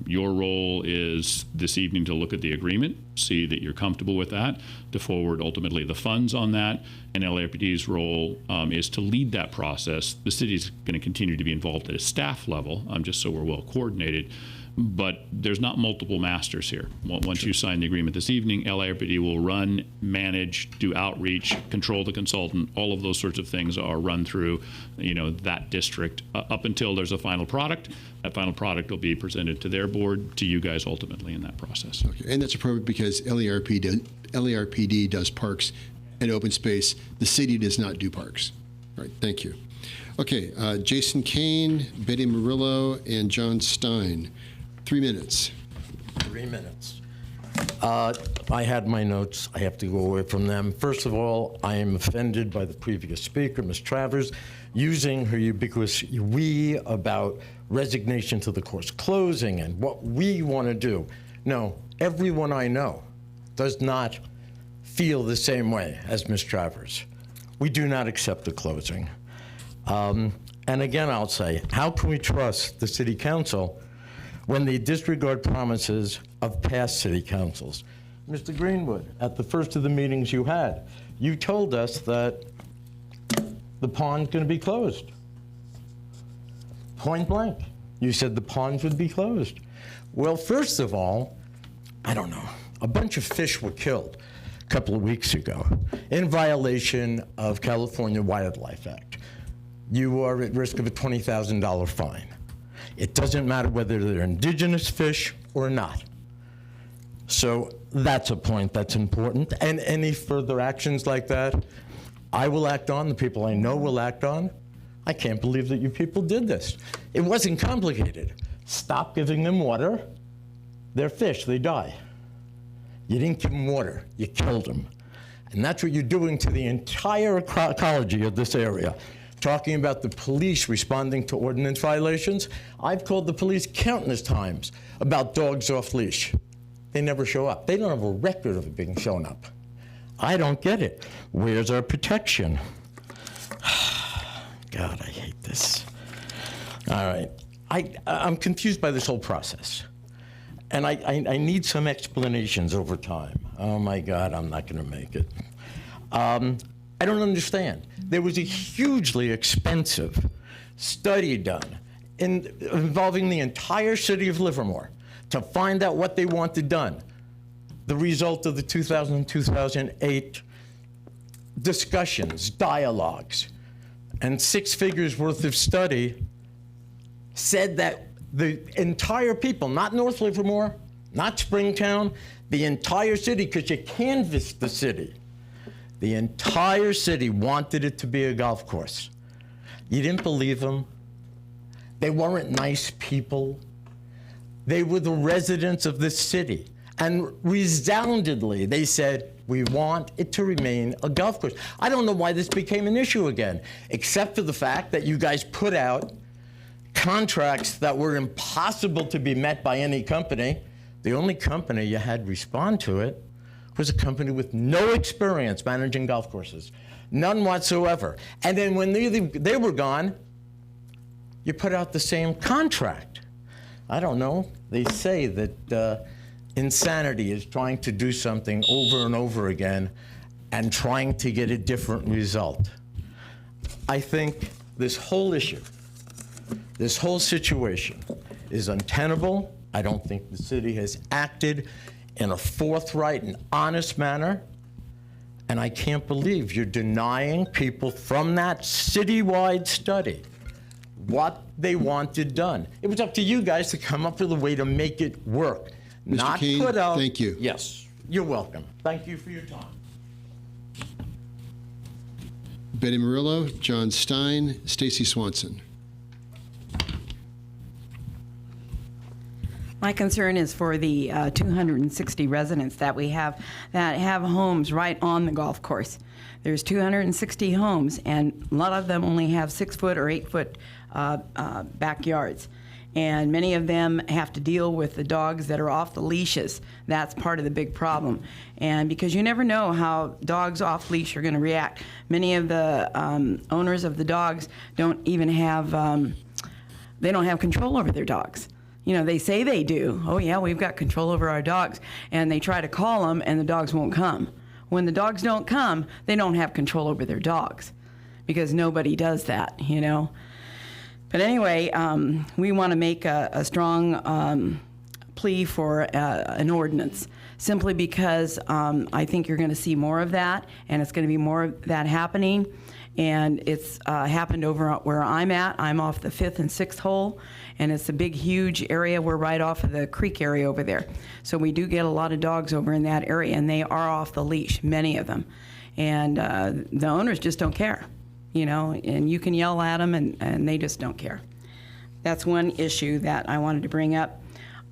Your role is this evening to look at the agreement, see that you're comfortable with that, to forward ultimately the funds on that, and LARPD's role is to lead that process. The city's going to continue to be involved at a staff level, just so we're well coordinated. But there's not multiple masters here. Once you sign the agreement this evening, LARPD will run, manage, do outreach, control the consultant. All of those sorts of things are run through, that district up until there's a final product. That final product will be presented to their board, to you guys ultimately in that process. Okay. And that's appropriate because LARPD does parks and open space. The city does not do parks. All right. Thank you. Okay. Jason Kane, Betty Murillo, and John Stein. 3 minutes. 3 minutes. I had my notes. I have to go away from them. First of all, I am offended by the previous speaker, Ms. Travers, using her ubiquitous we about resignation to the course closing and what we want to do. No, everyone I know does not feel the same way as Ms. Travers. We do not accept the closing. And again, I'll say, how can we trust the city council when they disregard promises of past city councils? Mr. Greenwood, at the first of the meetings you had, you told us that the pond's going to be closed. Point blank. You said the ponds would be closed. Well, first of all, I don't know, a bunch of fish were killed a couple of weeks ago in violation of California Wildlife Act. You are at risk of a $20,000 fine. It doesn't matter whether they're indigenous fish or not. So that's a point that's important. And any further actions like that, I will act on, the people I know will act on. I can't believe that you people did this. It wasn't complicated. Stop giving them water. They're fish, they die. You didn't give them water, you killed them. And that's what you're doing to the entire ecology of this area. talking about the police responding to ordinance violations. I've called the police countless times about dogs off leash. They never show up. They don't have a record of it being shown up. I don't get it. Where's our protection? God, I hate this. All right. I'm confused by this whole process. And I need some explanations over time. Oh my God, I'm not going to make it. I don't understand. There was a hugely expensive study done involving the entire city of Livermore to find out what they wanted done. The result of the 2000-2008 discussions, dialogues, and 6 figures worth of study said that the entire people, not North Livermore, not Springtown, the entire city, because you canvassed the city, the entire city wanted it to be a golf course. You didn't believe them. They weren't nice people. They were the residents of this city. And resoundingly, they said, we want it to remain a golf course. I don't know why this became an issue again, except for the fact that you guys put out contracts that were impossible to be met by any company. The only company you had respond to it was a company with no experience managing golf courses, none whatsoever. And then when they were gone, you put out the same contract. I don't know. They say that insanity is trying to do something over and over again and trying to get a different result. I think this whole issue, this whole situation is untenable. I don't think the city has acted in a forthright and honest manner. And I can't believe you're denying people from that citywide study what they wanted done. It was up to you guys to come up with a way to make it work. Mr. Not Kane, put out. thank you. Yes, you're welcome. Thank you for your time. Betty Murillo, John Stein, Stacy Swanson. My concern is for the 260 residents that we have that have homes right on the golf course. There's 260 homes, and a lot of them only have 6-foot or 8-foot backyards. And many of them have to deal with the dogs that are off the leashes. That's part of the big problem. And because you never know how dogs off leash are going to react. Many of the owners of the dogs don't even have, they don't have control over their dogs. You know, they say they do. Oh yeah, we've got control over our dogs. And they try to call them and the dogs won't come. When the dogs don't come, they don't have control over their dogs because nobody does that, you know. But anyway, we want to make a strong plea for an ordinance, simply because I think you're going to see more of that, and it's going to be more of that happening. And it's happened over where I'm at. I'm off the 5th and 6th hole, and it's a big, huge area. We're right off of the creek area over there. So we do get a lot of dogs over in that area, and they are off the leash, many of them. And the owners just don't care. You know, and you can yell at them, and they just don't care. That's one issue that I wanted to bring up.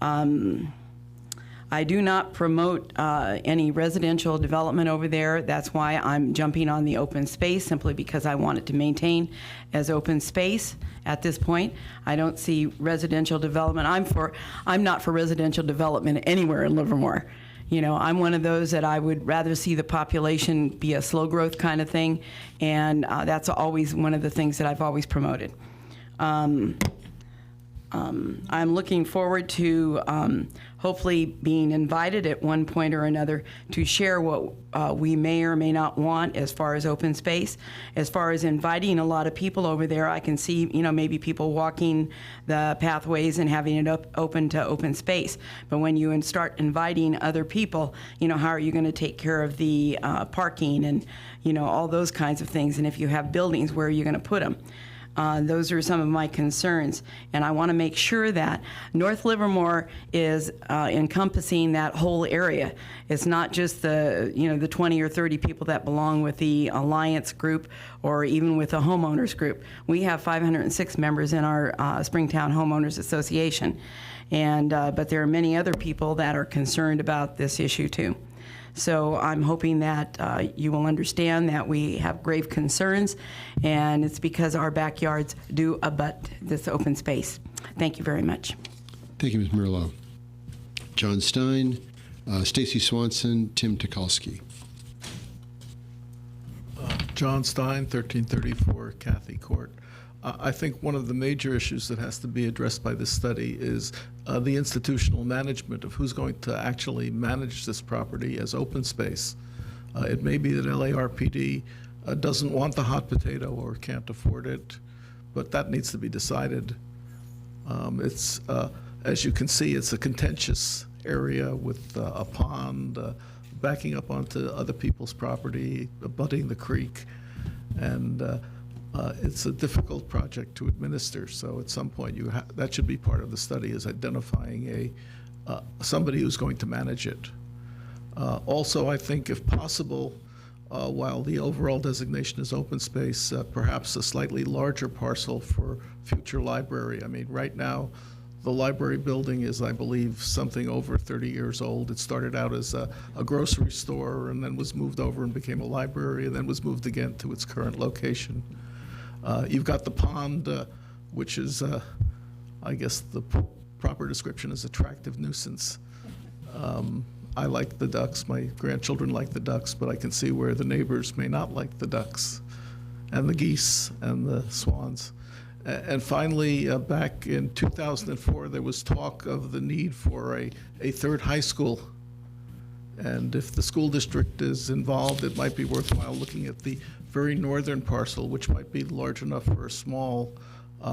I do not promote any residential development over there. That's why I'm jumping on the open space, simply because I want it to maintain as open space at this point. I don't see residential development. I'm not for residential development anywhere in Livermore. You know, I'm one of those that I would rather see the population be a slow growth kind of thing, and that's always one of the things that I've always promoted. I'm looking forward to hopefully being invited at one point or another to share what we may or may not want as far as open space. As far as inviting a lot of people over there, I can see, you know, maybe people walking the pathways and having it open to open space. But when you start inviting other people, you know, how are you going to take care of the parking and, you know, all those kinds of things? And if you have buildings, where are you going to put them? Those are some of my concerns, and I want to make sure that North Livermore is encompassing that whole area. It's not just the, you know, the 20 or 30 people that belong with the Alliance group or even with the homeowners group. We have 506 members in our Springtown Homeowners Association, and but there are many other people that are concerned about this issue too. So I'm hoping that you will understand that we have grave concerns, and it's because our backyards do abut this open space. Thank you very much. Thank you, Ms. Murillo. John Stein, Stacy Swanson, Tim Tukalski. John Stein, 1334 Cathy Court. I think one of the major issues that has to be addressed by this study is the institutional management of who's going to actually manage this property as open space. It may be that LARPD doesn't want the hot potato or can't afford it, but that needs to be decided. It's, as you can see, it's a contentious area with a pond backing up onto other people's property, abutting the creek, and it's a difficult project to administer. So at some point, that should be part of the study, is identifying somebody who's going to manage it. Also, I think if possible, while the overall designation is open space, perhaps a slightly larger parcel for future library. I mean, right now, the library building is, I believe, something over 30 years old. It started out as a grocery store and then was moved over and became a library and then was moved again to its current location. You've got the pond, which is, I guess the proper description is attractive nuisance. I like the ducks. My grandchildren like the ducks, but I can see where the neighbors may not like the ducks and the geese and the swans. And finally, back in 2004, there was talk of the need for a third high school. And if the school district is involved, it might be worthwhile looking at the very northern parcel, which might be large enough for a small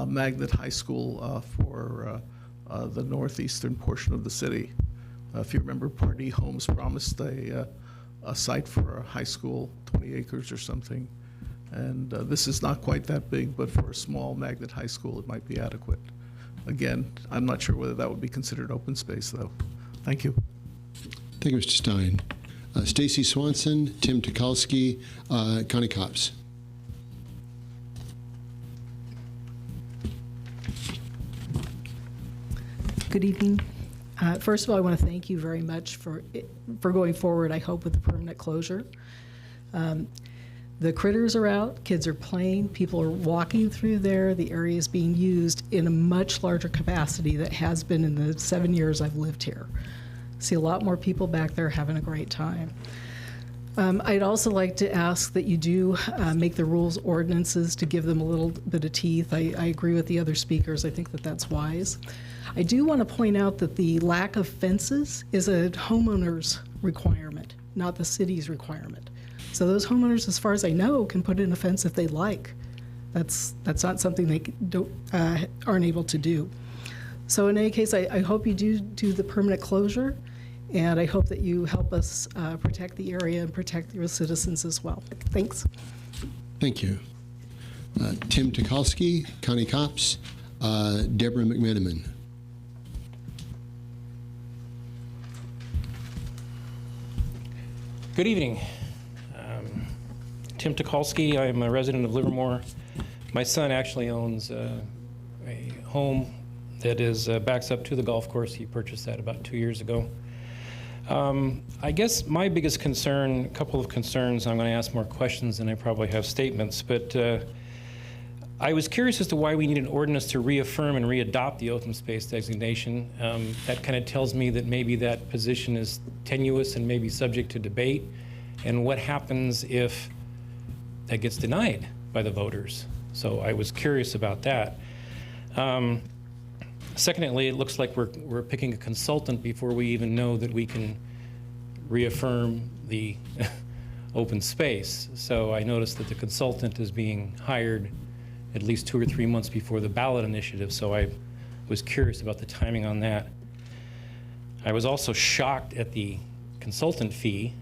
magnet high school for the northeastern portion of the city. If you remember, Pardee Homes promised a site for a high school, 20 acres or something. And this is not quite that big, but for a small magnet high school, it might be adequate. Again, I'm not sure whether that would be considered open space, though. Thank you. Thank you, Mr. Stein. Stacy Swanson, Tim Tukalski, Connie Copps. Good evening. First of all, I want to thank you very much for going forward, I hope, with the permanent closure. The critters are out, kids are playing, people are walking through there, the area is being used in a much larger capacity that has been in the 7 years I've lived here. See a lot more people back there having a great time. I'd also like to ask that you do make the rules ordinances to give them a little bit of teeth. I agree with the other speakers. I think that that's wise. I do want to point out that the lack of fences is a homeowner's requirement, not the city's requirement. So those homeowners, as far as I know, can put in a fence if they like. That's not something they aren't able to do. So in any case, I hope you do the permanent closure, and I hope that you help us protect the area and protect your citizens as well. Thanks. Thank you. Tim Tukalski, Connie Copps, Deborah McMenamin. Good evening. Tim Tukalski. I'm a resident of Livermore. My son actually owns a home that is backs up to the golf course. He purchased that about 2 years ago. I guess my biggest concern, a couple of concerns, I'm going to ask more questions than I probably have statements, but I was curious as to why we need an ordinance to reaffirm and readopt the open space designation. That kind of tells me that maybe that position is tenuous and maybe subject to debate. And what happens if that gets denied by the voters? So I was curious about that. Secondly, it looks like we're picking a consultant before we even know that we can reaffirm the open space. So I noticed that the consultant is being hired at least 2 or 3 months before the ballot initiative, so I was curious about the timing on that. I was also shocked at the consultant fee.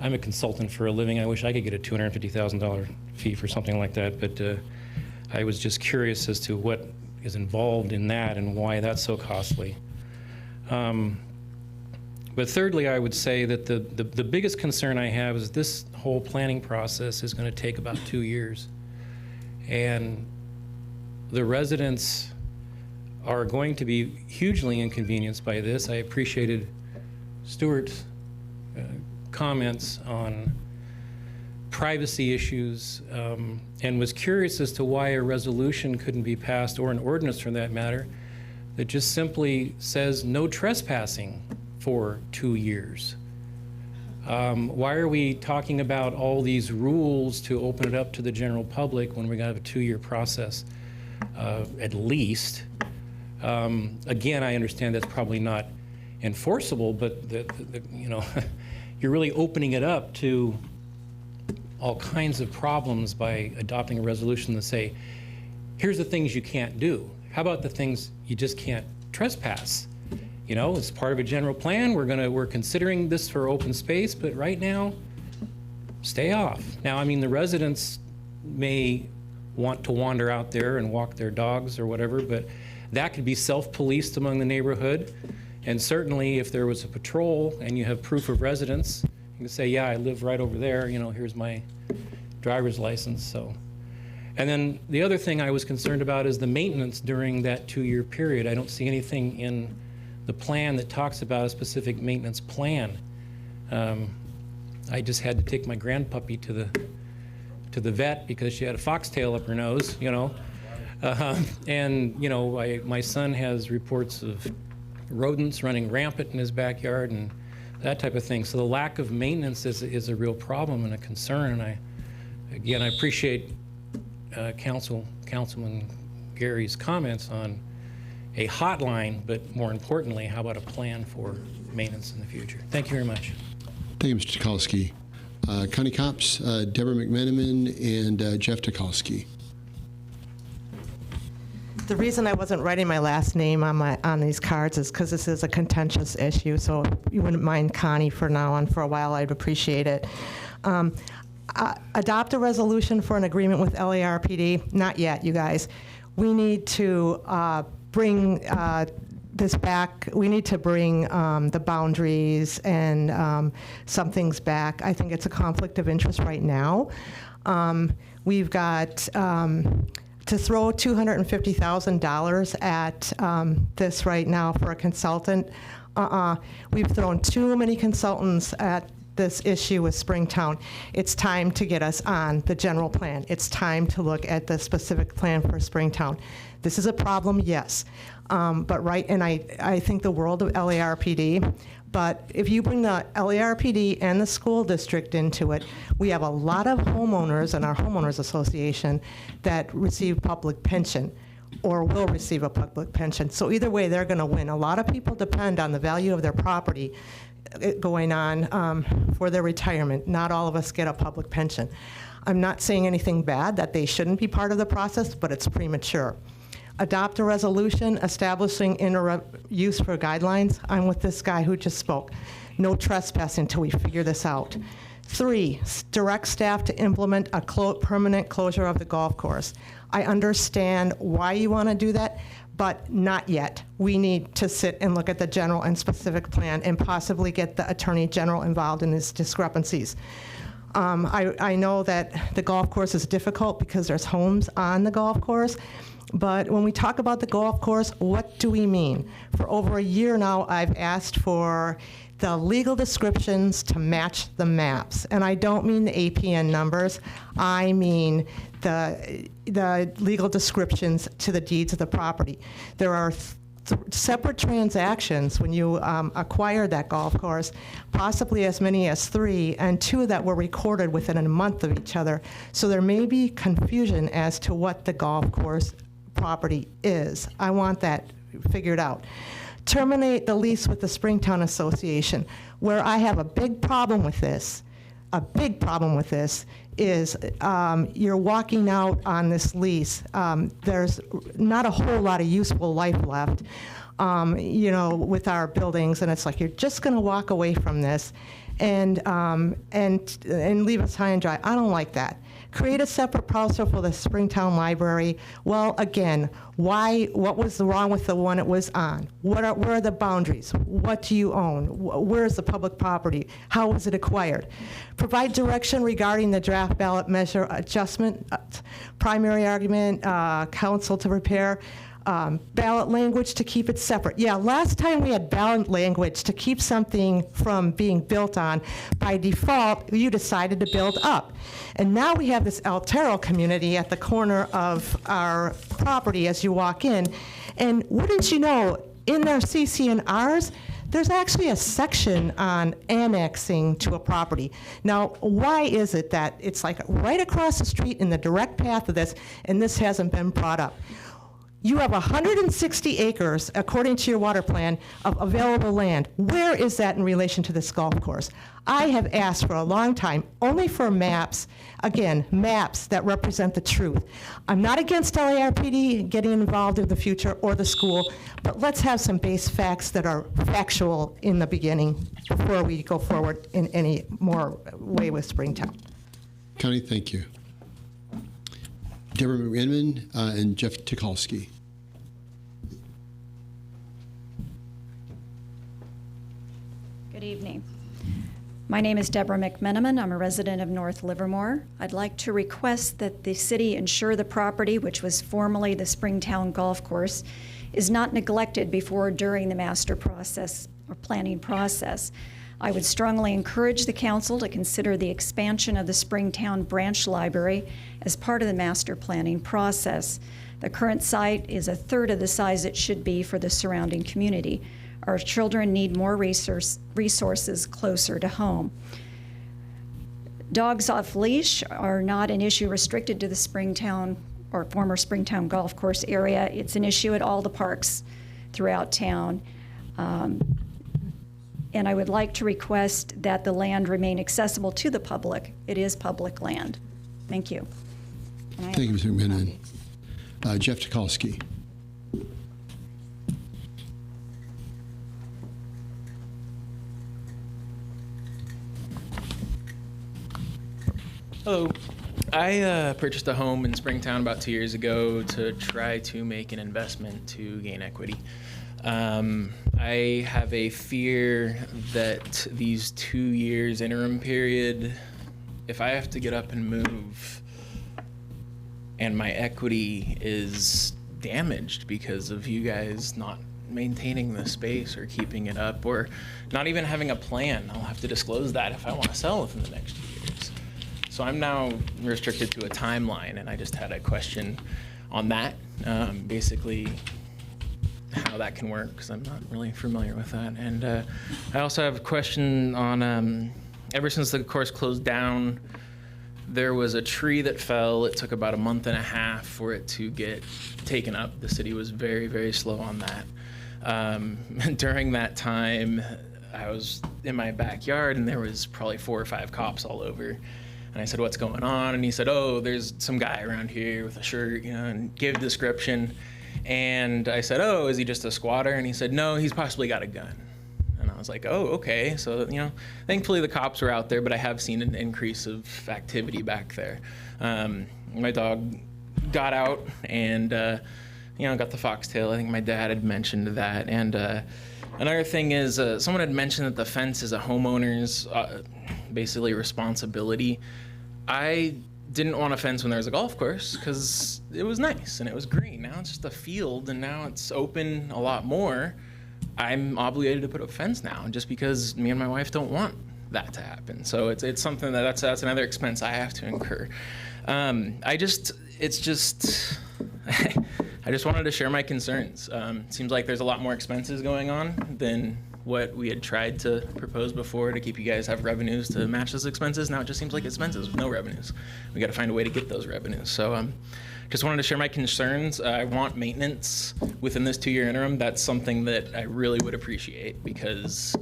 I'm a consultant for a living. I wish I could get a $250,000 fee for something like that, but I was just curious as to what is involved in that and why that's so costly. But thirdly, I would say that the biggest concern I have is this whole planning process is going to take about 2 years. And the residents are going to be hugely inconvenienced by this. I appreciated Stuart's comments on privacy issues, and was curious as to why a resolution couldn't be passed, or an ordinance for that matter, that just simply says no trespassing for 2 years. Why are we talking about all these rules to open it up to the general public when we're going to have a 2-year process at least? Again, I understand that's probably not enforceable, but you know, you're really opening it up to all kinds of problems by adopting a resolution that say, here's the things you can't do. How about the things you just can't trespass? You know, it's part of a general plan. We're considering this for open space, but right now, stay off. Now, I mean, the residents may want to wander out there and walk their dogs or whatever, but that could be self-policed among the neighborhood. And certainly, if there was a patrol and you have proof of residence, you can say, yeah, I live right over there, you know, here's my driver's license. So, and then the other thing I was concerned about is the maintenance during that 2-year period. I don't see anything in the plan that talks about a specific maintenance plan. I just had to take my grandpuppy to the vet because she had a foxtail up her nose, you know. And, you know, my son has reports of rodents running rampant in his backyard and that type of thing. So the lack of maintenance is a real problem and a concern. And I appreciate Councilman Gary's comments on a hotline, but more importantly, how about a plan for maintenance in the future? Thank you very much. Thank you, Mr. Tukalski. Connie Copps, Deborah McMenamin, and Jeff Tukalski. The reason I wasn't writing my last name on these cards is because this is a contentious issue, so if you wouldn't mind Connie for now on for a while, I'd appreciate it. Adopt a resolution for an agreement with LARPD? Not yet, you guys. We need to bring this back. We need to bring the boundaries and some things back. I think it's a conflict of interest right now. We've got to throw $250,000 at this right now for a consultant. We've thrown too many consultants at this issue with Springtown. It's time to get us on the general plan. It's time to look at the specific plan for Springtown. This is a problem, yes, but right, and I think the world of LARPD, but if you bring the LARPD and the school district into it, we have a lot of homeowners in our homeowners association that receive public pension or will receive a public pension. So either way, they're going to win. A lot of people depend on the value of their property going on for their retirement. Not all of us get a public pension. I'm not saying anything bad, that they shouldn't be part of the process, but it's premature. Adopt a resolution establishing use for guidelines. I'm with this guy who just spoke. No trespassing until we figure this out. 3, direct staff to implement a permanent closure of the golf course. I understand why you want to do that, but not yet. We need to sit and look at the general and specific plan and possibly get the Attorney General involved in these discrepancies. I know that the golf course is difficult because there's homes on the golf course, but when we talk about the golf course, what do we mean? For over a year now, I've asked for the legal descriptions to match the maps. And I don't mean the APN numbers. I mean the legal descriptions to the deeds of the property. There are separate transactions when you acquire that golf course, possibly as many as 3, and 2 that were recorded within a month of each other. So there may be confusion as to what the golf course property is. I want that figured out. Terminate the lease with the Springtown Association. Where I have a big problem with this, is you're walking out on this lease. There's not a whole lot of useful life left, you know, with our buildings, and it's like you're just going to walk away from this and leave us high and dry. I don't like that. Create a separate parcel for the Springtown Library. Well, again, what was wrong with the one it was on? Where are the boundaries? What do you own? Where is the public property? How was it acquired? Provide direction regarding the draft ballot measure adjustment, primary argument, council to prepare. ballot language to keep it separate. Yeah, last time we had ballot language to keep something from being built on. By default, you decided to build up. And now we have this Altero community at the corner of our property as you walk in. And wouldn't you know, in their CC&Rs, there's actually a section on annexing to a property. Now, why is it that it's like right across the street in the direct path of this, and this hasn't been brought up? You have 160 acres, according to your water plan, of available land. Where is that in relation to this golf course? I have asked for a long time, only for maps, again, maps that represent the truth. I'm not against LARPD getting involved in the future or the school, but let's have some base facts that are factual in the beginning before we go forward in any more way with Springtown. Connie, thank you. Deborah McMenamin and Jeff Tucholsky. Good evening. My name is Deborah McMenamin. I'm a resident of North Livermore. I'd like to request that the city ensure the property, which was formerly the Springtown Golf Course, is not neglected before or during the master process or planning process. I would strongly encourage the council to consider the expansion of the Springtown branch library as part of the master planning process. The current site is a third of the size it should be for the surrounding community. Our children need more resources closer to home. Dogs off leash are not an issue restricted to the Springtown or former Springtown Golf Course area. It's an issue at all the parks throughout town. And I would like to request that the land remain accessible to the public. It is public land. Thank you. Thank you, Mr. McMenamin. Jeff Tucholsky. Hello. I purchased a home in Springtown about 2 years ago to try to make an investment to gain equity. I have a fear that these 2 years interim period, if I have to get up and move and my equity is damaged because of you guys not maintaining the space or keeping it up or not even having a plan, I'll have to disclose that if I want to sell within the next 2 years. So I'm now restricted to a timeline, and I just had a question on that, basically how that can work, because I'm not really familiar with that. And I also have a question on, ever since the course closed down, there was a tree that fell. It took about a month and a half for it to get taken up. The city was very, very slow on that. During that time, I was in my backyard, and there was probably 4 or 5 cops all over. And I said, "What's going on?" And he said, "Oh, there's some guy around here with a shirt," and gave a description. And I said, "Oh, is he just a squatter?" And he said, "No, he's possibly got a gun." And I was like, "Oh, okay." So, thankfully the cops were out there, but I have seen an increase of activity back there. My dog got out and, got the foxtail. I think my dad had mentioned that. And another thing is, someone had mentioned that the fence is a homeowner's basically responsibility. I didn't want a fence when there was a golf course because it was nice and it was green. Now it's just a field and now it's open a lot more. I'm obligated to put up a fence now just because me and my wife don't want that to happen. So it's something that's another expense I have to incur. I just wanted to share my concerns. Seems like there's a lot more expenses going on than what we had tried to propose before to keep you guys have revenues to match those expenses. Now it just seems like expenses with no revenues. We got to find a way to get those revenues. So just wanted to share my concerns. I want maintenance within this 2-year interim. That's something that I really would appreciate because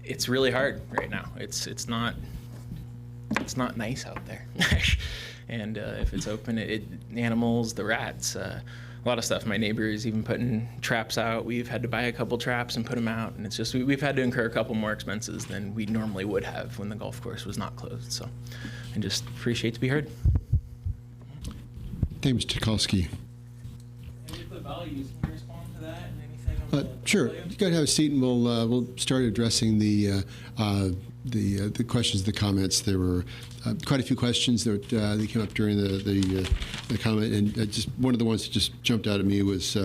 it's really hard right now. It's not nice out there. And if it's open, animals, the rats, a lot of stuff. My neighbor is even putting traps out. We've had to buy a couple traps and put them out, and it's just we've had to incur a couple more expenses than we normally would have when the golf course was not closed. So I just appreciate to be heard. Thank you, Mr. Tucholsky. The values, can you respond to that and anything Sure. You got to have a seat, and we'll start addressing the questions, the comments. There were quite a few questions that came up during the comment, and just one of the ones that just jumped out at me was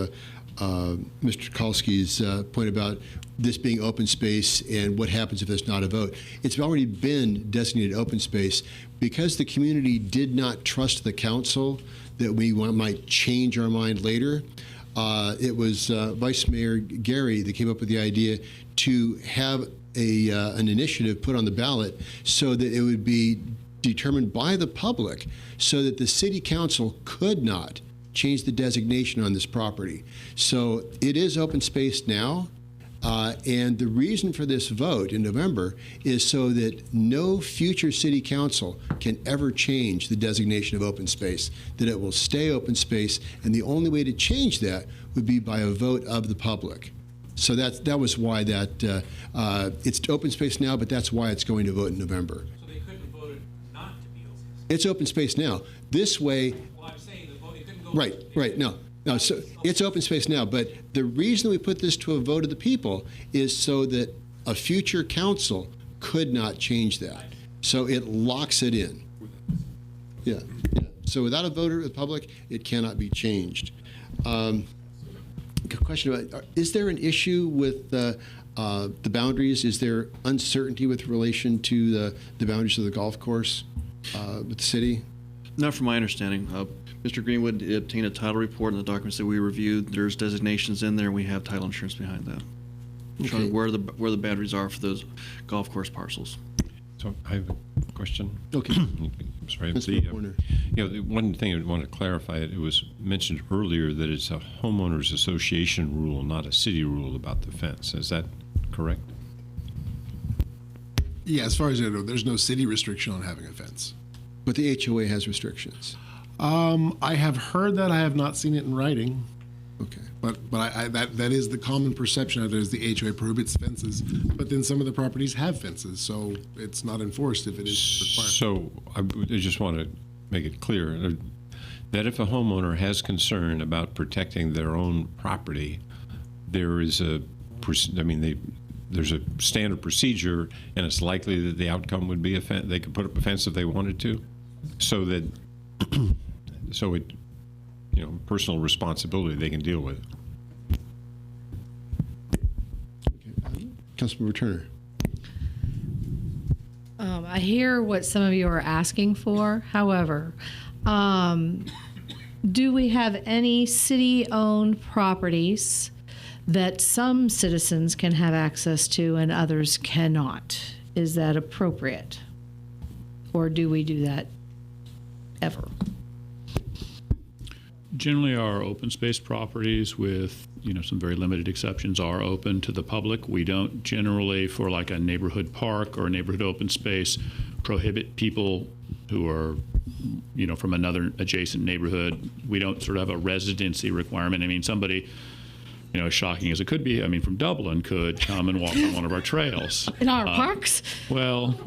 Mr. Kalski's point about this being open space and what happens if there's not a vote. It's already been designated open space because the community did not trust the council that we might change our mind later. It was Vice Mayor Gary that came up with the idea to have an initiative put on the ballot so that it would be determined by the public so that the city council could not change the designation on this property. So it is open space now. And the reason for this vote in November is so that no future city council can ever change the designation of open space, that it will stay open space, and the only way to change that would be by a vote of the public. So that was why it's open space now, but that's why it's going to vote in November. So they couldn't have voted not to be open space? It's open space now. This way... Well, I'm saying the vote, it couldn't go... Right, no, so it's open space now, but the reason we put this to a vote of the people is so that a future council could not change that. So it locks it in. Yeah. So without a vote of the public, it cannot be changed. Question about, is there an issue with the boundaries? Is there uncertainty with relation to the boundaries of the golf course with the city? Not from my understanding. Mr. Greenwood obtained a title report in the documents that we reviewed. There's designations in there. We have title insurance behind that, showing where the boundaries are for those golf course parcels. So I have a question. Okay. I'm sorry. The one thing I want to clarify, it was mentioned earlier that it's a homeowners association rule, not a city rule about the fence. Is that correct? Yeah, as far as I know, there's no city restriction on having a fence. But the HOA has restrictions. I have heard that. I have not seen it in writing. Okay. But that is the common perception out there is the HOA prohibits fences. But then some of the properties have fences, so it's not enforced if it is required. So I just want to make it clear that if a homeowner has concern about protecting their own property, there is there's a standard procedure, and it's likely that the outcome would be they could put up a fence if they wanted to, so that personal responsibility, they can deal with it. Okay. Councilmember Turner. I hear what some of you are asking for. However, do we have any city-owned properties that some citizens can have access to and others cannot? Is that appropriate? Or do we do that ever? Generally, our open space properties, with some very limited exceptions, are open to the public. We don't generally, for like a neighborhood park or a neighborhood open space, prohibit people who are from another adjacent neighborhood. We don't sort of have a residency requirement. I mean, somebody, as shocking as it could be, from Dublin could come and walk on one of our trails. In our parks? Well,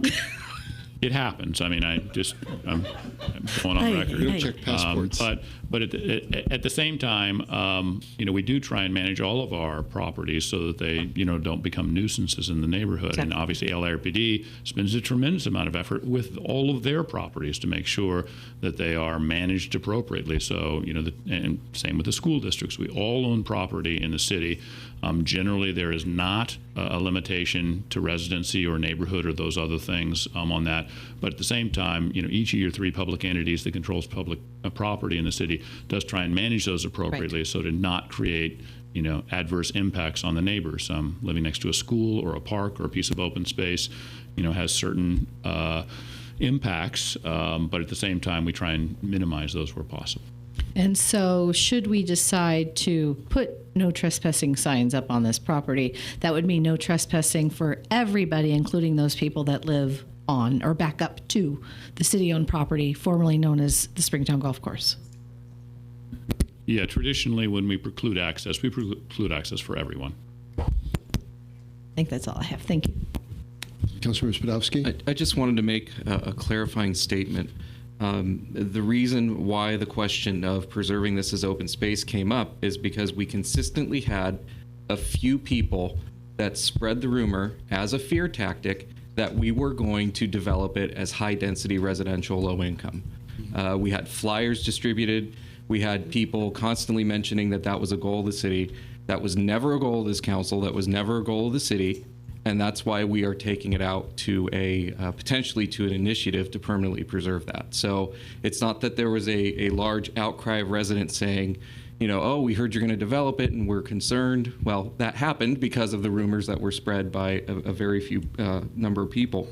it happens. I'm going on record. We don't check passports. But at the same time, we do try and manage all of our properties so that they, don't become nuisances in the neighborhood. Exactly. And obviously, LARPD spends a tremendous amount of effort with all of their properties to make sure that they are managed appropriately. So, and same with the school districts. We all own property in the city. Generally, there is not a limitation to residency or neighborhood or those other things on that. But at the same time, each of your three public entities that controls public property in the city does try and manage those appropriately, right, so to not create adverse impacts on the neighbors. Living next to a school or a park or a piece of open space, has certain impacts, but at the same time, we try and minimize those where possible. And so should we decide to put no trespassing signs up on this property, that would mean no trespassing for everybody, including those people that live on or back up to the city-owned property formerly known as the Springtown Golf Course. Yeah, traditionally when we preclude access for everyone. I think that's all I have. Thank you. Councilmember Spadowski? I just wanted to make a clarifying statement. The reason why the question of preserving this as open space came up is because we consistently had a few people that spread the rumor as a fear tactic that we were going to develop it as high-density residential low income. We had flyers distributed. We had people constantly mentioning that that was a goal of the city. That was never a goal of this council. That was never a goal of the city. And that's why we are taking it out to a potentially to an initiative to permanently preserve that. So it's not that there was a large outcry of residents saying, you know, oh, we heard you're going to develop it and we're concerned. Well, that happened because of the rumors that were spread by a very few number of people.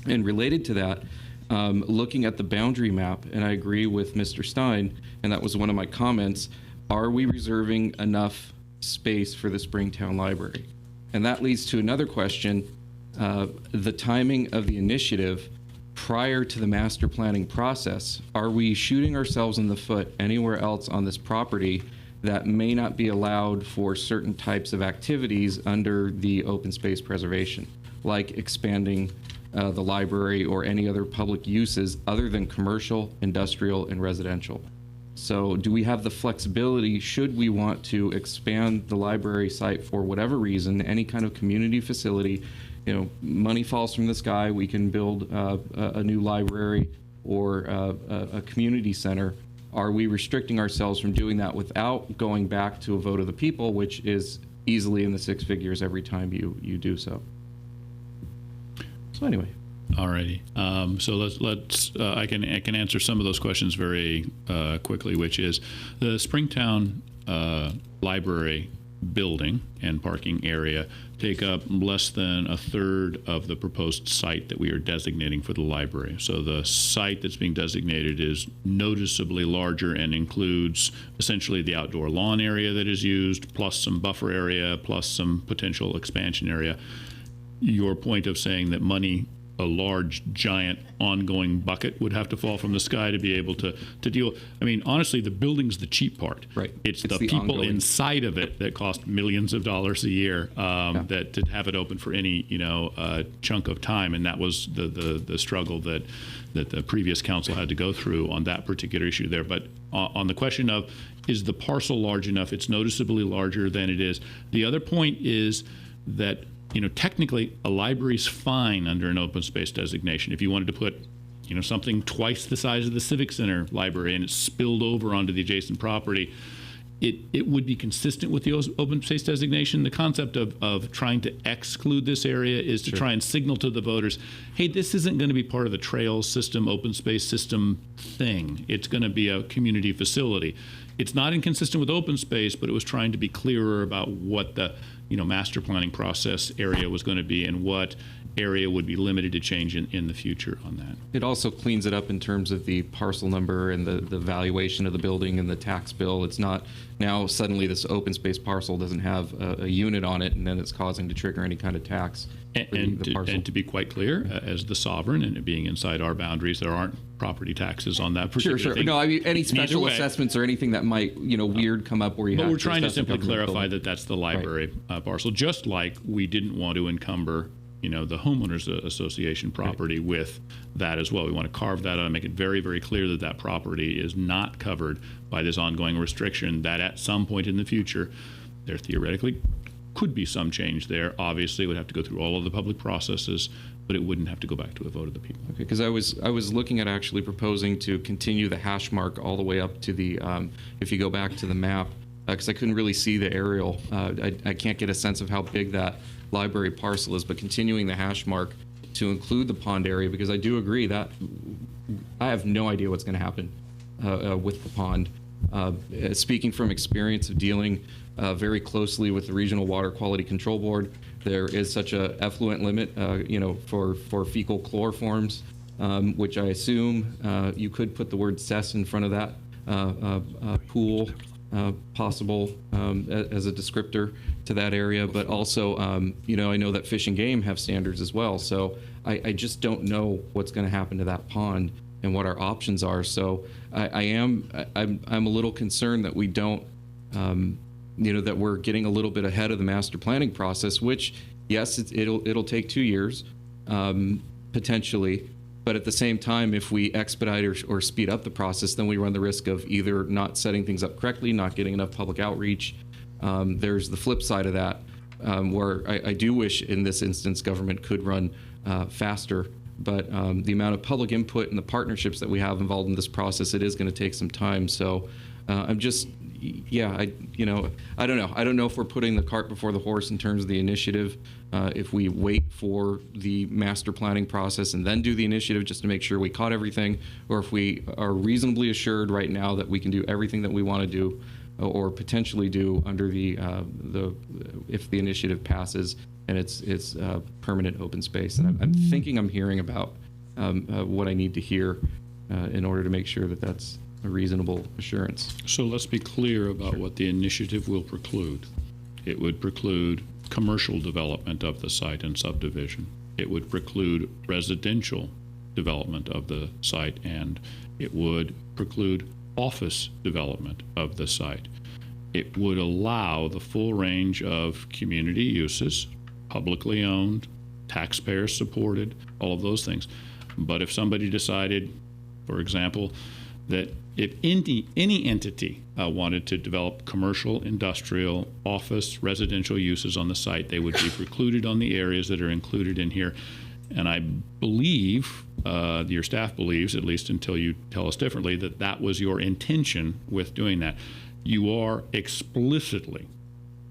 And related to that, looking at the boundary map, and I agree with Mr. Stein, and that was one of my comments, are we reserving enough space for the Springtown Library? And that leads to another question, the timing of the initiative prior to the master planning process. Are we shooting ourselves in the foot anywhere else on this property that may not be allowed for certain types of activities under the open space preservation, like expanding the library or any other public uses other than commercial, industrial, and residential? So do we have the flexibility, should we want to expand the library site for whatever reason, any kind of community facility, you know, money falls from the sky, we can build a new library or a community center. Are we restricting ourselves from doing that without going back to a vote of the people, which is easily in the six figures every time you do so? So anyway. Alrighty. So let's I can answer some of those questions very quickly, which is the Springtown Library building and parking area take up less than a third of the proposed site that we are designating for the library. So the site that's being designated is noticeably larger and includes essentially the outdoor lawn area that is used, plus some buffer area, plus some potential expansion area. Your point of saying that money, a large, giant, ongoing bucket would have to fall from the sky to be able to deal. I mean, honestly, the building's the cheap part. Right. It's the people ongoing inside of it that cost millions of dollars a year that to have it open for any chunk of time, and that was the struggle that the previous council had to go through on that particular issue there. But on the question of, is the parcel large enough? It's noticeably larger than it is. The other point is that, you know, technically a library's fine under an open space designation. If you wanted to put, you know, something twice the size of the Civic Center library and it's spilled over onto the adjacent property, it would be consistent with the open space designation. The concept of trying to exclude this area is to try and signal to the voters, hey, this isn't going to be part of the trails system, open space system thing. It's going to be a community facility. It's not inconsistent with open space, but it was trying to be clearer about what the, you know, master planning process area was going to be and what area would be limited to change in the future on that. It also cleans it up in terms of the parcel number and the valuation of the building and the tax bill. It's not now suddenly this open space parcel doesn't have a unit on it and then it's causing to trigger any kind of tax. And to be quite clear, as the sovereign and it being inside our boundaries, there aren't property taxes on that particular thing. No, I mean any special assessments or anything that might, you know, weird come up where you have to. But we're trying to simply clarify building. that that's the library parcel, just like we didn't want to encumber, you know, the homeowners association property with that as well. We want to carve that out and make it very, very clear that that property is not covered by this ongoing restriction, that at some point in the future, there theoretically could be some change there. Obviously, it would have to go through all of the public processes, but it wouldn't have to go back to a vote of the people. Okay, because I was looking at actually proposing to continue the hash mark all the way up to the, if you go back to the map, because I couldn't really see the aerial. I can't get a sense of how big that library parcel is, but continuing the hash mark to include the pond area, because I do agree that I have no idea what's going to happen with the pond. Speaking from experience of dealing very closely with the Regional Water Quality Control Board, there is such a effluent limit, you know, for fecal chloroforms, which I assume you could put the word cess in front of that pool, possible as a descriptor to that area. But also, you know, I know that Fish and Game have standards as well. So I just don't know what's going to happen to that pond and what our options are. So I'm a little concerned that we don't, you know, that we're getting a little bit ahead of the master planning process, which, yes, it'll take 2 years, potentially. But at the same time, if we expedite or speed up the process, then we run the risk of either not setting things up correctly, not getting enough public outreach, There's the flip side of that, where I do wish in this instance government could run faster, but the amount of public input and the partnerships that we have involved in this process, it is going to take some time. So I'm just, I don't know. I don't know if we're putting the cart before the horse in terms of the initiative. If we wait for the master planning process and then do the initiative just to make sure we caught everything, or if we are reasonably assured right now that we can do everything that we want to do or potentially do under if the initiative passes and it's permanent open space. And I'm thinking I'm hearing about what I need to hear in order to make sure that that's a reasonable assurance. So let's be clear about what the initiative will preclude. It would preclude commercial development of the site and subdivision. It would preclude residential development of the site, and it would preclude office development of the site. It would allow the full range of community uses, publicly owned, taxpayer supported, all of those things. But if somebody decided, for example, that if any entity wanted to develop commercial, industrial, office, residential uses on the site, they would be precluded on the areas that are included in here. And I believe, your staff believes, at least until you tell us differently, that that was your intention with doing that. You are explicitly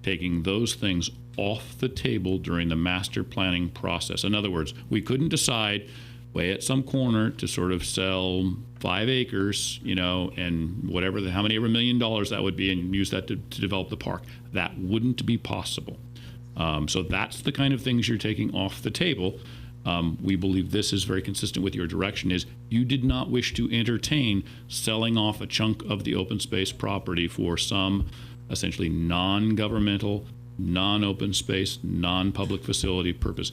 taking those things off the table during the master planning process. In other words, we couldn't decide way at some corner to sort of sell 5 acres, and how many ever $1 million that would be, and use that to develop the park. That wouldn't be possible. So that's the kind of things you're taking off the table. We believe this is very consistent with your direction, is you did not wish to entertain selling off a chunk of the open space property for some essentially non-governmental, non-open space, non-public facility purpose.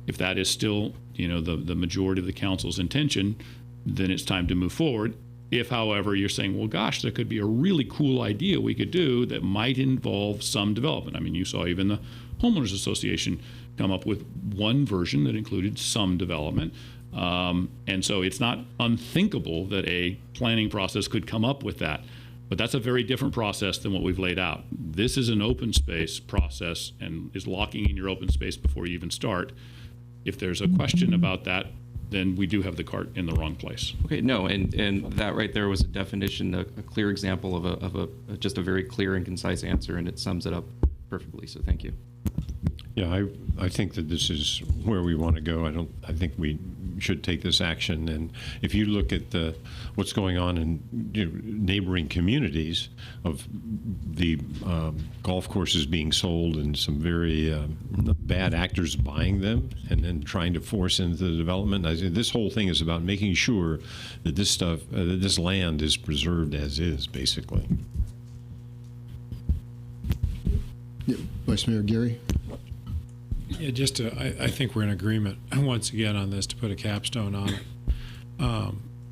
If that is still, the majority of the council's intention, then it's time to move forward. If, however, you're saying, well, gosh, there could be a really cool idea we could do that might involve some development. I mean, you saw even the Homeowners Association come up with one version that included some development. And so it's not unthinkable that a planning process could come up with that. But that's a very different process than what we've laid out. This is an open space process and is locking in your open space before you even start. If there's a question about that, then we do have the cart in the wrong place. Okay, no, and that right there was a definition, a clear example of just a very clear and concise answer, and it sums it up perfectly. So thank you. Yeah, I think that this is where we want to go. I think we should take this action. And if you look at what's going on in neighboring communities of the golf courses being sold and some very bad actors buying them and then trying to force into the development, I think this whole thing is about making sure that this land is preserved as is, basically. Yeah, Vice Mayor Gary. Yeah, I think we're in agreement once again on this, to put a capstone on it.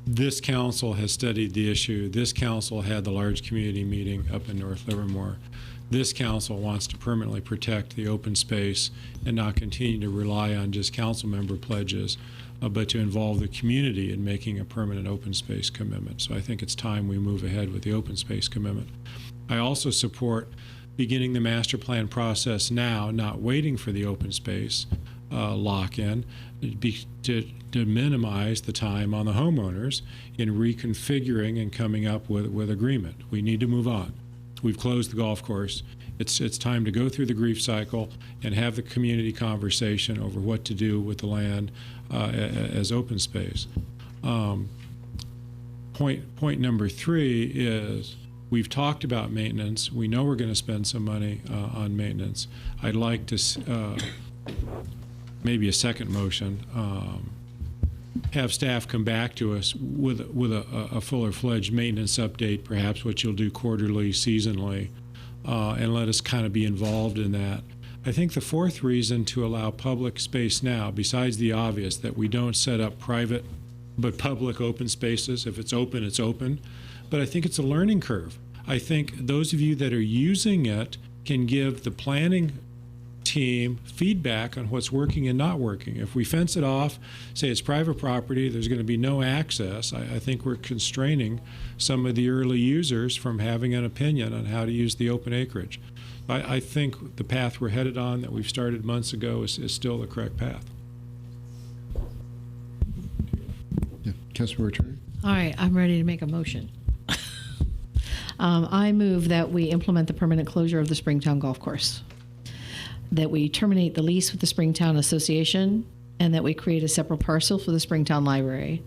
This council has studied the issue. This council had the large community meeting up in North Livermore. This council wants to permanently protect the open space and not continue to rely on just council member pledges, but to involve the community in making a permanent open space commitment. So I think it's time we move ahead with the open space commitment. I also support beginning the master plan process now, not waiting for the open space lock-in, to minimize the time on the homeowners in reconfiguring and coming up with agreement. We need to move on. We've closed the golf course. It's time to go through the grief cycle and have the community conversation over what to do with the land as open space. Point number 3 is, we've talked about maintenance. We know we're going to spend some money on maintenance. I'd like to, maybe a second motion, have staff come back to us with a fuller-fledged maintenance update, perhaps what you'll do quarterly, seasonally, and let us kind of be involved in that. I think the 4th reason to allow public space now, besides the obvious that we don't set up private but public open spaces, if it's open, it's open, but I think it's a learning curve. I think those of you that are using it can give the planning team feedback on what's working and not working. If we fence it off, say it's private property, there's going to be no access, I think we're constraining some of the early users from having an opinion on how to use the open acreage. I think the path we're headed on that we've started months ago is still the correct path. Yeah. Councilmember Turner? All right, I'm ready to make a motion. I move that we implement the permanent closure of the Springtown Golf Course, that we terminate the lease with the Springtown Association, and that we create a separate parcel for the Springtown Library.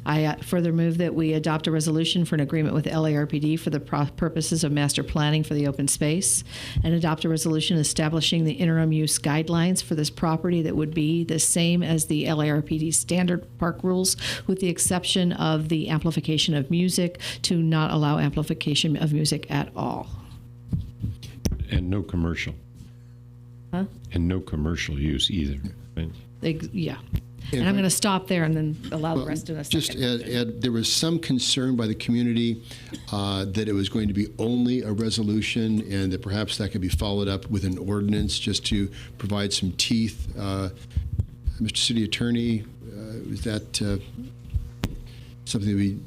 I further move that we adopt a resolution for an agreement with LARPD for the purposes of master planning for the open space, and adopt a resolution establishing the interim use guidelines for this property that would be the same as the LARPD standard park rules, with the exception of the amplification of music, to not allow amplification of music at all. And no commercial. Huh? And no commercial use either. Right? Yeah. And I'm going to stop there and then allow the rest in a second. Just add, there was some concern by the community that it was going to be only a resolution, and that perhaps that could be followed up with an ordinance just to provide some teeth. Mr. City Attorney, is that something that would be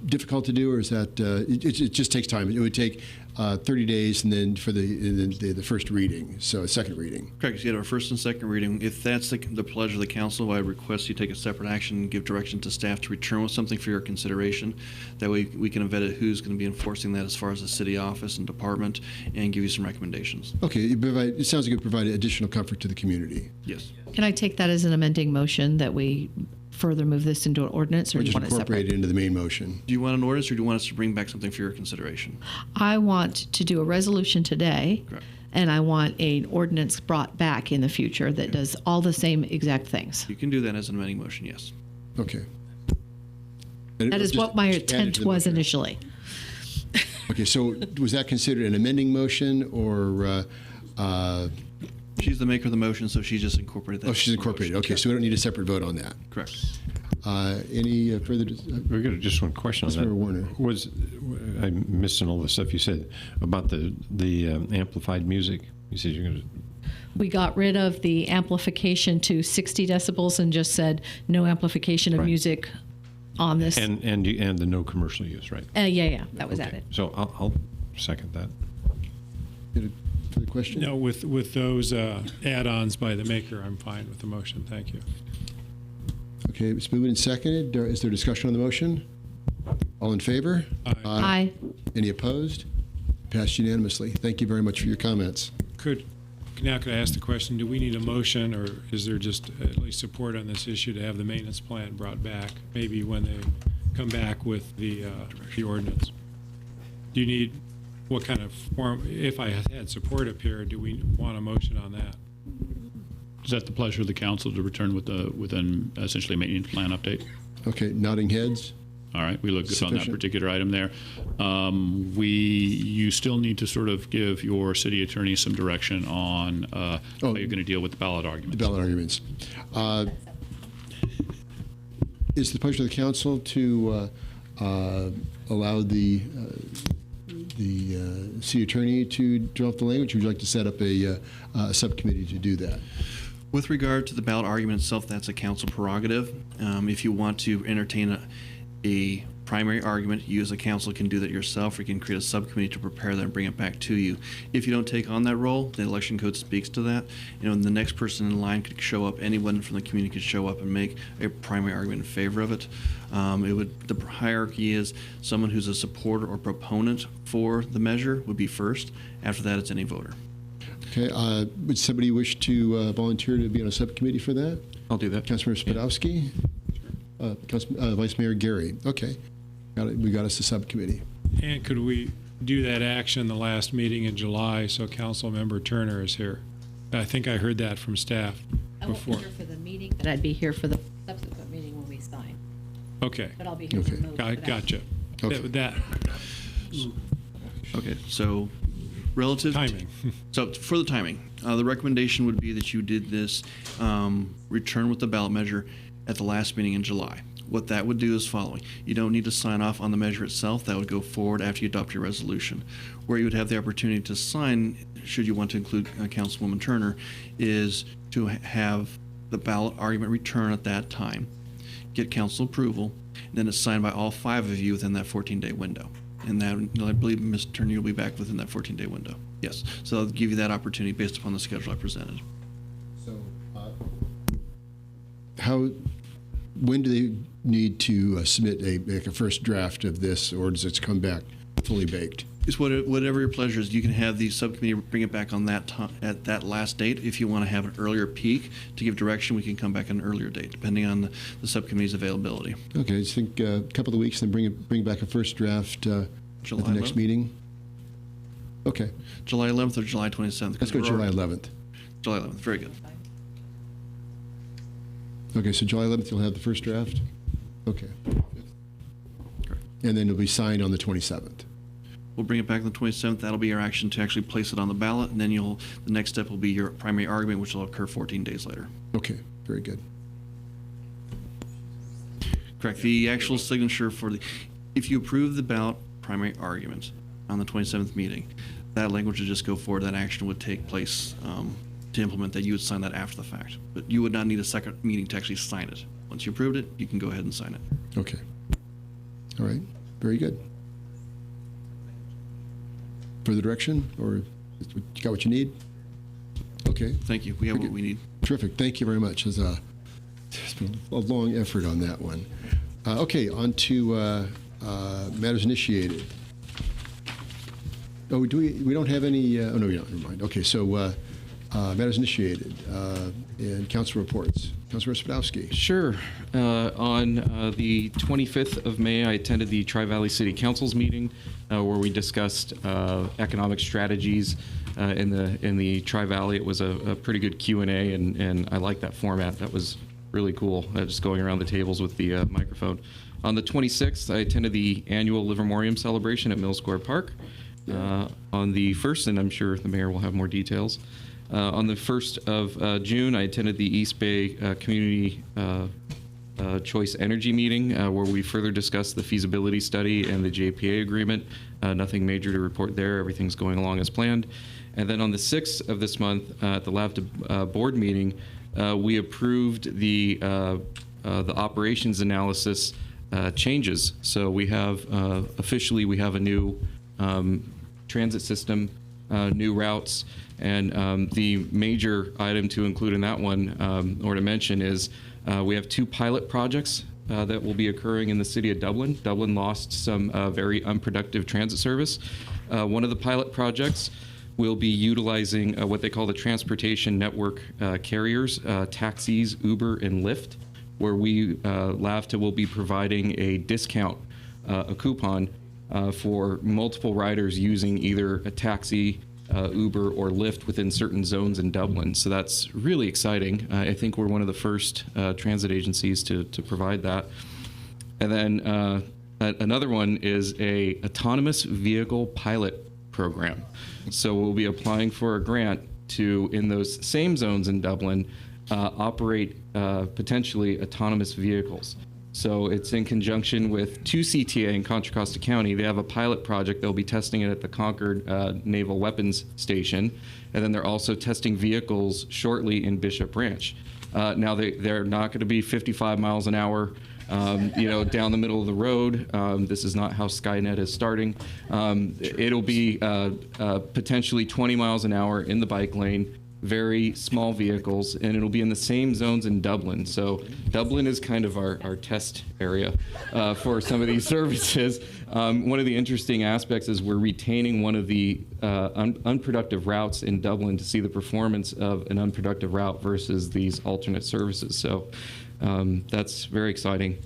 difficult to do, or is that it just takes time? It would take 30 days, and then for the first reading, so a second reading. Correct. You had our first and second reading. If that's the pleasure of the council, I request you take a separate action and give direction to staff to return with something for your consideration. That way we can vet who's going to be enforcing that as far as the city office and department, and give you some recommendations. Okay, it sounds like you provide additional comfort to the community. Yes. Can I take that as an amending motion that we further move this into an ordinance, or do you just want it incorporate separate? it into the main motion? Do you want an ordinance, or do you want us to bring back something for your consideration? I want to do a resolution today, Correct. and I want an ordinance brought back in the future that does all the same exact things. You can do that as an amending motion, yes. Okay. That is what my intent was initially. Okay, so was that considered an amending motion, or? She's the maker of the motion, so she just incorporated that. Oh, she's incorporated. Okay, so we don't need a separate vote on that. Correct. Any further? We got just one question on that. Councilmember Warner. Was I missing all the stuff you said about the amplified music? You said you're going to. We got rid of the amplification to 60 decibels and just said no amplification of music on this. And the no commercial use, right? Yeah, that was added. So I'll second that. For the question? No, with those add-ons by the maker, I'm fine with the motion. Thank you. Okay, it's moved and seconded. Is there discussion on the motion? All in favor? Aye. Any opposed? Passed unanimously. Thank you very much for your comments. Could I ask the question, do we need a motion, or is there just at least support on this issue to have the maintenance plan brought back, maybe when they come back with the ordinance? Do you need, what kind of form, if I had support up here, do we want a motion on that? Is that the pleasure of the council to return with an essentially maintenance plan update? Okay, nodding heads. All right, we look good on that Sufficient. particular item there. You still need to sort of give your city attorney some direction on how you're going to deal with the ballot arguments. The ballot arguments. Is the pleasure of the council to allow the city attorney to develop the language? Or would you like to set up a subcommittee to do that? With regard to the ballot argument itself, that's a council prerogative. If you want to entertain a primary argument, you as a council can do that yourself, or you can create a subcommittee to prepare that and bring it back to you. If you don't take on that role, the election code speaks to that. And the next person in line could show up, anyone from the community could show up and make a primary argument in favor of it. The hierarchy is someone who's a supporter or proponent for the measure would be first. After that, it's any voter. Okay, would somebody wish to volunteer to be on a subcommittee for that? I'll do that. Councilmember Spadowski? Vice Mayor Gary. Okay, we got us a subcommittee. And could we do that action the last meeting in July so Councilmember Turner is here? I think I heard that from staff before. I won't be here for the meeting, but I'd be here for the subsequent meeting when we sign. Okay. But I'll be here remotely for that. Gotcha. Okay. Okay, so relative timing. So for the timing, the recommendation would be that you did this return with the ballot measure at the last meeting in July. What that would do is following. You don't need to sign off on the measure itself. That would go forward after you adopt your resolution. Where you would have the opportunity to sign, should you want to include Councilwoman Turner, is to have the ballot argument return at that time, get council approval, and then it's signed by all 5 of you within that 14-day window. And that, I believe, Ms. Turner, you'll be back within that 14-day window. Yes, so I'll give you that opportunity based upon the schedule I presented. So, when do they need to submit a first draft of this, or does it come back fully baked? It's whatever your pleasure is. You can have the subcommittee bring it back on that at that last date. If you want to have an earlier peak to give direction, we can come back at an earlier date, depending on the subcommittee's availability. Okay, I just think a couple of weeks, then bring back a first draft at July the next 11th? meeting. Okay. July 11th or July 27th? Let's go July 11th. July 11th, very good. Okay, so July 11th, you'll have the first draft? Okay. And then it'll be signed on the 27th. We'll bring it back on the 27th. That'll be your action to actually place it on the ballot, and then the next step will be your primary argument, which will occur 14 days later. Okay, very good. Correct. The actual signature if you approve the ballot primary argument on the 27th meeting, that language would just go forward. That action would take place to implement that. You would sign that after the fact, but you would not need a second meeting to actually sign it. Once you approved it, you can go ahead and sign it. Okay. All right, very good. Further direction, or you got what you need? Okay. Thank you. We have what we need. Terrific. Thank you very much. There's been a long effort on that one. Okay, on to matters initiated. Oh, we don't have any, oh, no, we don't, never mind. Okay, so matters initiated and council reports. Councilor Spadowski. Sure. On the 25th of May, I attended the Tri-Valley City Council's meeting where we discussed economic strategies in the Tri-Valley. It was a pretty good Q&A, and I like that format. That was really cool, just going around the tables with the microphone. On the 26th, I attended the annual Livermorium celebration at Mill Square Park. On the 1st, and I'm sure the mayor will have more details, on the 1st of June, I attended the East Bay Community Choice Energy meeting where we further discussed the feasibility study and the JPA agreement. Nothing major to report there. Everything's going along as planned. And then on the 6th of this month at the LAVTA board meeting, we approved the operations analysis changes. So we have officially we have a new transit system, new routes, and the major item to include in that one, or to mention, is we have 2 pilot projects that will be occurring in the city of Dublin. Dublin lost some very unproductive transit service. One of the pilot projects will be utilizing what they call the transportation network carriers, taxis, Uber, and Lyft, where LAVTA will be providing a discount, a coupon, for multiple riders using either a taxi, Uber, or Lyft within certain zones in Dublin. So that's really exciting. I think we're one of the first transit agencies to provide that. And then another one is a autonomous vehicle pilot program. So we'll be applying for a grant to, in those same zones in Dublin, operate potentially autonomous vehicles. So it's in conjunction with 2 CTA in Contra Costa County. They have a pilot project. They'll be testing it at the Concord Naval Weapons Station. And then they're also testing vehicles shortly in Bishop Ranch. Now, they're not going to be 55 miles an hour, down the middle of the road. This is not how Skynet is starting. It'll be potentially 20 miles an hour in the bike lane, very small vehicles, and it'll be in the same zones in Dublin. So Dublin is kind of our test area for some of these services. One of the interesting aspects is we're retaining one of the unproductive routes in Dublin to see the performance of an unproductive route versus these alternate services. So that's very exciting.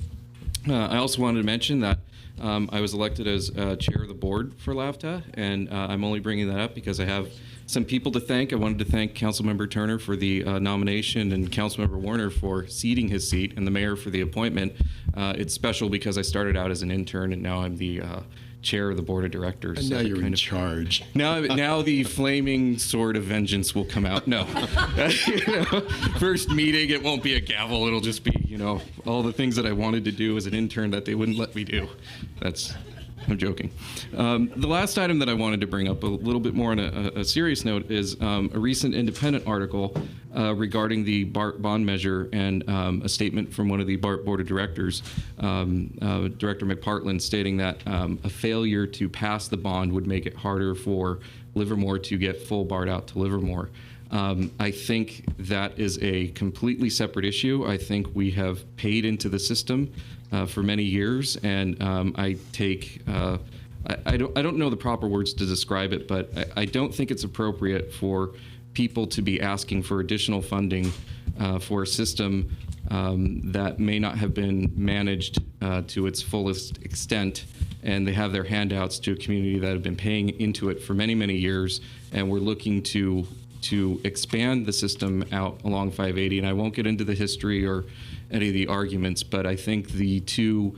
I also wanted to mention that I was elected as chair of the board for LAVTA, and I'm only bringing that up because I have some people to thank. I wanted to thank Councilmember Turner for the nomination and Councilmember Warner for ceding his seat and the mayor for the appointment. It's special because I started out as an intern and now I'm the chair of the board of directors. And now you're in charge. Now the flaming sword of vengeance will come out. No. First meeting, it won't be a gavel. It'll just be, all the things that I wanted to do as an intern that they wouldn't let me do. That's I'm joking. The last item that I wanted to bring up, a little bit more on a serious note, is a recent independent article regarding the BART bond measure and a statement from one of the BART board of directors, Director McPartland, stating that a failure to pass the bond would make it harder for Livermore to get full BART out to Livermore. I think that is a completely separate issue. I think we have paid into the system for many years, and I don't know the proper words to describe it, but I don't think it's appropriate for people to be asking for additional funding for a system that may not have been managed to its fullest extent, and they have their handouts to a community that have been paying into it for many, many years, and we're looking to expand the system out along 580. And I won't get into the history or any of the arguments, but I think the two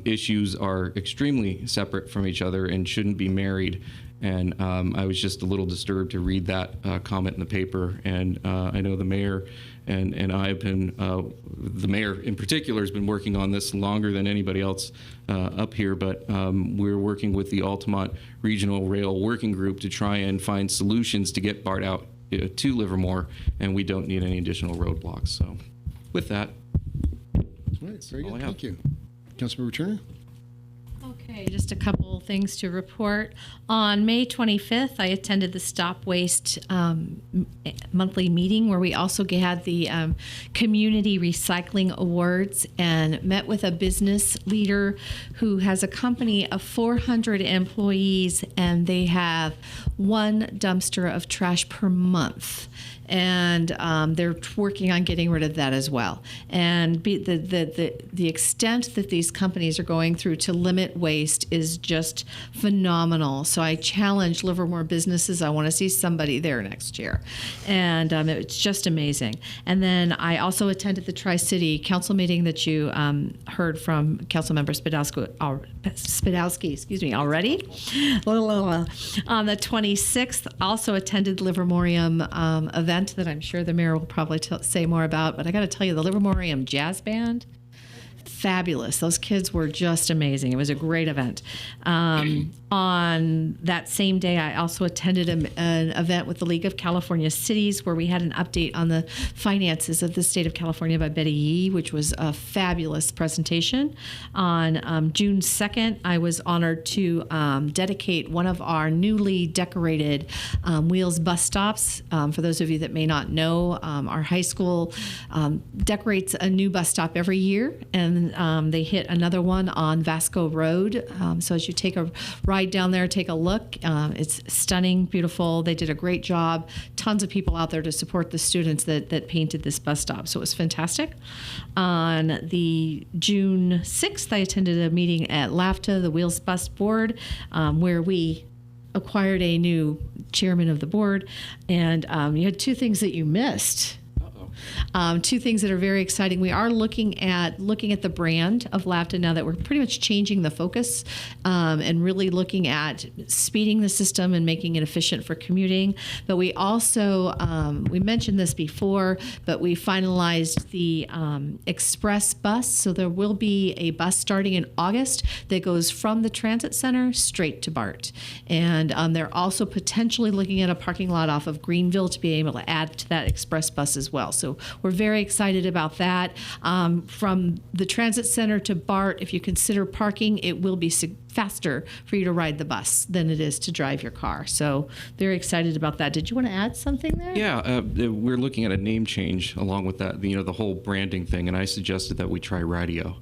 issues are extremely separate from each other and shouldn't be married. And I was just a little disturbed to read that comment in the paper. And I know the mayor and I have been, the mayor in particular has been working on this longer than anybody else up here, but we're working with the Altamont Regional Rail Working Group to try and find solutions to get BART out to Livermore, and we don't need any additional roadblocks. So with that. All right, very good. Thank you. Councilmember Turner? Okay, just a couple things to report. On May 25th, I attended the Stop Waste monthly meeting where we also had the Community Recycling Awards and met with a business leader who has a company of 400 employees, and they have one dumpster of trash per month. And they're working on getting rid of that as well. And the extent that these companies are going through to limit waste is just phenomenal. So I challenge Livermore businesses. I want to see somebody there next year. And it's just amazing. And then I also attended the Tri-City Council meeting that you heard from Councilmember Spidowski, already. On the 26th, also attended Livermorium event that I'm sure the mayor will probably say more about, but I got to tell you, the Livermorium Jazz Band, fabulous. Those kids were just amazing. It was a great event. On that same day, I also attended an event with the League of California Cities where we had an update on the finances of the state of California by Betty Yee, which was a fabulous presentation. On June 2nd, I was honored to dedicate one of our newly decorated Wheels bus stops. For those of you that may not know, our high school decorates a new bus stop every year, and they hit another one on Vasco Road. So as you take a ride down there, take a look. It's stunning, beautiful. They did a great job. Tons of people out there to support the students that painted this bus stop. So it was fantastic. On the June 6th, I attended a meeting at LAFTA, the Wheels Bus Board, where we acquired a new chairman of the board. And you had two things that you missed. Two things that are very exciting. We are looking at the brand of LAFTA now that we're pretty much changing the focus and really looking at speeding the system and making it efficient for commuting. But we also, we mentioned this before, but we finalized the express bus. So there will be a bus starting in August that goes from the transit center straight to BART. And they're also potentially looking at a parking lot off of Greenville to be able to add to that express bus as well. So we're very excited about that. From the transit center to BART, if you consider parking, it will be faster for you to ride the bus than it is to drive your car. So very excited about that. Did you want to add something there? Yeah, we're looking at a name change along with that, the whole branding thing, and I suggested that we try radio.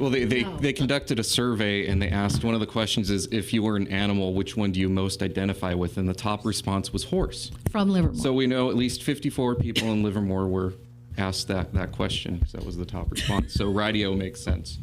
Well, they conducted a survey, and they asked, one of the questions is, if you were an animal, which one do you most identify with? And the top response was horse. From Livermore. So we know at least 54 people in Livermore were asked that question, because that was the top response. So radio makes sense.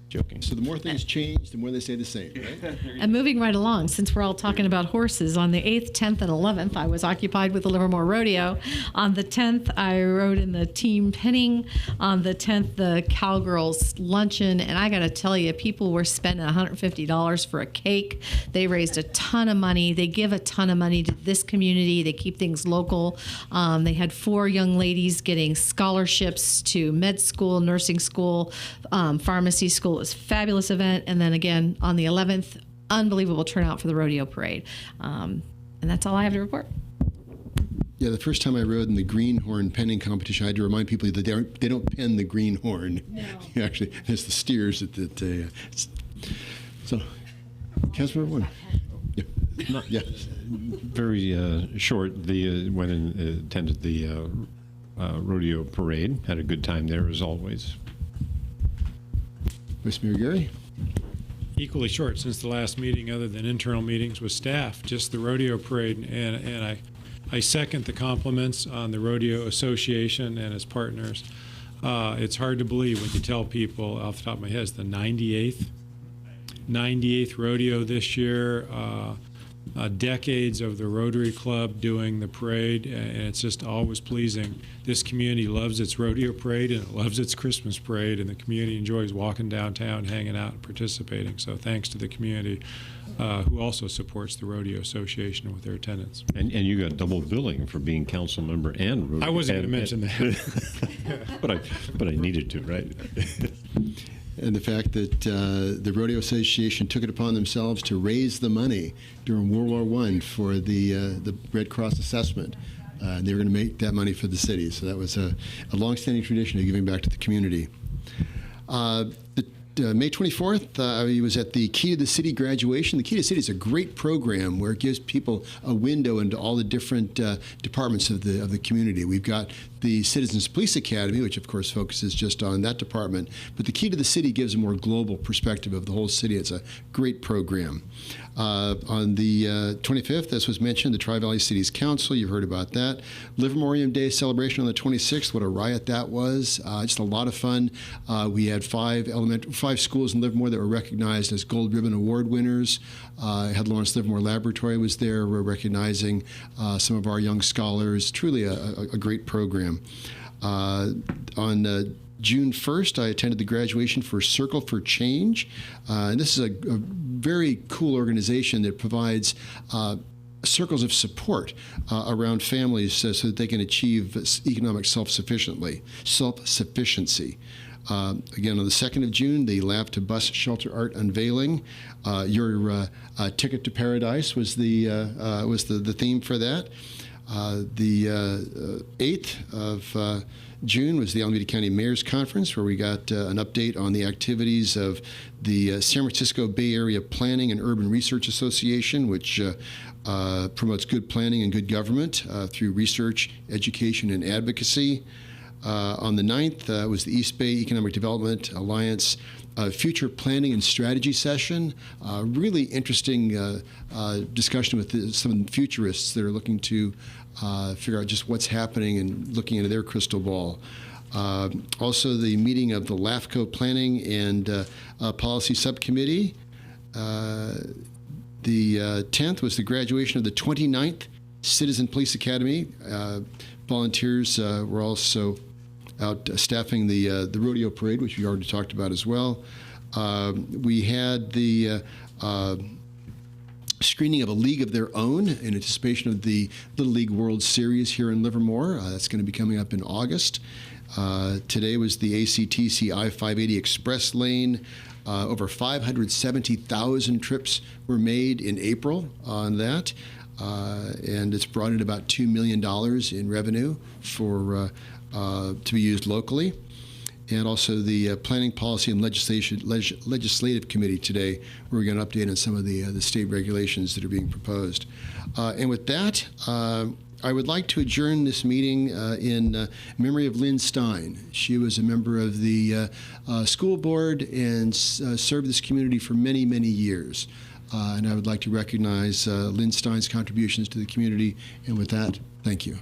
Joking. So the more things change, the more they stay the same, right? And moving right along, since we're all talking about horses, on the 8th, 10th, and 11th, I was occupied with the Livermore Rodeo. On the 10th, I rode in the team penning. On the 10th, the Cowgirls luncheon. And I got to tell you, people were spending $150 for a cake. They raised a ton of money. They give a ton of money to this community. They keep things local. They had 4 young ladies getting scholarships to med school, nursing school, pharmacy school. It was a fabulous event. And then again, on the 11th, unbelievable turnout for the rodeo parade. And that's all I have to report. Yeah, the first time I rode in the greenhorn penning competition, I had to remind people that they don't pen the greenhorn. No. Actually, it's the steers that so, Councilmember Warren. Yeah. Very short. Went and attended the rodeo parade. Had a good time there as always. Vice Mayor Gary. Equally short since the last meeting, other than internal meetings with staff, just the rodeo parade, and I second the compliments on the Rodeo Association and its partners. It's hard to believe when you tell people off the top of my head it's the 98th rodeo this year. Decades of the Rotary Club doing the parade, and it's just always pleasing. This community loves its rodeo parade and it loves its Christmas parade, and the community enjoys walking downtown, hanging out, and participating. So thanks to the community who also supports the Rodeo Association with their attendance. And you got double billing for being council member and rodeo. I wasn't going to mention that. but I needed to, right? And the fact that the Rodeo Association took it upon themselves to raise the money during World War I for the Red Cross assessment. They were going to make that money for the city. So that was a long-standing tradition of giving back to the community. May 24th, I was at the Key to the City graduation. The Key to the City is a great program where it gives people a window into all the different departments of the community. We've got the Citizens Police Academy, which of course focuses just on that department. But the Key to the City gives a more global perspective of the whole city. It's a great program. On the 25th, as was mentioned, the Tri-Valley Cities Council, you've heard about that. Livermorium Day celebration on the 26th, what a riot that was. Just a lot of fun. We had 5 schools in Livermore that were recognized as Gold Ribbon Award winners. Had Lawrence Livermore Laboratory was there. We're recognizing some of our young scholars. Truly a great program. On June 1st, I attended the graduation for Circle for Change. And this is a very cool organization that provides circles of support around families so that they can achieve economic self-sufficiency. Again, on the 2nd of June, the Laugh to Bus Shelter Art unveiling. Your Ticket to Paradise was the theme for that. The 8th of June was the Alameda County Mayor's Conference, where we got an update on the activities of the San Francisco Bay Area Planning and Urban Research Association, which promotes good planning and good government through research, education, and advocacy. On the 9th was the East Bay Economic Development Alliance Future Planning and Strategy session. Really interesting discussion with some futurists that are looking to figure out just what's happening and looking into their crystal ball. Also, the meeting of the LAFCO Planning and Policy Subcommittee. The 10th was the graduation of the 29th Citizen Police Academy. Volunteers were also out staffing the rodeo parade, which we already talked about as well. We had the screening of A League of Their Own in anticipation of the Little League World Series here in Livermore. That's going to be coming up in August. Today was the ACTC I-580 Express Lane. Over 570,000 trips were made in April on that. And it's brought in about $2 million in revenue for to be used locally. And also the Planning, Policy, and Legislative Committee today, where we're going to update on some of the state regulations that are being proposed. And with that, I would like to adjourn this meeting in memory of Lynn Stein. She was a member of the school board and served this community for many, many years. And I would like to recognize Lynn Stein's contributions to the community. And with that, thank you.